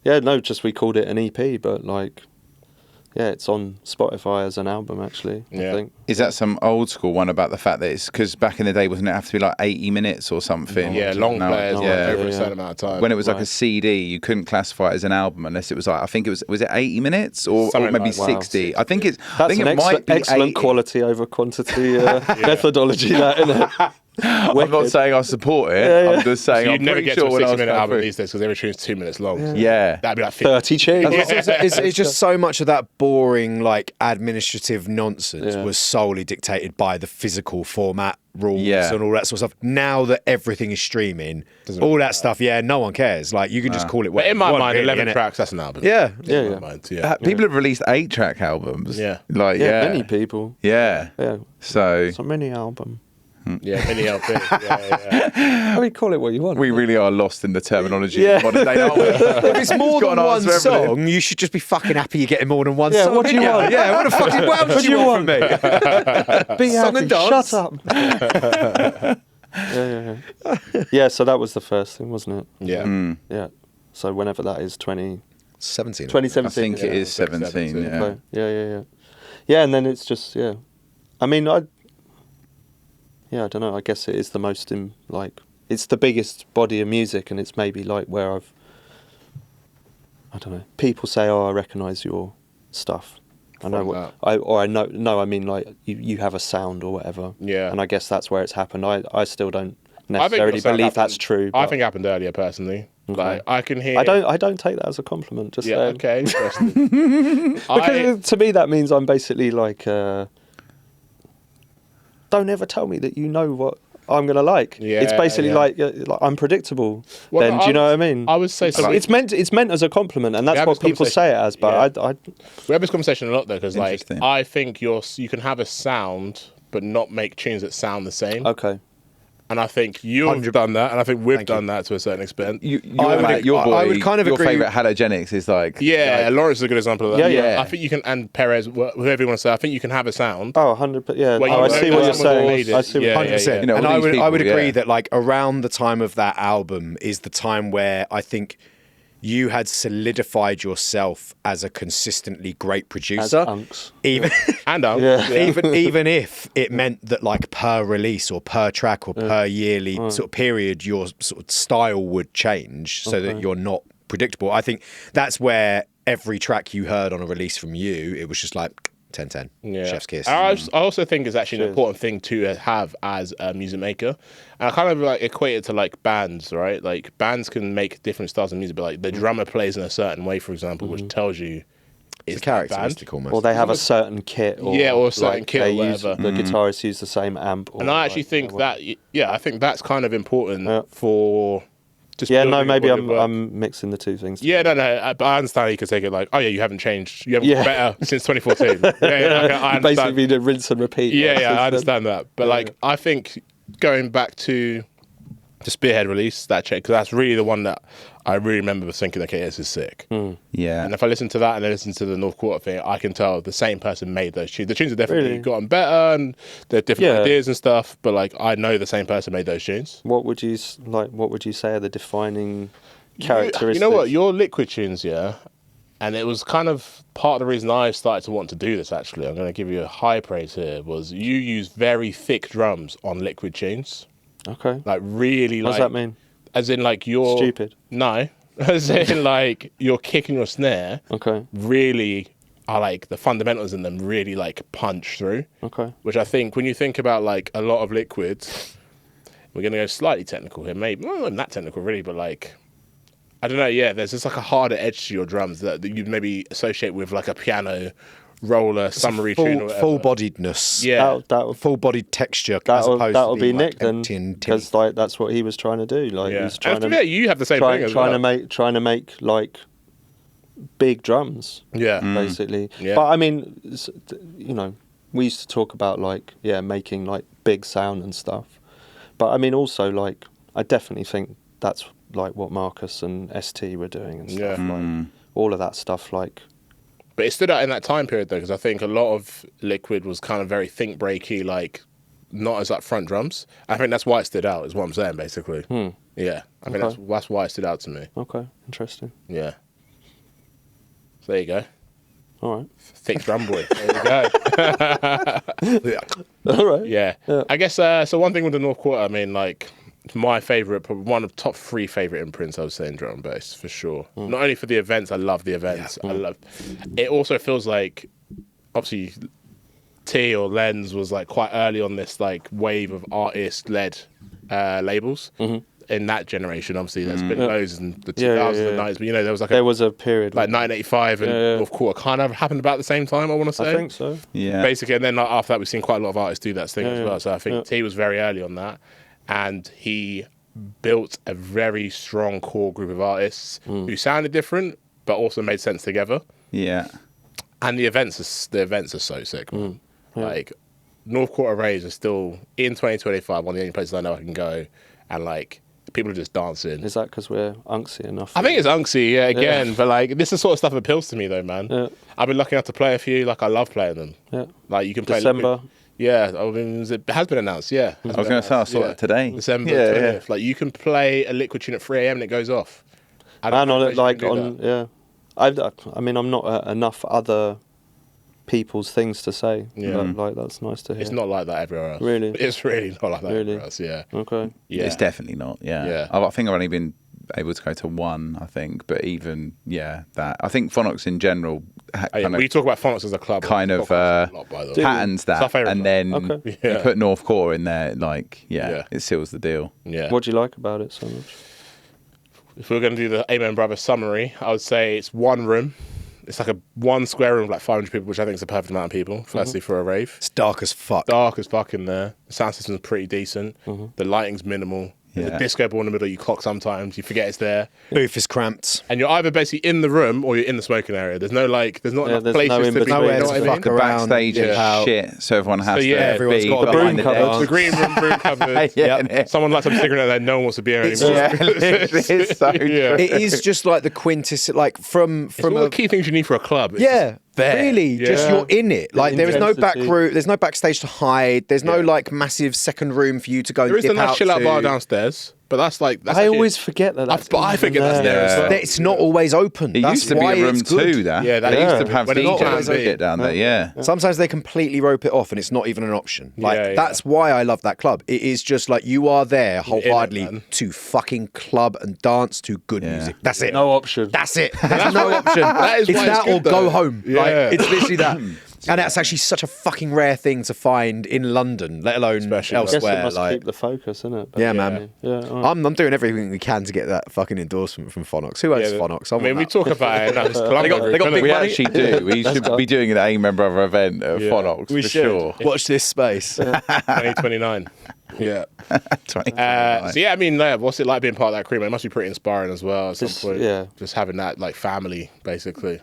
Yeah, no, just we called it an EP, but like, yeah, it's on Spotify as an album actually. I think. Is that some old school one about the fact that it's because back in the day, wasn't it have to be like 80 minutes or something? Yeah, long No, players yeah. over a certain amount of time. When it was like a CD, you couldn't classify it as an album unless it was like, I think it was it 80 minutes or Something maybe like that. 60? I think it's That's I think an it might be excellent 80. quality over quantity methodology, that, isn't it? I'm not saying I support it. Yeah, yeah. I'm just saying So I'm you'd never pretty get sure to a when I was 60-minute going album through. these days because every tune's 2 minutes long. Yeah. That'd be like 50. 30 tunes. It's just so much of that boring, like administrative nonsense Yeah. was solely dictated by the physical format rules Yeah. and all that sort of stuff. Now that everything is streaming, all that stuff, no one cares. Like you can just call it. But in my mind, really, 11 innit? tracks, that's an album. Yeah. In my mind, yeah. People have released 8-track albums. Yeah. Like Yeah, many people. Yeah. Yeah, So so many album. Yeah, mini LP. Yeah. I mean, call it what you want. we really are lost in the terminology Yeah. of modern day, aren't we? If it's more Got than an one answer for everything. song, you should just be fucking happy you're getting more than one Yeah, song. what do you ain't want? Yeah, what the fucking what else do you want from me? Be Song happy. and dance. Shut up. Yeah. So that was the first thing, wasn't it? Yeah. Yeah. So whenever that is, 17. 2017. I think it is 17. 17, Yeah. Okay. Yeah, and then it's just I mean, I don't know. I guess it is the most it's the biggest body of music, and it's maybe like where I don't know. People say, "Oh, I recognise your stuff." I know what I know. No, I mean like you have a sound or whatever. Yeah. And I guess that's where it's happened. I still don't I think necessarily your sound believe happened- that's true. I but- think it happened earlier, personally. Okay. Like, I can hear... I don't take that as a compliment. Just Yeah, saying. okay, interesting. Because to me that means I'm basically like, don't ever tell me that you know what I'm gonna like. Yeah, it's basically yeah. like I'm predictable. Well, then no, do you know would- what I mean? I would say so. it's meant as a compliment, and that's have what this people say it as. But I We have this conversation a lot, though, because like, Interesting. I think you can have a sound, but not make tunes that sound the same. okay. And I think you've done that, and I think we've Thank you. done that to a certain extent. Your boy, I would kind of your agree- favourite halogenics is like... Yeah, Lawrence is a good example of that. Yeah. I think you can, and Perez, whoever you want to say, I think you can have a sound. Oh, 100. Yeah. Well, you I know see that what you're someone made saying. it. I see. Yeah, What yeah, 100%. You know, and all I these would people, agree yeah. that like around the time of that album is the time where I think you had solidified yourself as a consistently great As producer. unks. Even And on. Yeah. even if it meant that like per release or per track or per yearly sort of period your sort of style would change so that you're not predictable. I think that's where every track you heard on a release from you, it was just like 10-10, Yeah. chef's kiss. I also think it's actually an important thing to have as a music maker. And I kind of like equate it to like bands, right? Like bands can make different styles of music, but like the drummer plays in a certain way, for example, which tells you it's that band. Characteristic almost. Or they have a certain kit. Or or a certain kit or they use, whatever. the guitarists use the same amp. Or And I actually think that, I think that's kind of important for just Yeah, no, building maybe a body of work. I'm mixing the two things. Yeah, no, but I understand you could take it like, oh yeah, you haven't changed, you haven't got better since 2014. I understand. Basically, the rinse and repeat. Yeah, I understand that. But like, I think going back to the Spearhead release, that check, because that's really the one that I really remember thinking, okay, this is sick. Yeah. And if I listen to that and I listen to the North Quarter thing, I can tell the same person made those tunes. The tunes have definitely Really? gotten better and they're different Yeah. ideas and stuff, but like, I know the same person made those tunes. What would you What would you say are the defining characteristics? You know what? Your Liquid tunes, yeah. And it was kind of part of the reason I started to want to do this, actually. I'm going to give you a high praise here, was you use very thick drums on Liquid tunes. Okay. Like, really, What like... does that mean? As in, like, you're... Stupid. No. As in, like, your kick and your snare Okay. really are, like, the fundamentals in them really, like, punch through. Okay. Which I think, when you think about, like, a lot of Liquids, we're going to go slightly technical here, maybe. Well, not that technical, really, but, like... I don't know, yeah, there's just like a harder edge to your drums that you'd maybe associate with like a piano, roller, summary tune or whatever. Full-bodiedness. Yeah. That'll Full-bodied texture as opposed that'll to be being, Nick like, then, empty and because like that's what he was trying to do. Like he Yeah. was trying And to you have the same thing as well. trying to make like big drums. Yeah. Basically. Yeah. But I mean, you know, we used to talk about like making like big sound and stuff. But I mean, also like I definitely think that's like what Marcus and ST were doing and stuff. Yeah. Like all of that stuff. Like But it stood out in that time period though, because I think a lot of Liquid was kind of very think breaky, like not as like front drums. I think that's why it stood out, is what I'm saying basically. Yeah. I think Okay. that's why it stood out to me. okay, interesting. Yeah. So there you go. All right. Thick drum boy. There you go. All right. Yeah. Yeah. I guess so one thing with the North Quarter, I mean, like my favourite, probably one of the top 3 favourite imprints, I would say, in drum and bass, for sure. Not only for the events, I love the events. I love it. Also feels like, obviously, T or Lens was like quite early on this like wave of artist-led labels. In that generation, obviously, there's been loads in the 2000s and 90s, but you know, there was like There was a period like 1985 and North Quarter kind of happened about the same time, I want to say. I think so. Yeah. Basically, and then like, after that, we've seen quite a lot of artists do that thing as well. So I think T was very early on that, and he built a very strong core group of artists who sounded different but also made sense together. Yeah. And the events are so sick, man. Like North Quarter Raves are still in 2025 one of the only places I know I can go, and like people are just dancing. Is that because we're unksy enough? I think it's unksy, yeah, again, but like this is the sort of stuff that appeals to me though, man. Yeah. I've been lucky enough to play a few. Like I love playing them. Yeah. Like you can play December. Yeah, I mean, it has been announced. Yeah, I was going to say, I saw that today. December Yeah, 20th. Like you can play a Liquid tune at 3 a.m. and it goes off. And on it, You like can do on, yeah. I mean, I'm not at enough other people's things to say. Yeah. But, like, that's nice to hear. It's not like that everywhere else. Really? It's really not like that Really? everywhere else, yeah. Okay. Yeah. It's definitely not. Yeah. Yeah. I think I've only been able to go to one, I think, but even that I think Phonox in general We talk about Phonox as a club. kind of a lot, by the way. patterns It's our that, favourite and club. then Okay. you Yeah. put North Core in there, like Yeah. it seals the deal. Yeah. What do you like about it so much? If we were going to do the Amen Brothers summary, I would say it's one room. It's like a one square room, like 500 people, which I think is a perfect amount of people, firstly, for a rave. It's dark as fuck. Dark as fuck in there. The sound system's pretty decent. The lighting's minimal. There's Yeah. a disco ball in the middle you clock sometimes. You forget it's there. Booth is cramped. And you're either basically in the room or you're in the smoking area. There's no there's not Yeah, enough there's places no in to be. between. Nowhere You know to what I mean? fuck around. Backstage is Yeah. shit, so everyone has So, to yeah, everyone's be got the behind broom the cupboard. desk. The green room, broom covered. Yeah. Someone lights up a cigarette and no one wants to be here anymore. Yeah, it's so true. Yeah. It is just like the quintessence, like from It's all a the key things you need for a club. It's yeah. just there. Really, just Yeah. you're in it. Like there is no back intensity. room, there's no backstage to hide. There's no Yeah. like massive second room for you to go. There and is a dip nice out chill out to. ar downstairs, but that's I actually- always forget that. That's but I forget even that's there as well. It's not always open. It That's used to be why a room it's good. too. That Yeah, that they used used to have when it DJs can be. get down there. Yeah. Sometimes they completely rope it off, and it's not even an option. Like Yeah, yeah. that's why I love that club. It is just like you are there wholeheartedly man. to fucking club and dance to good Yeah. music. That's it. No option. That's it. There's no option. That is it's why it's that or good, go though. home. Yeah. Like, it's literally that. And that's actually such a fucking rare thing to find in London, let alone Especially I guess elsewhere. it must Like, keep the focus, isn't it? But yeah, man. Yeah. all right. I'm doing everything we can to get that fucking endorsement from Phonox. Who owns Yeah, Phonox? I mean, we talk about it. No, it's Columbia They got Group, big innit? we actually do. We should be doing an Amen Brother event at Yeah. Phonox for sure. watch this space. 2029. Yeah. 20. So yeah, I mean, what's it like being part of that crew? Man? It must be pretty inspiring as well. At some Just- point, yeah. just having that like family, basically.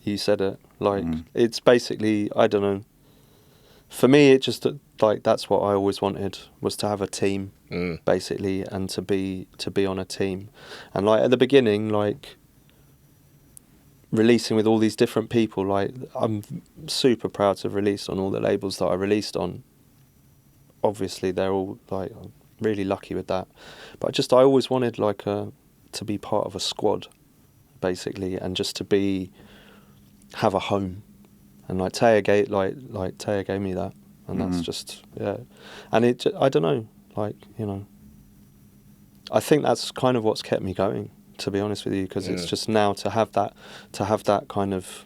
You said it. Like it's basically, I don't know. For me, it just like that's what I always wanted, was to have a team, basically, and to be on a team. And like at the beginning, like releasing with all these different people, like I'm super proud to have released on all the labels that I released on. Obviously, they're all like I'm really lucky with that. But I always wanted like to be part of a squad, basically, and just to have a home. And like Taya gave me that, and that's just and I don't know, like, you know, I think that's kind of what's kept me going, to be honest with you, because it's just now to have that kind of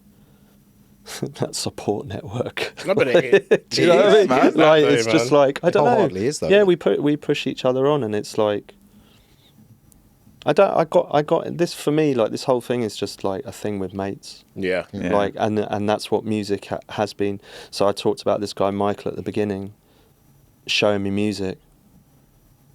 that support network. No, but it Do you know what I mean? man. Like Definitely, it's just man. like I don't know. Wholeheartedly is, though. Yeah, we push each other on, and it's like I got this, for me, like this whole thing is just like a thing with mates. Yeah. Yeah. Like and that's what music has been. So I talked about this guy Michael at the beginning, showing me music.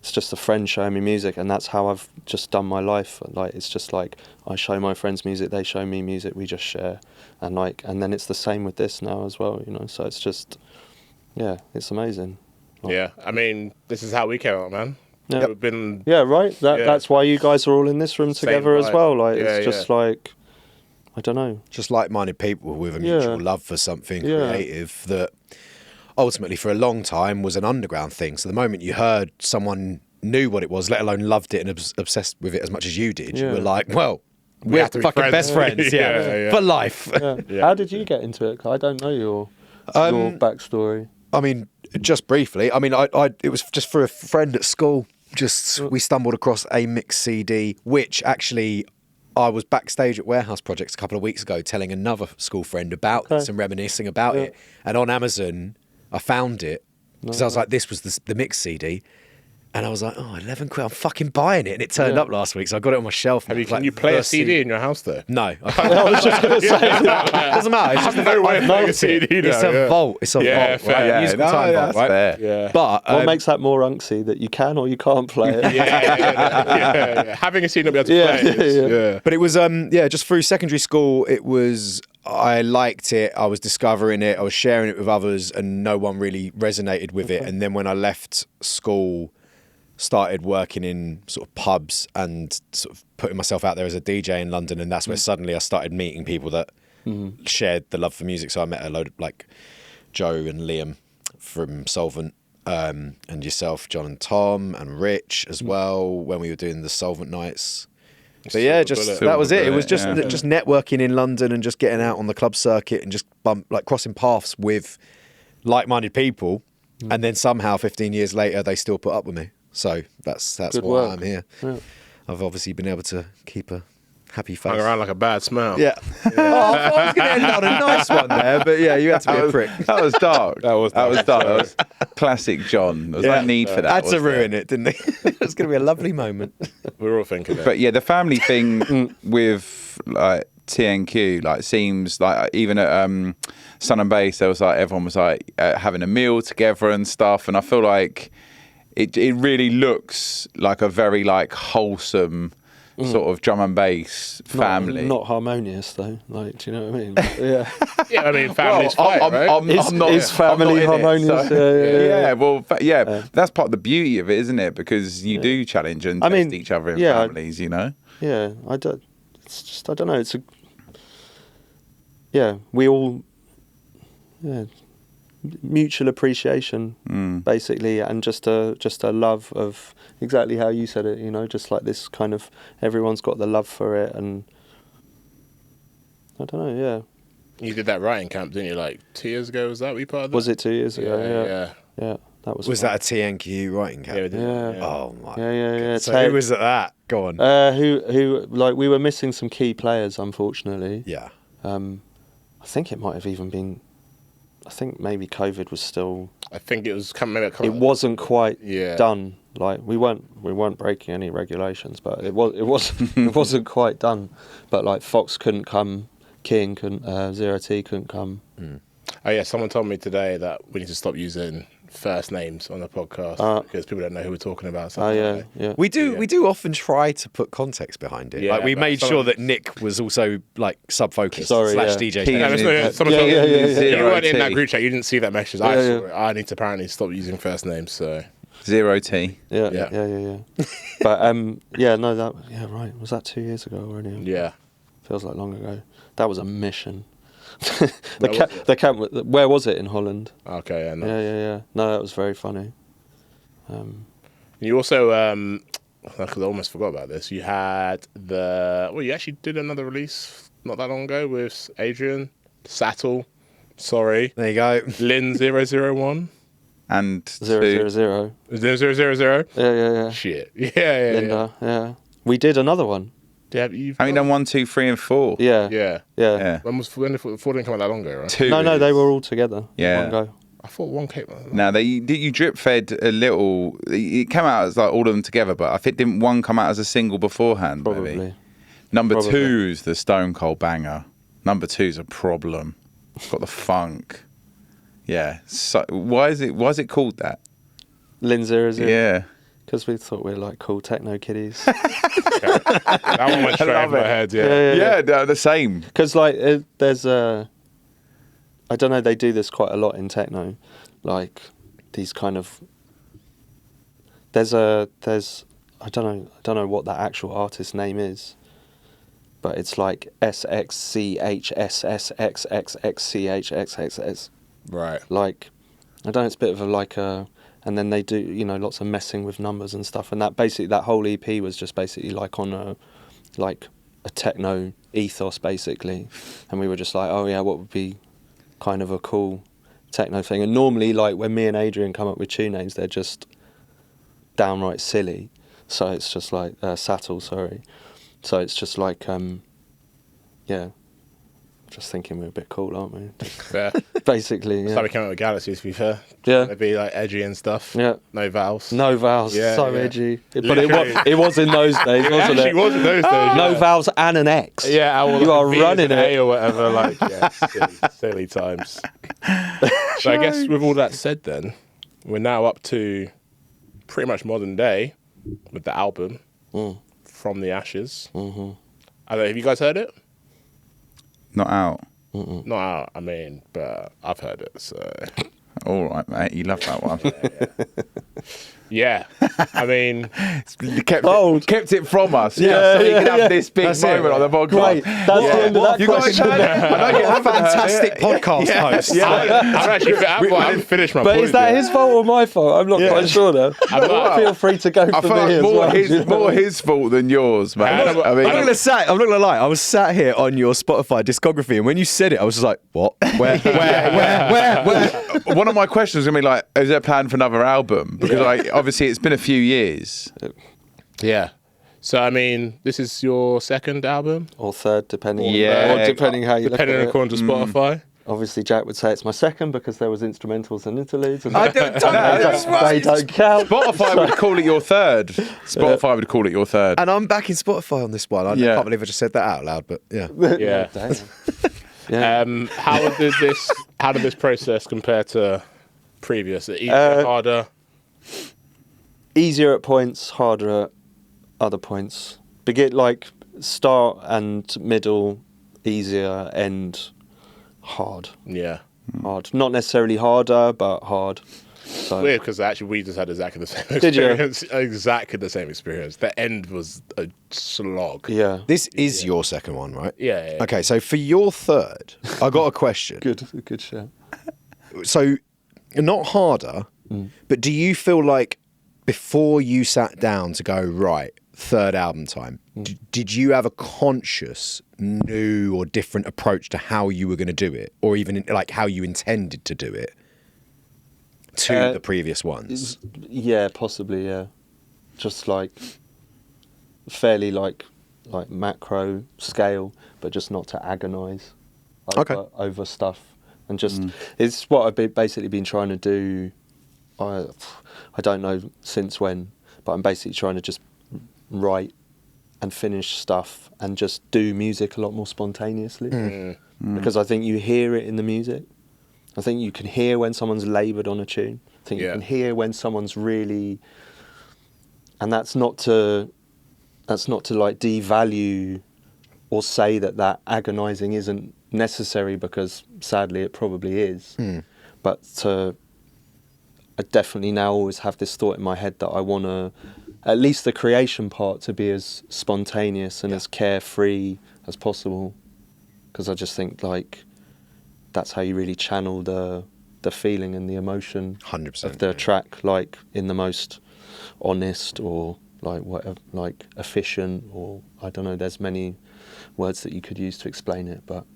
It's just a friend showing me music, and that's how I've just done my life. Like it's just like I show my friends music, they show me music, we just share, and then it's the same with this now as well, you know. So it's just, yeah, it's amazing. Yeah. I mean, this is how we came out, man. Yeah. We've been. Yeah, right. Yeah. That's why you guys are all in this room Same together as vibe. well. Like Yeah, it's just like, I don't know. Just like-minded people with a mutual love for something Yeah. creative that ultimately for a long time was an underground thing. So the moment you heard someone knew what it was, let alone loved it and obsessed with it as much as you did, you Yeah. were like, well, we're have to be fucking friends. best friends, Yeah. for life. Yeah. Yeah. How did you get into it? 'Cause I don't know your backstory. I mean, just briefly. I mean, it was just for a friend at school. We stumbled across a mix CD, which actually I was backstage at Warehouse Projects a couple of weeks ago, telling another school friend about this and reminiscing about it. And on Amazon, I found it because I was like, this was the mix CD. And I was like, oh, 11 quid, I'm fucking buying it. And it turned up last week, so I got it on my shelf. Can Like, you play a first CD in your house though? No. I was just going to say. It doesn't matter. It's just no way of playing a vault CD it. now, It's a yeah. vault. It's a Yeah, vault. fair. Right? Yeah, Musical time vault, right? fair. Yeah. But What makes that more unksy, that you can or you can't play it? yeah. Having a CD not be able to Yeah, play it is, yeah. But it was just through secondary school. It was, I liked it. I was discovering it. I was sharing it with others, and no one really resonated with it. And then when I left school, started working in sort of pubs and sort of putting myself out there as a DJ in London, and that's where suddenly I started meeting people that shared the love for music. So I met a load of like Joe and Liam from Solvent, and yourself, John and Tom, and Rich as well, when we were doing the Solvent nights. But yeah, Silver bullet. that was it. It Silver was just bullet, just networking in London and just getting out on the club circuit and just crossing paths with like-minded people, and then somehow 15 years later they still put up with me. So that's Good why work. I'm here. Yeah. I've obviously been able to keep a happy face. Hung around like a bad smell. Yeah. Oh, I was going to end on a nice one there, but yeah, you had to be a prick. That was dark. That was dark. That was classic John. There was no need for that. Had to was there? ruin it, didn't he? It was going to be a lovely moment. We were all thinking it. But yeah, the family thing with like TNQ like seems like even at Sun and Base there was like everyone was like having a meal together and stuff, and I feel like it really looks like a very like wholesome sort of drum and bass family. Not harmonious though. Like, do you know what I mean? Yeah. Yeah, I mean, family's fight, I'm- right? I'm- Is- I'm not- is I'm family not in it, harmonious? so- Yeah. Well, that's part of the beauty of it, isn't it? Because you do challenge and I test mean, each other in yeah, families, you know. Yeah. I don't know. It's we all mutual appreciation basically, and just a love of exactly how you said it, you know, just like this kind of everyone's got the love for it, and I don't know, You did that writing camp, didn't you? Like 2 years ago, was that? Were you part of that? was it 2 years ago? Yeah. That was Was fun. that a TNQ writing camp? Yeah, we did. Yeah. Oh my. Yeah. So who was at that? Go on. Who like we were missing some key players, unfortunately. Yeah. I think it might have even been. I think maybe COVID was still. I think it was coming. It wasn't quite Yeah. done. Like we weren't breaking any regulations, but it wasn't quite done. But like Fox couldn't come, King couldn't, Zero T couldn't come. Oh yeah, someone told me today that we need to stop using first names on the podcast because people don't know who we're talking about. Oh yeah, yeah. We do often try to put context behind it. Yeah, like we but made sure someone- that Nick was also like sub-focused Sorry, slash yeah. DJ. Keen Yeah, in that's it. someone told me Yeah. you weren't in that 0T. group chat. You didn't see that message. I Yeah, saw it. I need to apparently stop using first names. So 0T. Yeah. But right. Was that 2 years ago already? yeah, Feels like long ago. That was a mission. Where was it? The camp. Where was it in Holland? okay, yeah, no. Yeah. No, that was very funny. You also, because I almost forgot about this. You had you actually did another release not that long ago with Adrian Sattel. Sorry, There you go. Lynn 001. And 000. 000. Yeah. Shit. Yeah. Linda. Yeah. We did another one. Yeah, you've I mean, done 1, 2, 3, and 4. Yeah. Yeah. Yeah. When didn't come out that long ago, right? 2. No, they were all together. Yeah. In one go. I thought one came out. Now you drip fed a little. It came out as like all of them together, but I think didn't one come out as a single beforehand? Probably. Maybe? Number Probably. 2's the Stone Cold banger. Number 2's a problem. It's got the funk. Yeah. So why is it called that? Lin 00. Yeah. Because we thought we were like cool techno kiddies. That one went straight over my head, Yeah, they're the same. Because like there's I don't know, they do this quite a lot in techno, like these kind of there's I don't know what that actual artist name is, but it's like SXCHSSXXXXCHXXS. Right. Like I don't know, it's a bit of a like a. And then they do, you know, lots of messing with numbers and stuff. And that basically, that whole EP was just basically like on a techno ethos, basically. And we were just like, oh yeah, what would be kind of a cool techno thing? And normally, like when me and Adrian come up with tune names, they're just downright silly. So it's just like Sattel, sorry. So it's just like, just thinking we're a bit cool, aren't we? Fair. Basically, That's yeah. how we came out with Galaxy, to be fair. Yeah. It'd be like edgy and stuff. Yeah. No vowels. No vowels, Yeah, so yeah. edgy. But Literally. it was in those days, It wasn't actually it? was in those days. No yeah. vowels and an X. Yeah, or You like are a V as running an A it. or whatever. Like, yeah, silly times. So I guess with all that said, then we're now up to pretty much modern day with the album From the Ashes. Mm-hmm. I don't know, have you guys heard it? Not out. Not out, I mean, but I've heard it. So All right, mate. You love that one. Yeah. I mean, kept it from us. Yeah, so you yeah, can have yeah. this big That's it. moment on the podcast. Great. That's the end of that You guys question. I know you haven't heard Fantastic it. podcast host. I'm actually. I didn't finish my But point. is that yet. his fault or my fault? I'm not quite sure now. Well, Feel free to go I for feel me like as well. more his fault than yours, man. I know, I mean, I'm not gonna lie. I was sat here on your Spotify discography, and when you said it, I was just like, "What? Where? one of my questions is gonna be like, is there a plan for another album? Because like, obviously, it's been a few years. Yeah. So I mean, this is your second album, Or third, depending. Yeah. Or depending how you depending look at it. according to Spotify. Obviously, Jack would say it's my second because there was instrumentals and interludes, and I don't. they don't count. Spotify would call it your third. Spotify would call it your third. And I'm back in Spotify on this one. I Yeah. can't believe I just said that out loud, but yeah. Yeah. Damn. Yeah. How did this process compare to previous? Easier, harder? Easier at points, harder at other points. Begin like start and middle, easier, end hard. Yeah. Hard. Not necessarily harder, but hard. So Weird because actually we just had exactly the same Did you? experience. Exactly the same experience. The end was a slog. yeah. This is your second one, right? Yeah. Okay, so for your third, I got a question. Good shout. So, not harder, but do you feel like before you sat down to go, right, third album time, did you have a conscious new or different approach to how you were going to do it, or even like how you intended to do it to the previous ones? Yeah, possibly. Yeah, just like fairly like macro scale, but just not to agonise over stuff, and just it's what I've basically been trying to do. I don't know since when, but I'm basically trying to just write and finish stuff and just do music a lot more spontaneously, because I think you hear it in the music. I think you can hear when someone's laboured on a tune. I think you can hear when someone's really, and that's not to like devalue or say that agonising isn't necessary, because sadly it probably is. But I definitely now always have this thought in my head that I want to, at least the creation part, to be as spontaneous and as carefree as possible, because I just think like that's how you really channel the feeling and the emotion 100%, of the track, like in the most honest or like whatever, like efficient, or I don't know. There's many words that you could use to explain it, but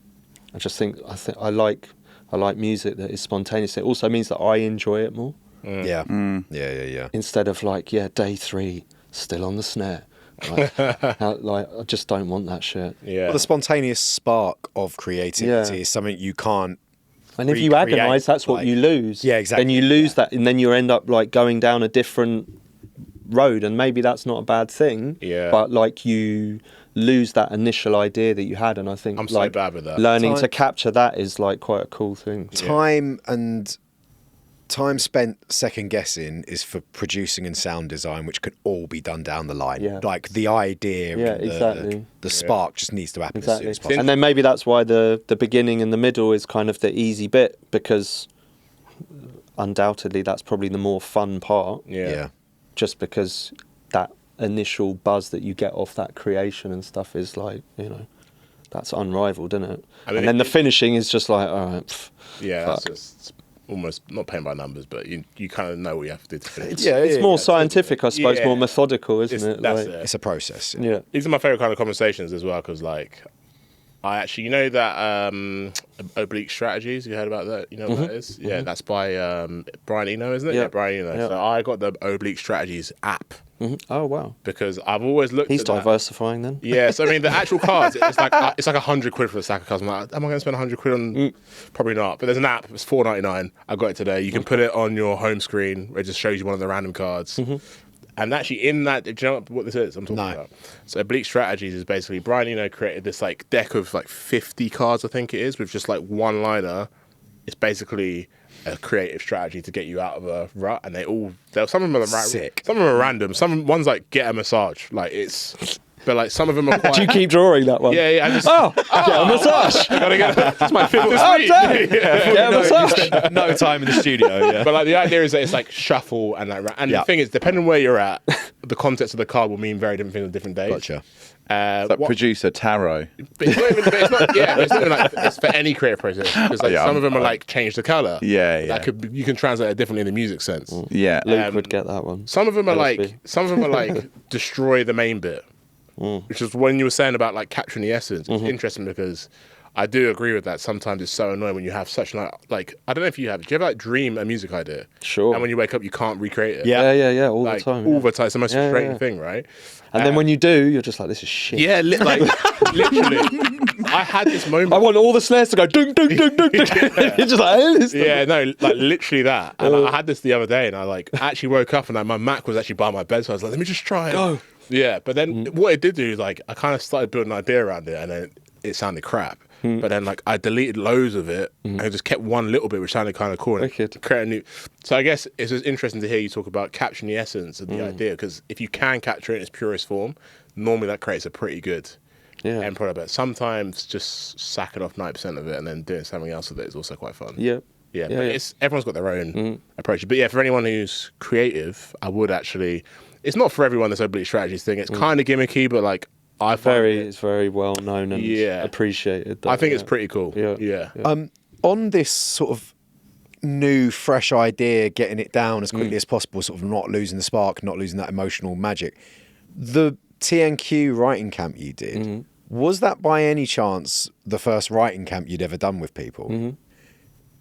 I just think I like music that is spontaneous. It also means that I enjoy it more. Yeah. Yeah. Instead of like, day 3, still on the snare. Like, I just don't want that shit. Yeah. Well, the spontaneous spark of creativity is something you can't. And if you recreate, agonise, that's what like- you lose. Yeah, exactly. Then you lose that, and then you end up like going down a different road, and maybe that's not a bad thing. Yeah. But like you lose that initial idea that you had, and I think I'm so like bad with that. learning Time- to capture that is like quite a cool thing. Time spent second guessing is for producing and sound design, which could all be done down the line. Yeah. Like the idea, Yeah, and exactly. the spark just needs to happen as Exactly. soon as possible. And then maybe that's why the beginning and the middle is kind of the easy bit, because undoubtedly that's probably the more fun part. Yeah. Just because that initial buzz that you get off that creation and stuff is like, that's unrivaled, isn't it? I mean, and then the finishing is just like, all right. Yeah, Fuck. that's just almost not paying by numbers, but you kind of know what you have to do to finish. It's more scientific, I suppose, Yeah. more methodical, isn't It's- it? that's Like, it. It's a process. Yeah. These are my favorite kind of conversations as well, because like I actually, that oblique strategies, you heard about that? You know what that is? Yeah, that's by Brian Eno, isn't it? Yeah. Yeah, Brian Eno. Yeah. So I got the oblique strategies app Oh, wow. because I've always looked He's at that. diversifying then. Yeah, so I mean the actual cards, it's like £100 for a stack of cards. I'm like, am I going to spend £100 on? Probably not. But there's an app. It's £4.99. I got it today. You can put it on your home screen where it just shows you one of the random cards. And actually, in that, do you know what this is? I'm talking about. So oblique strategies is basically Brian Eno created this like deck of like 50 cards, I think it is, with just like one liner. It's basically a creative strategy to get you out of a rut, and some of them are Sick. Some of them are random. Some ones like get a massage. Like it's but like some of them are quite. Do you keep drawing that one? Yeah, I just. Get a massage. Gotta get. That's my fifth this Oh, week. damn. Yeah. Get a massage. No time in the studio. Yeah. But like the idea is that it's like shuffle and like, and the thing is, depending on where you're at, the context of the card will mean very different things on different days. Gotcha. It's like producer tarot. But it's not even. But it's not. Yeah, it's not even like it's for any creative process because like some of them are like change the color. Yeah. That could you can translate it differently in the music sense. Yeah. Luke would get that one. Some of them are LSB. like destroy the main bit, which is when you were saying about like capturing the essence. It's interesting because I do agree with that. Sometimes it's so annoying when you have such like I don't know if you have. Do you ever like dream a music idea? Sure. And when you wake up, you can't recreate it. Yeah. All Like, the time. all the time. It's the most frustrating yeah. thing, right? And then when you do, you're just like, this is shit. Yeah, like literally. I had this moment. I want all the snares to go ding, ding, ding, ding, ding. You're just like, hey, this Yeah, no, like literally that. And I had this the other day, and I like actually woke up, and like, my Mac was actually by my bed, so I was like, let me just try it. Go. Yeah, but then what it did do is like I kind of started building an idea around it, and then it sounded crap. But then like I deleted loads of it, and I just kept one little bit, which sounded kind of cool. And Wicked. create a new. So I guess it's just interesting to hear you talk about capturing the essence of the idea, because if you can capture it in its purest form, normally that creates a pretty good end product. But sometimes just sacking off 90% of it and then doing something else with it is also quite fun. Yeah. Yeah, but it's everyone's got their own approach. But yeah, for anyone who's creative, I would actually. It's not for everyone, this oblique strategies thing. It's kind of gimmicky, but like I find It's very well known and appreciated. I think it's pretty cool. Yeah. On this sort of new, fresh idea, getting it down as quickly as possible, sort of not losing the spark, not losing that emotional magic. The TNQ writing camp you did, was that by any chance the first writing camp you'd ever done with people?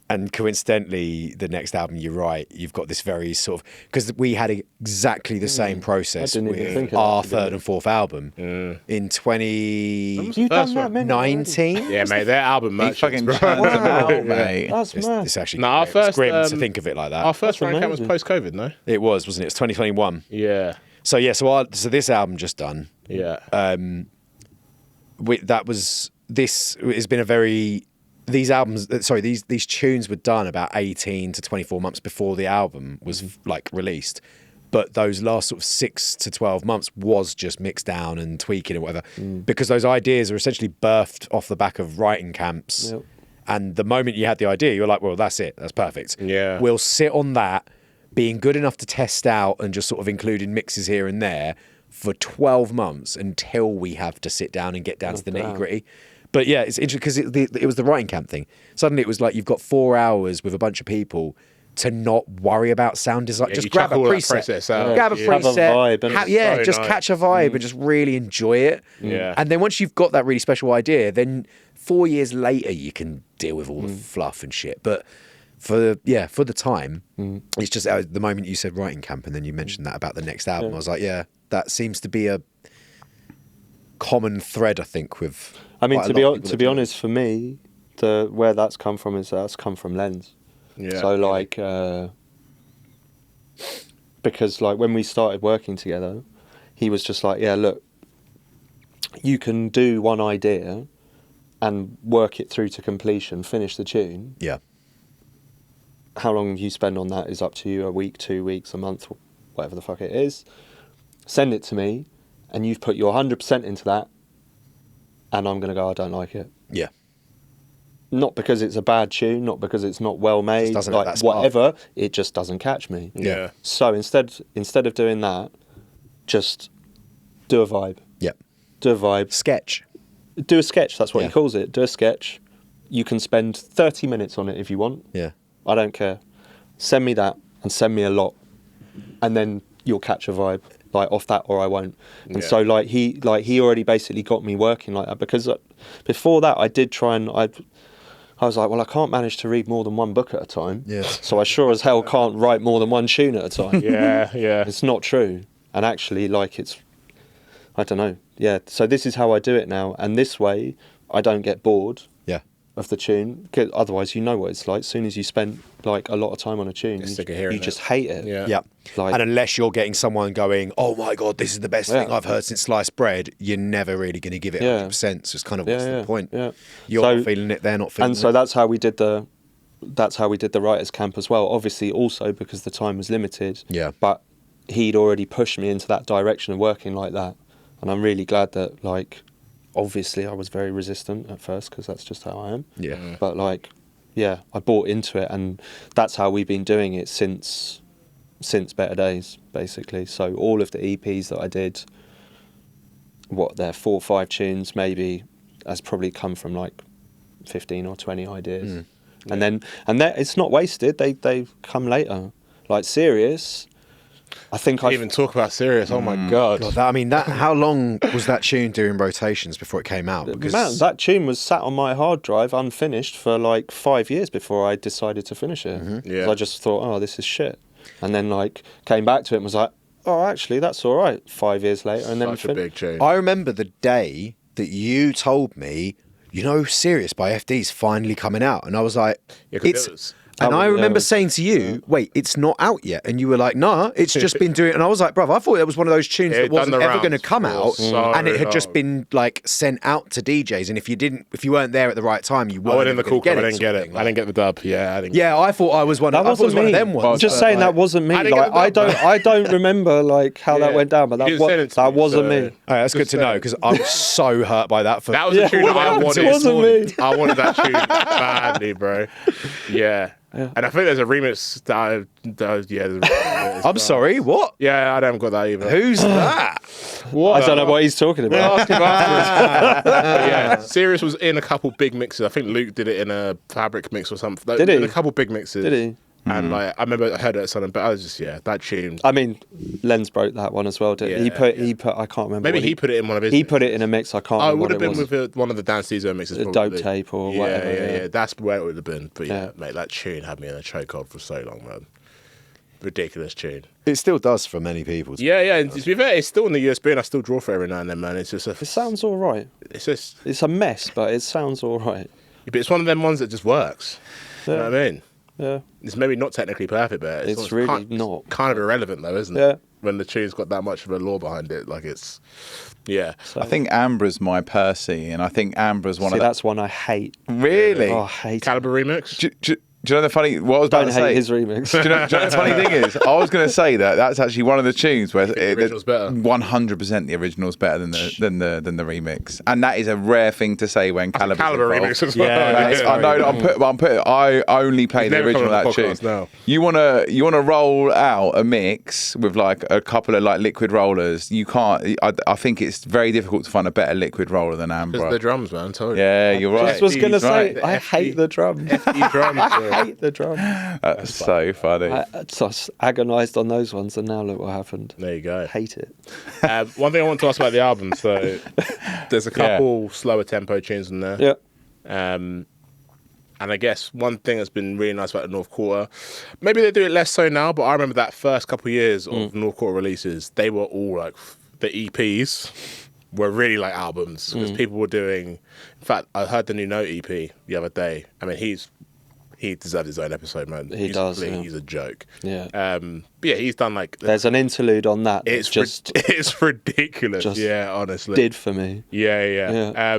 And coincidentally, the next album you write, you've got this very sort of... Because we had exactly the same process I didn't even think with of our that, third and fourth album in 2019. You've done that many. Yeah, mate, their album He merch. fucking churns them out, mate. That's mad. It's actually No, our it's first, grim to think of it like that. Our first That's rank camp was amazing. post-COVID, no? It was, wasn't it? It's 2021. Yeah. So yeah, so this album just done. Yeah. That was this has been a very these tunes were done about 18 to 24 months before the album was like released, but those last sort of 6 to 12 months was just mixed down and tweaking and whatever, because those ideas are essentially birthed off the back of writing camps. And the moment you had the idea, you're like, well, that's it, that's perfect. Yeah. We'll sit on that, being good enough to test out and just sort of including mixes here and there for 12 months until we have to sit down and get down to the nitty gritty. But yeah, it's interesting because it was the writing camp thing. Suddenly it was like you've got 4 hours with a bunch of people to not worry about sound design. Yeah, just you grab a chuck all that preset. process out. Grab a Yeah. preset. Have a vibe, and it's just so catch a vibe and just really enjoy it. Yeah. And then once you've got that really special idea, then 4 years later you can deal with all the fluff and shit. But for the time, it's just the moment you said writing camp and then you mentioned that about the next album, I was like, yeah, that seems to be a common thread, I think, with. I mean, quite a to be lot of people that to be do it. honest, for me, where that's come from is that's come from Lens. Yeah. So like, because like when we started working together, he was just like, yeah, look, you can do one idea and work it through to completion, finish the tune. Yeah. How long you spend on that is up to you, a week, 2 weeks, a month, whatever the fuck it is. Send it to me, and you've put your 100% into that, and I'm going to go, I don't like it. Yeah. Not because it's a bad tune, not because it's not well made, doesn't have like that spark. whatever, it just doesn't catch me. Yeah. So instead of doing that, just do a vibe. Yeah. Do a vibe. Sketch. Do a sketch, that's what Yeah. he calls it. Do a sketch. You can spend 30 minutes on it if you want. Yeah. I don't care. Send me that and send me a lot. And then you'll catch a vibe like off that, or I won't. And Yeah. so he already basically got me working like that, because before that I did try and I was like, well, I can't manage to read more than one book at a time. Yeah. So I sure as hell can't write more than one tune at a time. Yeah. Yeah. It's not true. And actually, like, I don't know. Yeah. So this is how I do it now. And this way, I don't get bored Yeah. of the tune. 'Cause otherwise, you know what it's like. As soon as you spend, like, a lot of time on a tune, Sick of hearing you it. just hate it. Yeah. Yeah. Like- And unless you're getting someone going, oh my God, this is the best thing Yeah. I've heard since sliced bread, you're never really going to give it 100%. So it's kind of what's the point? Yeah. You're So- not feeling it, they're not feeling And so it. that's how we did the writers' camp as well. Obviously, also because the time was limited. Yeah. But he'd already pushed me into that direction of working like that, And I'm really glad that, like, obviously I was very resistant at first because that's just how I am. Yeah. But, like, yeah, I bought into it, and that's how we've been doing it since Better Days, basically. So all of the EPs that I did, they're 4 or 5 tunes maybe, has probably come from, like, 15 or 20 ideas. And then it's not wasted. They come later. Like Serious, I think I even talk about Serious. Oh my god! How long was that tune doing rotations before it came out? Because Man, that tune was sat on my hard drive unfinished for like 5 years before I decided to finish it. 'Cause I just thought, oh, this is shit, and then like came back to it and was like, oh, actually that's all right. 5 years later, and then Such a big tune. I remember the day that you told me, Serious by FD's finally coming out, and I was like, Yeah, 'cause it was- And I remember saying to you, wait, it's not out yet. And you were like, nah, it's just been doing it. And I was like, bruv, I thought it was one of those tunes that wasn't ever going to come out. And it had just been like sent out to DJs. And if you weren't there at the right time, you weren't. I went in the cool club. I didn't get it. Like, I didn't get the dub. Yeah, I didn't. Yeah, I thought I was one. That wasn't one of them ones. Just saying that wasn't me. Like, I don't remember like how that went down, but that wasn't me. All right, that's good to know because I'm so hurt by that. That was a tune that I wanted. It wasn't me. I wanted that tune badly, bro. Yeah. And I think there's a remix I'm sorry, what? Yeah, I haven't got that either. Who's that? I don't know what he's talking about. Yeah, Serious was in a couple big mixes. I think Luke did it in a Fabric mix or something. Did he? In a couple big mixes. Did he? And like, I remember I heard it at something, but I was just that tune. I mean, Lens broke that one as well. Did he? He put. I can't remember. Maybe he put it in one of his. He put it in a mix. I can't. Oh, it remember would have what been with one of the Dance Diesel mixes. a probably. dope tape or whatever. Yeah. That's where it would have been. But Yeah. mate, that tune had me in a chokehold for so long, man. Ridiculous tune. It still does for many people. Yeah. And to be fair, it's still in the USB, and I still draw for it every now and then, man. It's just It sounds all right. It's It's a mess, but it sounds all right. but it's one of them ones that just works. You know what I mean? Yeah. It's maybe not technically perfect, but It's really not. Kind of irrelevant though, isn't it? Yeah. When the tune's got that much of a lore behind it, like it's, yeah. I think Ambra's my Percy, and I think Ambra's one See, of the... that's one I hate. Really? Oh, I hate it. Caliber remix. Do you know the funny? What I was about Don't to say? hate his remix. Do you know the funny thing is? I was going to say that's actually one of the tunes where the original's better. 100% the original's better than the remix, and that is a rare thing to say when Caliber's Caliber involved. remix as well. I know. I only play the never original come on of the that podcast tune. now. You wanna roll out a mix with like a couple of like liquid rollers. You can't. I think it's very difficult to find a better liquid roller than Because Ambra. the drums, man. I told you. Yeah, you're right. I just was going to He's say, right. I hate the drum. FD drums. I hate the drum. That's so funny. I agonised on those ones, and now look what happened. There you go. Hate it. One thing I want to ask about the album. So there's a couple slower tempo tunes in there. Yeah. And I guess one thing that's been really nice about the North Quarter, maybe they do it less so now, but I remember that first couple of years of North Quarter releases, they were all like, the EPs were really like albums, because people were doing, in fact, I heard the new Note EP the other day. I mean, he deserves his own episode, man. He does, yeah. He's a joke. Yeah. But yeah, he's done like... There's an interlude on that. It's just it's ridiculous. just Yeah, honestly. did for me. Yeah.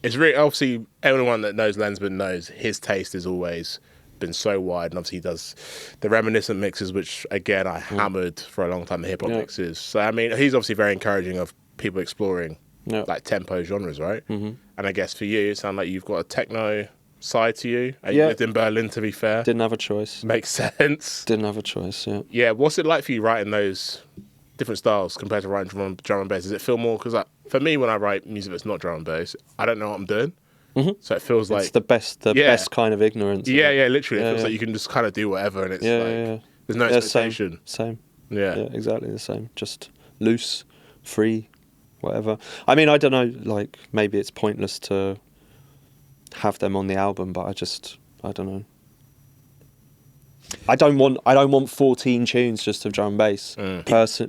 It's really, obviously, everyone that knows Lensman knows his taste has always been so wide, and obviously he does the reminiscent mixes, which again I hammered for a long time, the hip hop mixes. So I mean, he's obviously very encouraging of people exploring like tempo genres, right? And I guess for you, it sounds like you've got a techno side to you. You lived in Berlin, to be fair. Didn't have a choice. Makes sense. Didn't have a choice. Yeah. Yeah. What's it like for you writing those different styles compared to writing drum and bass? Does it feel more, because like, for me, when I write music that's not drum and bass, I don't know what I'm doing. So it feels like It's the best kind of ignorance. yeah, literally. It feels like you can just kind of do whatever, and it's there's no expectation. Same. Yeah. Exactly the same. Just loose, free, whatever. I mean, I don't know. Like, maybe it's pointless to have them on the album, but I don't know. I don't want 14 tunes just of drum and bass.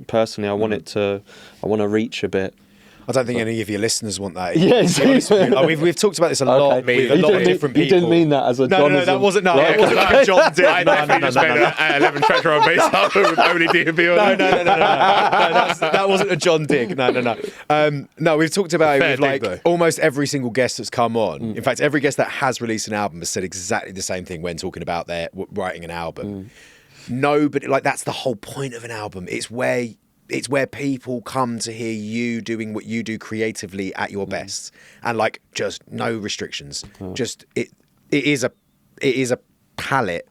Personally, I want I want to reach a bit. I don't think any of your listeners want that. Yeah, To be honest with you. We've talked about this a lot with a lot of different people. You didn't mean that as a No, that wasn't like a John Dick. I definitely just made an 11 track drum and bass album with only D&B on it. No. That wasn't a John Dick. No. No, we've talked about it with like almost every single guest that's come on. In fact, every guest that has released an album has said exactly the same thing when talking about their writing an album. No, but like that's the whole point of an album. It's where it's where people come to hear you doing what you do creatively at your best, and like just no restrictions. Just it is a palette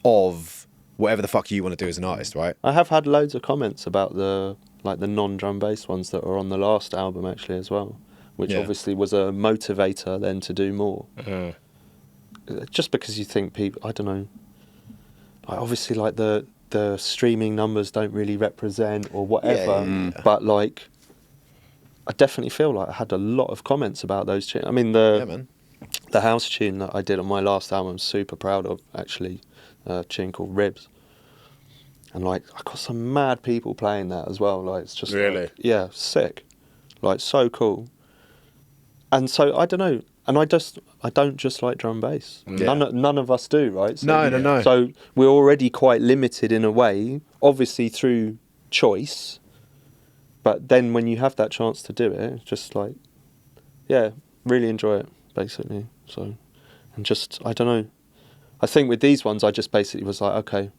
of whatever the fuck you want to do as an artist, right? I have had loads of comments about the non-drum bass ones that are on the last album actually as well, which obviously was a motivator then to do more. Just because you think people, I don't know, like obviously like the streaming numbers don't really represent or whatever, but like I definitely feel like I had a lot of comments about those tunes. I mean the house tune that I did on my last album, I'm super proud of actually, a tune called Ribs. And like I got some mad people playing that as well. Like it's just really, like, yeah, sick, like so cool. And so I don't know, and I don't just like drum bass. None of us do, right? So, No. So we're already quite limited in a way, obviously through choice. But then when you have that chance to do it, it's just like, yeah, really enjoy it basically. So, and just I don't know. I think with these ones, I just basically was like, okay,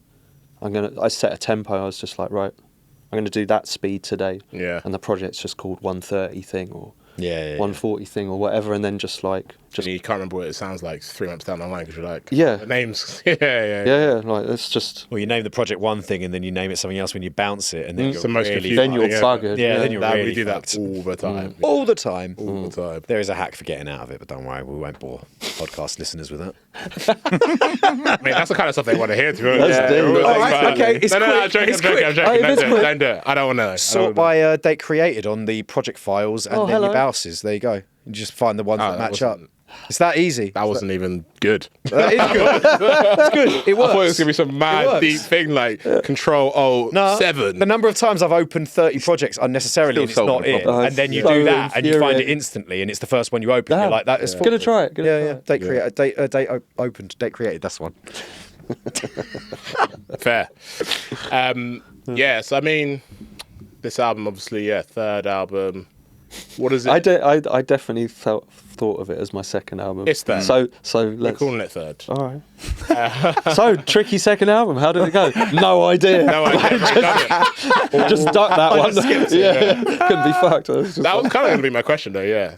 I set a tempo. I was just like, right, I'm going to do that speed today. Yeah. And the project's just called 130 thing or 140 thing or whatever. And then just like, and you can't remember what it sounds like 3 months down the line because you're like, yeah, the names, yeah. Like it's just. Well, you name the project one thing and then you name it something else when you bounce it, and then It's the most confusing Then you're part, buggered. Yeah, then you're That really we do fucked. that all the time. all the time. All the time. There is a hack for getting out of it, but don't worry, we won't bore podcast listeners with that. I mean, that's the kind of stuff they want to hear. To be honest. Let's do it. Everyone's All like, right, okay, it's no, I'm quick, joking. it's I'm quick. joking. Oh, it is quick. Don't do it. I don't want to know. Sort by date created on the project files, and Oh, then your hello. bouses. There you go. You just find the ones Oh, that that match up. wasn't- It's that easy. That wasn't even good. That is good. That's good. It works. I thought it was going to be some It mad works. deep thing like Control Alt 7. The number of times I've opened 30 projects unnecessarily and it's Still not solving it, the problem. and then you So do that and you find it infuriating. instantly, and it's the first one you open. You're like, that is Gonna try it. Date created. Opened. Date created. That's one. Fair. Yes, I mean, this album, obviously, third album. What is it? I definitely thought of it as my second album. It's third. So We're let's. calling it third. All right. So tricky second album. How did it go? No idea. No idea. Just duck that one. Yeah, couldn't be fucked. That was kind of going to be my question, though, yeah.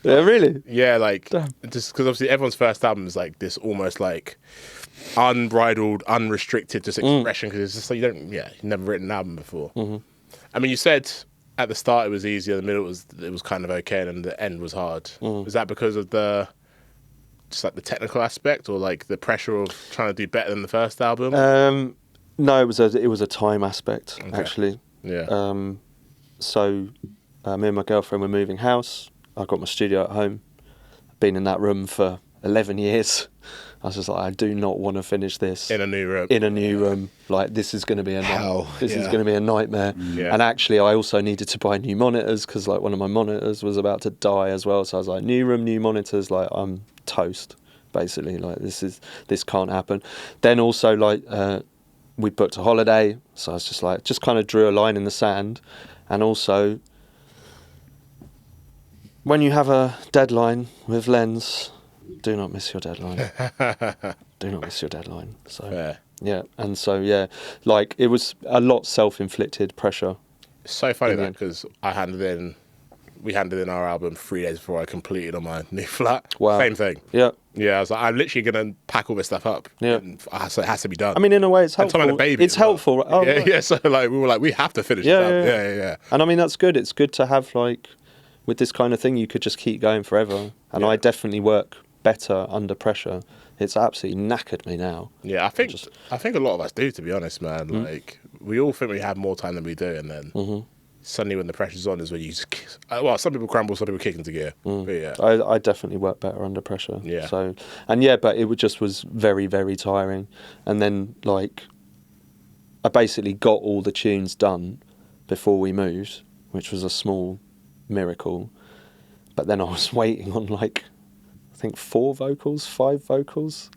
Yeah, really. Yeah, like, Damn. just because obviously everyone's first album is like this almost like unbridled, unrestricted just expression, because it's just like you've never written an album before. I mean, you said at the start it was easier, the middle it was kind of okay, and then the end was hard. Is that because of the technical aspect, or like the pressure of trying to do better than the first album? No, it was a time aspect actually. Yeah. So me and my girlfriend were moving house. I got my studio at home. I've been in that room for 11 years. I was just like, I do not want to finish this in a new room. Like, this is going to be a Hell, This is yeah. going to be a nightmare. Yeah. And actually, I also needed to buy new monitors because like one of my monitors was about to die as well. So I was like, new room, new monitors. Like, I'm toast basically. Like, this can't happen. Then also like we booked a holiday, so I was just like, just kind of drew a line in the sand. And also, when you have a deadline with Lens, do not miss your deadline. Do not miss your deadline. So Fair. yeah, and so yeah, like it was a lot self-inflicted pressure. It's so funny In the that end. because we handed in our album 3 days before I completed on my new flat. Wow. Same thing. Yeah, Yeah, I was like, I'm literally going to pack all this stuff up. Yeah. And so it has to be done. I mean, in a way, it's And Tom helpful. and the baby It's as well. helpful. Oh, yeah, right. yeah. So like we were like, we have to finish Yeah, this yeah, album. Yeah. And I mean, that's good. It's good to have like, with this kind of thing, you could just keep going forever. And Yeah. I definitely work better under pressure. It's absolutely knackered me now. Yeah, I think a lot of us do, to be honest, man. Like we all think we have more time than we do, and then suddenly when the pressure's on is when you just some people crumble, some people kick into gear. But yeah. I definitely work better under pressure. Yeah. So, and yeah, but it just was very, very tiring. And then like, I basically got all the tunes done before we moved, which was a small miracle. But then I was waiting on like, I think 5 vocals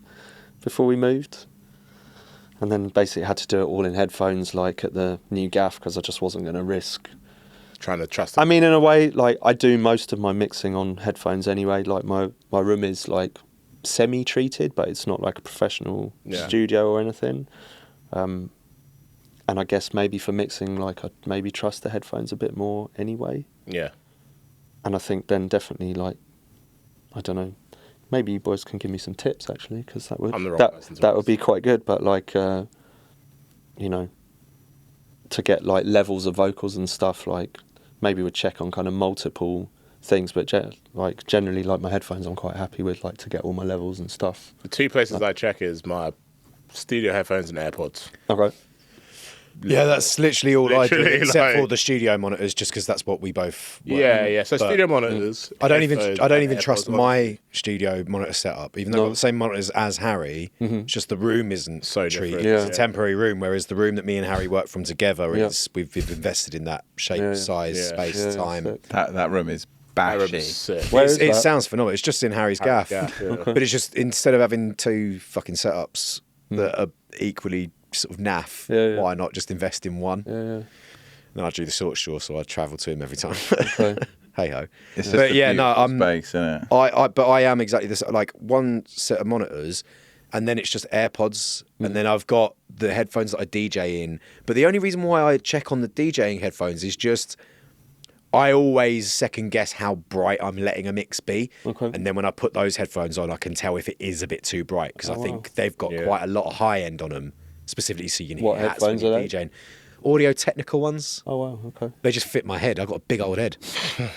before we moved. And then basically had to do it all in headphones, like at the new gaff, because I just wasn't going to risk. Trying to trust I mean, in a way, like I do most of my mixing on headphones anyway. Like my room is like semi-treated, but it's not like a professional Yeah. studio or anything. And And I guess maybe for mixing, like I'd maybe trust the headphones a bit more anyway. Yeah. And I think then definitely like, I don't know, maybe you boys can give me some tips actually, because that would I'm the wrong person to that would ask. be quite good. But like, you know, to get like levels of vocals and stuff, like maybe we'd check on kind of multiple things. But like generally, like my headphones, I'm quite happy with, like to get all my levels and stuff. The two places I check is my studio headphones and AirPods. Okay. Yeah, that's literally all I do, Literally, except for like- the studio monitors, just because that's what we both. work Yeah, on. yeah. So But studio monitors. I don't even AirPods, trust AirPods, my studio monitor setup, even though I've No. got the same monitors as Harry. It's just the room isn't So treated. different. It's Yeah. a temporary room, whereas the room that me and Harry work from together Yeah. is we've invested in that shape, Yeah, yeah. size, Yeah. space, Yeah, time. sick. That room is That room bashy. is sick. Where is It that? sounds phenomenal. It's just in Harry's gaff. gaff, yeah. But it's just, instead of having two fucking setups that are equally sort of naff, Yeah, yeah. why not just invest in one? Yeah. And I do the sort straw, so I travel to him every time. Okay. Hey ho. It's just But a yeah, no, beautiful space, isn't it? but I am exactly this. Like one set of monitors, and then it's just AirPods, and then I've got the headphones that I DJ in. But the only reason why I check on the DJing headphones is just I always second guess how bright I'm letting a mix be, Okay. and then when I put those headphones on, I can tell if it is a bit too bright because I think they've got Yeah. quite a lot of high end on them, specifically so you can What hear hats when headphones you're are they? DJing. Audio Technical ones. Oh wow. Okay. They just fit my head. I've got a big old head.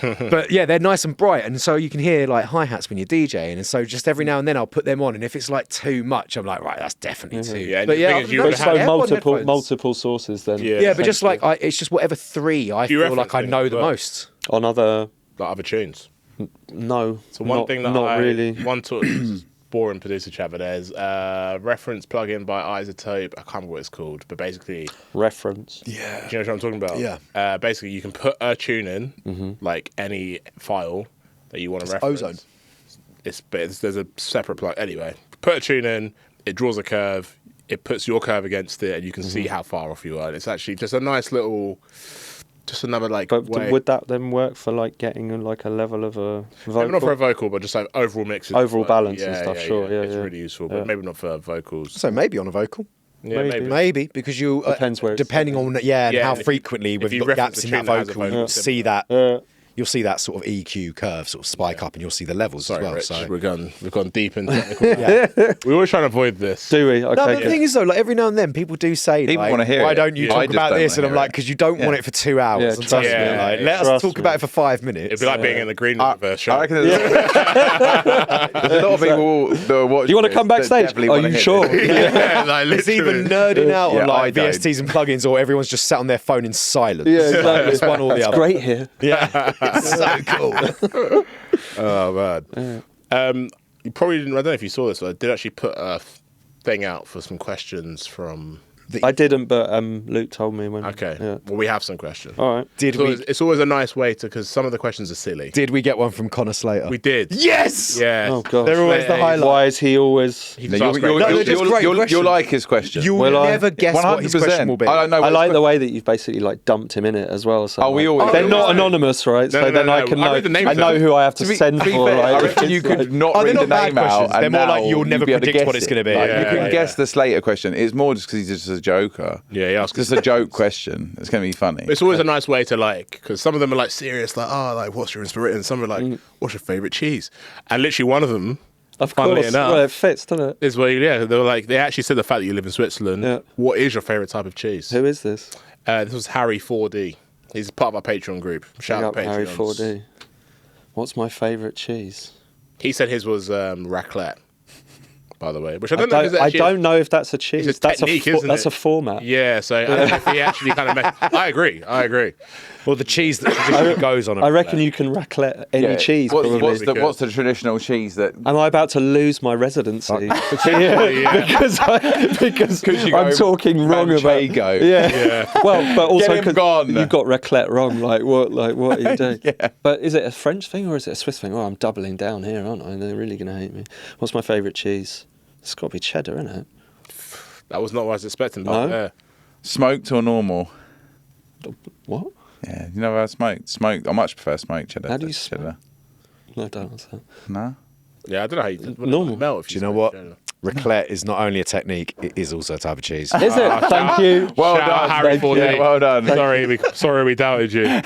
But yeah, they're nice and bright. And so you can hear like hi-hats when you're DJing. And so just every now and then I'll put them on. And if it's like too much, I'm like, right, that's definitely too. Yeah, and but the yeah, thing I've is you got would So have- AirPod headphones. multiple sources then. Yeah. Yeah, but just like, it's just whatever three I you feel like I reference know things the as well? most. On other, Like other tunes. no. So one thing that not really. one boring producer chat, but there's a reference plugin by Isotope. I can't remember what it's called, but basically, Reference. Yeah. do you know what I'm talking about? Yeah. Basically, you can put a tune in, like any file that you want to reference. Ozone. There's a separate plug. Anyway, put a tune in, it draws a curve, it puts your curve against it, and you can see how far off you are. And it's actually just a nice little, just another like But way. would that then work for like getting like a level of a Maybe vocal? not for a vocal, but just like overall mixes. Overall Like, balance and stuff, sure, yeah, it's yeah. really useful, Yeah. but maybe not for vocals. So maybe on a vocal. Yeah, maybe. Maybe because you Depends where it's depending on and Yeah, how if you- frequently if we've you got reference gaps a in tune that that has a vocal, vocal you'll see that Yeah. you'll see that sort of EQ curve sort of spike up, and you'll see the levels Sorry, as well. Rich, So we've gone deep into technical. We always try to avoid this. Do we? Okay. no, but the thing is though, like every now and then people do say, People like, wanna hear why it. don't you Yeah. I talk just about don't this? wanna And I'm hear like, it. because you don't want it for 2 hours. Yeah, And trust trust me, me. like, let us Trust talk me. about it for 5 minutes. It'd be like being in the green room of a show. I reckon there's a lot of people that are watching. Do you want to this come that backstage? definitely Are wanna you hear sure? this. Yeah, like It's either literally. nerding out Yeah, on I like don't. VSTs and plugins, or everyone's just sat on their phone in silence. Yeah, Like, exactly. it's one or the It's other. great here. Yeah, it's so cool. Oh man. You probably didn't. I don't know if you saw this, but I did actually put a thing out for some questions from. I didn't, but Luke told me when. Okay. Yeah. Well, we have some questions. All right. Did It's always a nice way to, because some of the questions are silly. Did we get one from Connor Slater? We did. Yes. Yeah. Oh god. They're always the highlight. Why is he always? He No, just asked great No, questions. they're just great questions. You'll like his question. You'll Will I? never guess what his 100%. question will be. I don't know. I what like his the way that you've basically like dumped him in it as well. So Oh, we like, always- they're Oh, not no. anonymous, right? No, so no, then no, I no. can I know. read the names I know of who I have To to be, send to be for. fair, right? I reckon you It's like- could not Oh, they're read not the bad name out. questions. And They're more like now you'll never you'd be able to predict what guess it's gonna be. it. Like, Yeah, you can yeah, guess yeah. the Slater question. It's more just because he's just a joker. Yeah, he asked. It's just a joke question. It's going to be funny. It's always a nice way to like, because some of them are like serious, like, oh, like, what's your inspiration? And some are like, what's your favorite cheese? And literally one of them, Of funnily course. enough, Well, it fits, doesn't it? is where, yeah, they were like, they actually said the fact that you live in Switzerland. Yeah. What is your favorite type of cheese? Who is this? This was Harry 4D. He's part of our Patreon group. Shout Big out up to Harry Patreons. 4D. What's my favourite cheese? He said his was raclette, by the way, which I I don't know. If don't, it's I actually don't know if that's a cheese. it's a that's technique, isn't that's it? a format. Yeah, so I don't know if he actually kind of. I agree. Well, the cheese that traditionally goes on. I reckon you can raclette any Yeah. cheese. What's, probably. what's the traditional cheese that? Am I about to lose my residency? Yeah. because you I'm go talking wrong about. Manchego. Yeah. Well, but also Get him 'cause gone. you got raclette wrong. Like what are you doing? Yeah. But is it a French thing or is it a Swiss thing? Oh, I'm doubling down here, aren't I? They're really gonna hate me. What's my favourite cheese? It's got to be cheddar, isn't it? That was not what I was expecting. But No? yeah. Smoked or normal? What? Yeah, you know how smoked. Smoked. I much prefer smoked cheddar. How do to you cheddar? No, don't answer. No. Yeah, I don't know how you did. Normal. Melt if Do you know what? Raclette is not only a technique, it is also a type of cheese. Is it? Thank you. Well Shout out done, Harry thank 48. you. Well done. Sorry, we doubted you.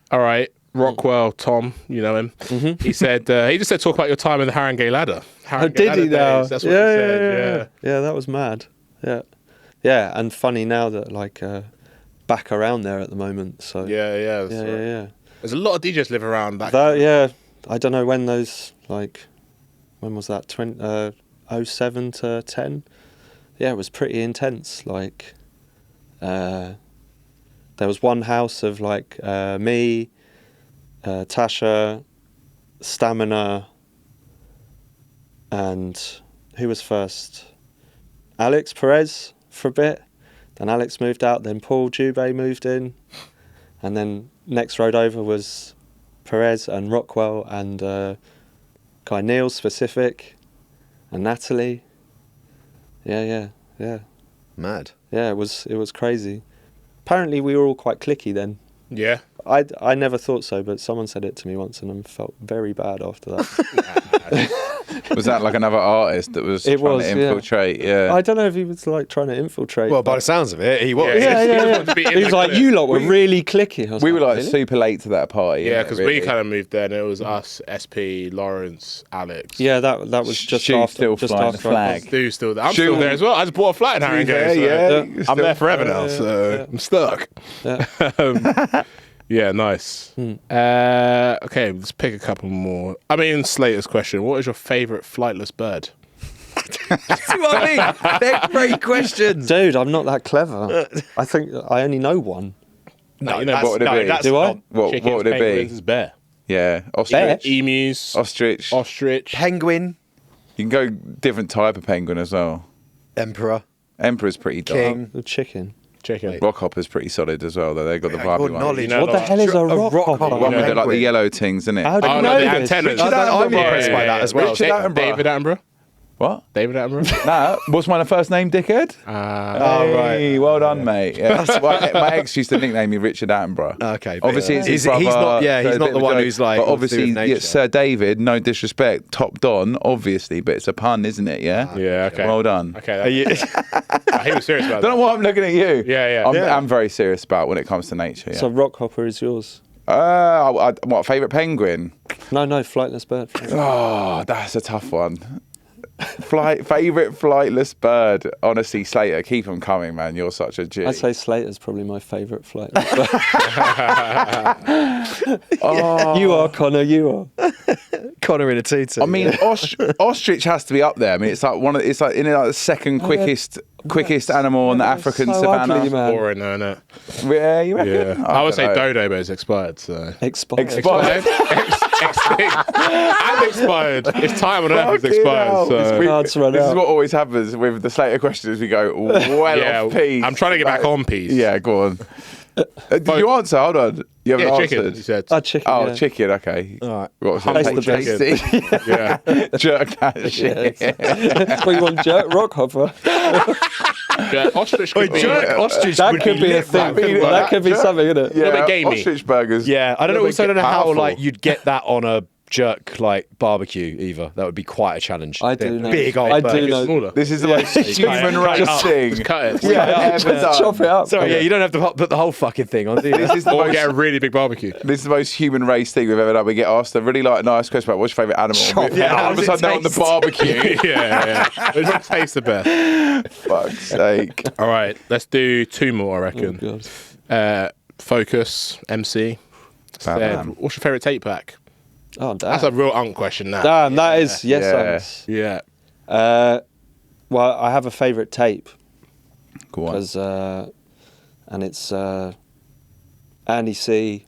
All right, Rockwell, Tom, you know him. Mm-hmm. He said he just said talk about your time in the Haringey ladder. Oh, did he now? That's what he said. Yeah, that was mad. Yeah, and funny now that like back around there at the moment. So Yeah. That's right. yeah. There's a lot of DJs live around back. That I don't know when those when was that 07 to 10? Yeah, it was pretty intense. Like there was one house of like me, Tasha, Stamina, and who was first? Alex Perez for a bit. Then Alex moved out. Then Paul Jubei moved in, and then next road over was Perez and Rockwell and Guy Neal specific, and Natalie. Yeah. Mad. Yeah, it was crazy. Apparently, we were all quite cliquey then. Yeah. I never thought so, but someone said it to me once, and I felt very bad after that. Was that like another artist that was trying to infiltrate? Yeah. I don't know if he was like trying to infiltrate. Well, by the sounds of it, he was. Yeah. He was like, "You lot were really cliquey." I was We were like "Really?" super late to that party. Yeah, innit, because really? we kind of moved there, and it was us, SP, Lawrence, Alex. Yeah, that was just Stu after. still just flying the after flag. Stu's still there. I'm Stu- still there as well. I just bought a flat in Haringey. Yeah, So I'm there forever now, so I'm stuck. Yeah, nice. Okay, let's pick a couple more. I mean, Slater's question. What is your favourite flightless bird? That's what I mean. They're great questions. Dude, I'm not that clever. I think I only know one. No, you know, what would it be? Do I? What chickens, would it penguins be? is bear. Yeah, ostrich. Emus, Ostrich. ostrich. Penguin, You can go different type of penguin as well. Emperor, Emperor's pretty dark. King. The chicken. Chicken. Rockhopper's pretty solid as well, though. They've got the barbie Your one. knowledge. You know What the hell is a rock rock hopper? The one with the, like, the penguin. yellow things, isn't it? How do you Oh, know no, the this? antennas. I'm impressed by that as well. Richard Attenborough. David Attenborough. What? David Attenborough. Nah, what's my first name, dickhead? Hey, well done, mate. Yeah, that's why my ex used to nickname me Richard Attenborough. Okay, but Obviously, it's his he's brother. not. Yeah, so he's it's a not bit the of a one joke. who's like. But all to do obviously, with nature. Sir David. No disrespect, top Don, obviously, but it's a pun, isn't it? Yeah. Yeah, okay. Well done. Okay. He was serious about I don't know that. why I'm looking at you. Yeah. I'm very serious about when it comes to nature. Yeah. So rock hopper is yours. What favourite penguin? No, flightless bird. Oh, that's a tough one. Favourite flightless bird? Honestly, Slater, keep them coming, man. You're such a G. I'd say Slater's probably my favourite flight. You are, Connor. You are. Connor in a tutu. I mean, ostrich has to be up there. I mean, it's like it's like the second quickest animal on the African so savannah. ugly, man. Boring, isn't it? Yeah, you reckon? Yeah. I would say don't know. dodo, but it's expired. So Expired. Expired. and expired. Its time on Earth is Fucking hell. expired. So. Cards run This is out. what always happens with the Slater questions. We go well Yeah, off piece. I'm trying to get back on piece. Yeah, go on. Did you answer? Hold on. You haven't Yeah, answered. chicken. You said. Chicken. Oh, yeah. chicken. Okay. all right. What was Taste it? the best. Tasty. Yeah. Jerk that shit. What you want, jerk rock hopper? Yeah, ostrich could be. Ostrich. That would could be a lit, thing. man. That could be jerk. something, isn't it? Yeah, bit gamey. ostrich burgers. Yeah, I don't know. Little Also, bit don't know how powerful. like you'd get that on a jerk like barbecue either. That would be quite a challenge. I They're do know. big old I burgers. do know. Smaller. This is the most human cut rights it up. thing. Just cut it. Yeah, ever done. Chop it up. Sorry, yeah, you don't have to put the whole fucking thing on, do you? This is the Or most. get a really big barbecue. This is the most human race thing we've ever done. We get asked a really like nice question about what's your favourite animal. Yeah, all how of a does it sudden they're on the taste? barbecue. yeah. It just tastes the best. Fuck's sake. All right, let's do two more, I reckon. Oh, God. Focus, MC. Said, Bam. what's your favourite tape pack? Oh, damn. That's a real unk question now. Damn, that is. Yes, Yeah. thanks. Yeah. Well, I have a favourite tape. Go on. Because and it's Andy C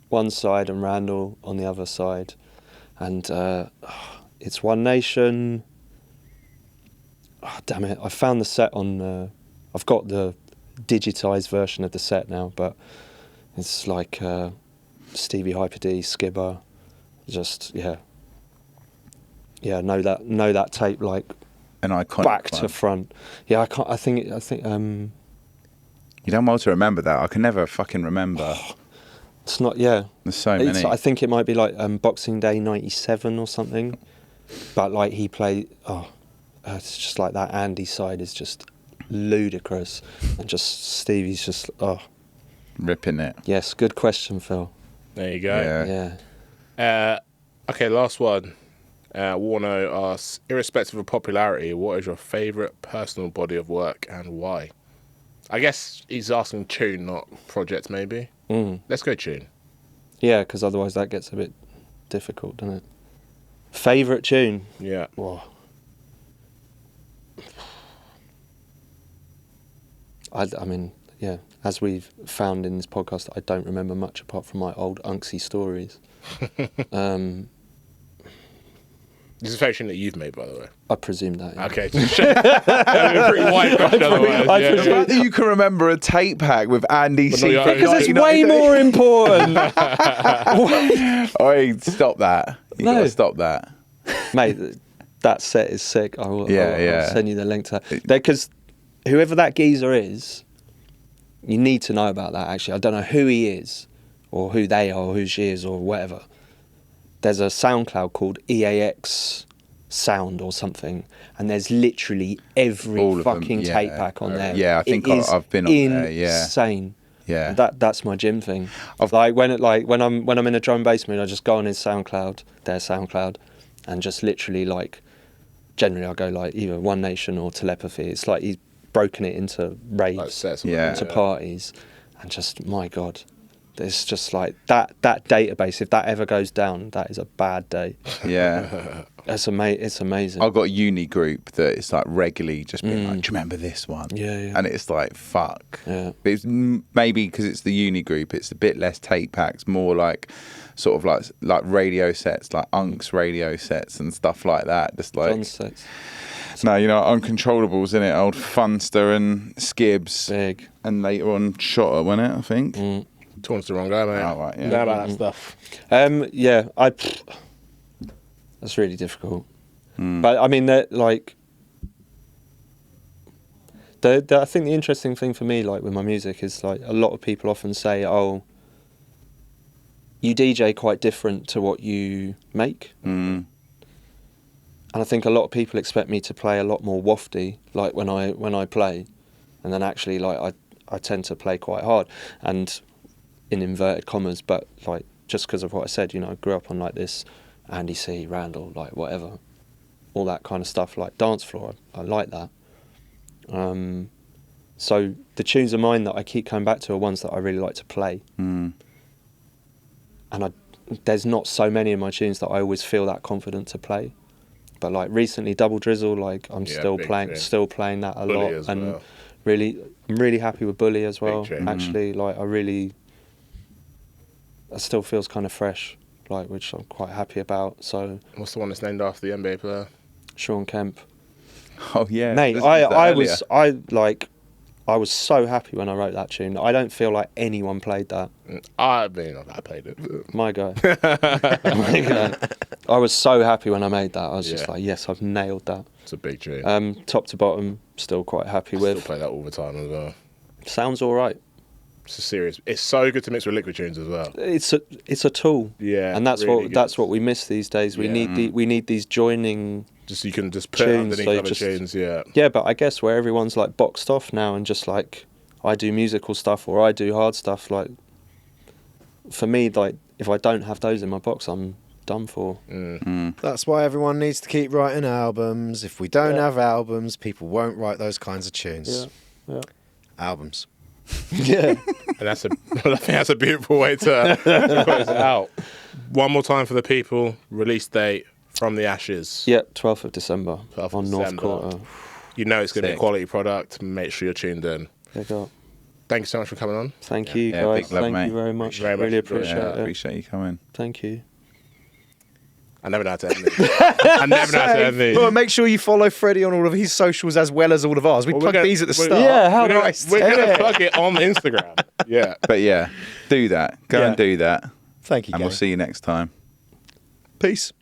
one side and Randall on the other side, and it's One Nation. Oh, damn it! I found the set on. I've got the digitized version of the set now, but it's like Stevie Hyper D, Skibber, just yeah. Know that tape like An iconic back one. to front. Yeah, I can't. I think. You don't want to remember that. I can never fucking remember. It's not. Yeah, There's so many. I think it might be like Boxing Day '97 or something. But like he played, it's just like that Andy side is just ludicrous, and just Stevie's just ripping it. Yes, good question, Phil. There you go. Yeah. Okay, last one. Warno asks, irrespective of popularity, what is your favourite personal body of work and why? I guess he's asking tune, not project, maybe. Let's go tune. Yeah, because otherwise that gets a bit difficult, doesn't it? Favourite tune? Yeah. Whoa. I mean, yeah, as we've found in this podcast, I don't remember much apart from my old Unksy stories. This is a favorite tune that you've made, by the way. I presume that. Yeah. Okay. A pretty wide question otherwise. The fact that you can remember a tape pack with Andy C. not your own. Because it's way more important. Oi, stop that. You gotta stop that. Mate, that set is sick. I'll Yeah. send you the link to that. Because whoever that geezer is, you need to know about that, actually. I don't know who he is, or who they are, or who she is, or whatever. There's a SoundCloud called EAX Sound or something, and there's literally every fucking tape pack on there. Yeah, I think I've been on there. Yeah, insane. Yeah, that's my gym thing. When I'm in a drum and bass mood, I just go on his SoundCloud, their SoundCloud, and just literally generally I go either One Nation or Telepathy. It's like he's broken it into raves, into parties, and just my God. It's just like that database, if that ever goes down, that is a bad day. Yeah. It's amazing. I've got a uni group that it's like regularly just being like, do you remember this one? Yeah. And it's like, fuck. Yeah. But it's maybe because it's the uni group, it's a bit less tape packs, more like sort of like radio sets, like Unks radio sets and stuff like that. Just like... Sets. No, Uncontrollables, in it, old Funster and Skibs. Big. And later on Shotter, wasn't it, I think? Talking to the wrong guy, mate. Oh, right, yeah. Know about that stuff. That's really difficult. But I mean, I think the interesting thing for me, with my music, is a lot of people often say, "Oh, you DJ quite different to what you make," and I think a lot of people expect me to play a lot more wafty, when I play, and then actually, I tend to play quite hard, and in inverted commas, but just because of what I said, I grew up on this Andy C, Randall, whatever, all that kind of stuff, dance floor. I like that. So the tunes of mine that I keep coming back to are ones that I really like to play. And there's not so many of my tunes that I always feel that confident to play. But recently, Double Drizzle, I'm still playing that a Bully lot, as and well. I'm really happy with Bully as well. tune. Actually, it still feels kind of fresh, which I'm quite happy about. So, What's the one that's named after the NBA player? Sean Kemp, Oh, yeah. mate, I was so happy when I wrote that tune. I don't feel like anyone played that. I mean, I played it. My guy. My guy. I was so happy when I made that. I was just yes, I've nailed that. It's a big tune. Top to bottom, still quite happy I with. still play that all the time as well. Sounds all right. It's so good to mix with liquid tunes as well. It's a tool. Yeah, and that's really what we miss these days. We need these joining. Just you can just put it tunes, underneath other tunes. Yeah. Yeah, but I guess where everyone's boxed off now and just I do musical stuff or I do hard stuff. For me, if I don't have those in my box, I'm done for. That's why everyone needs to keep writing albums. If we don't have albums, people won't write those kinds of tunes. Yeah. Albums. Yeah. And I think that's a beautiful way to close it out. One more time for the people. Release date, From the Ashes. Yeah, 12th of December 12th of on North December. Quarter. You know it's going to be a Sick. quality product. Make sure you're tuned in. There you go. Thank you so much for coming on. Thank you, Yeah, guys. big love, Thank mate. you very much. Very much Really appreciate appreciate Yeah, it. appreciate you coming. Thank you. I never know how to end these. I never know how to end these. Well, make sure you follow Freddie on all of his socials as well as all of ours. We Well, plug we're gonna- these at the we're- start. Yeah, how We're gonna, nice. we're gonna plug it on Instagram. Yeah. But yeah, do that. Go Yeah. and do that. Thank you, And we'll Gary. see you next time. Peace.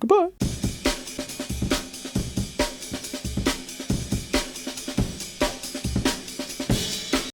Goodbye.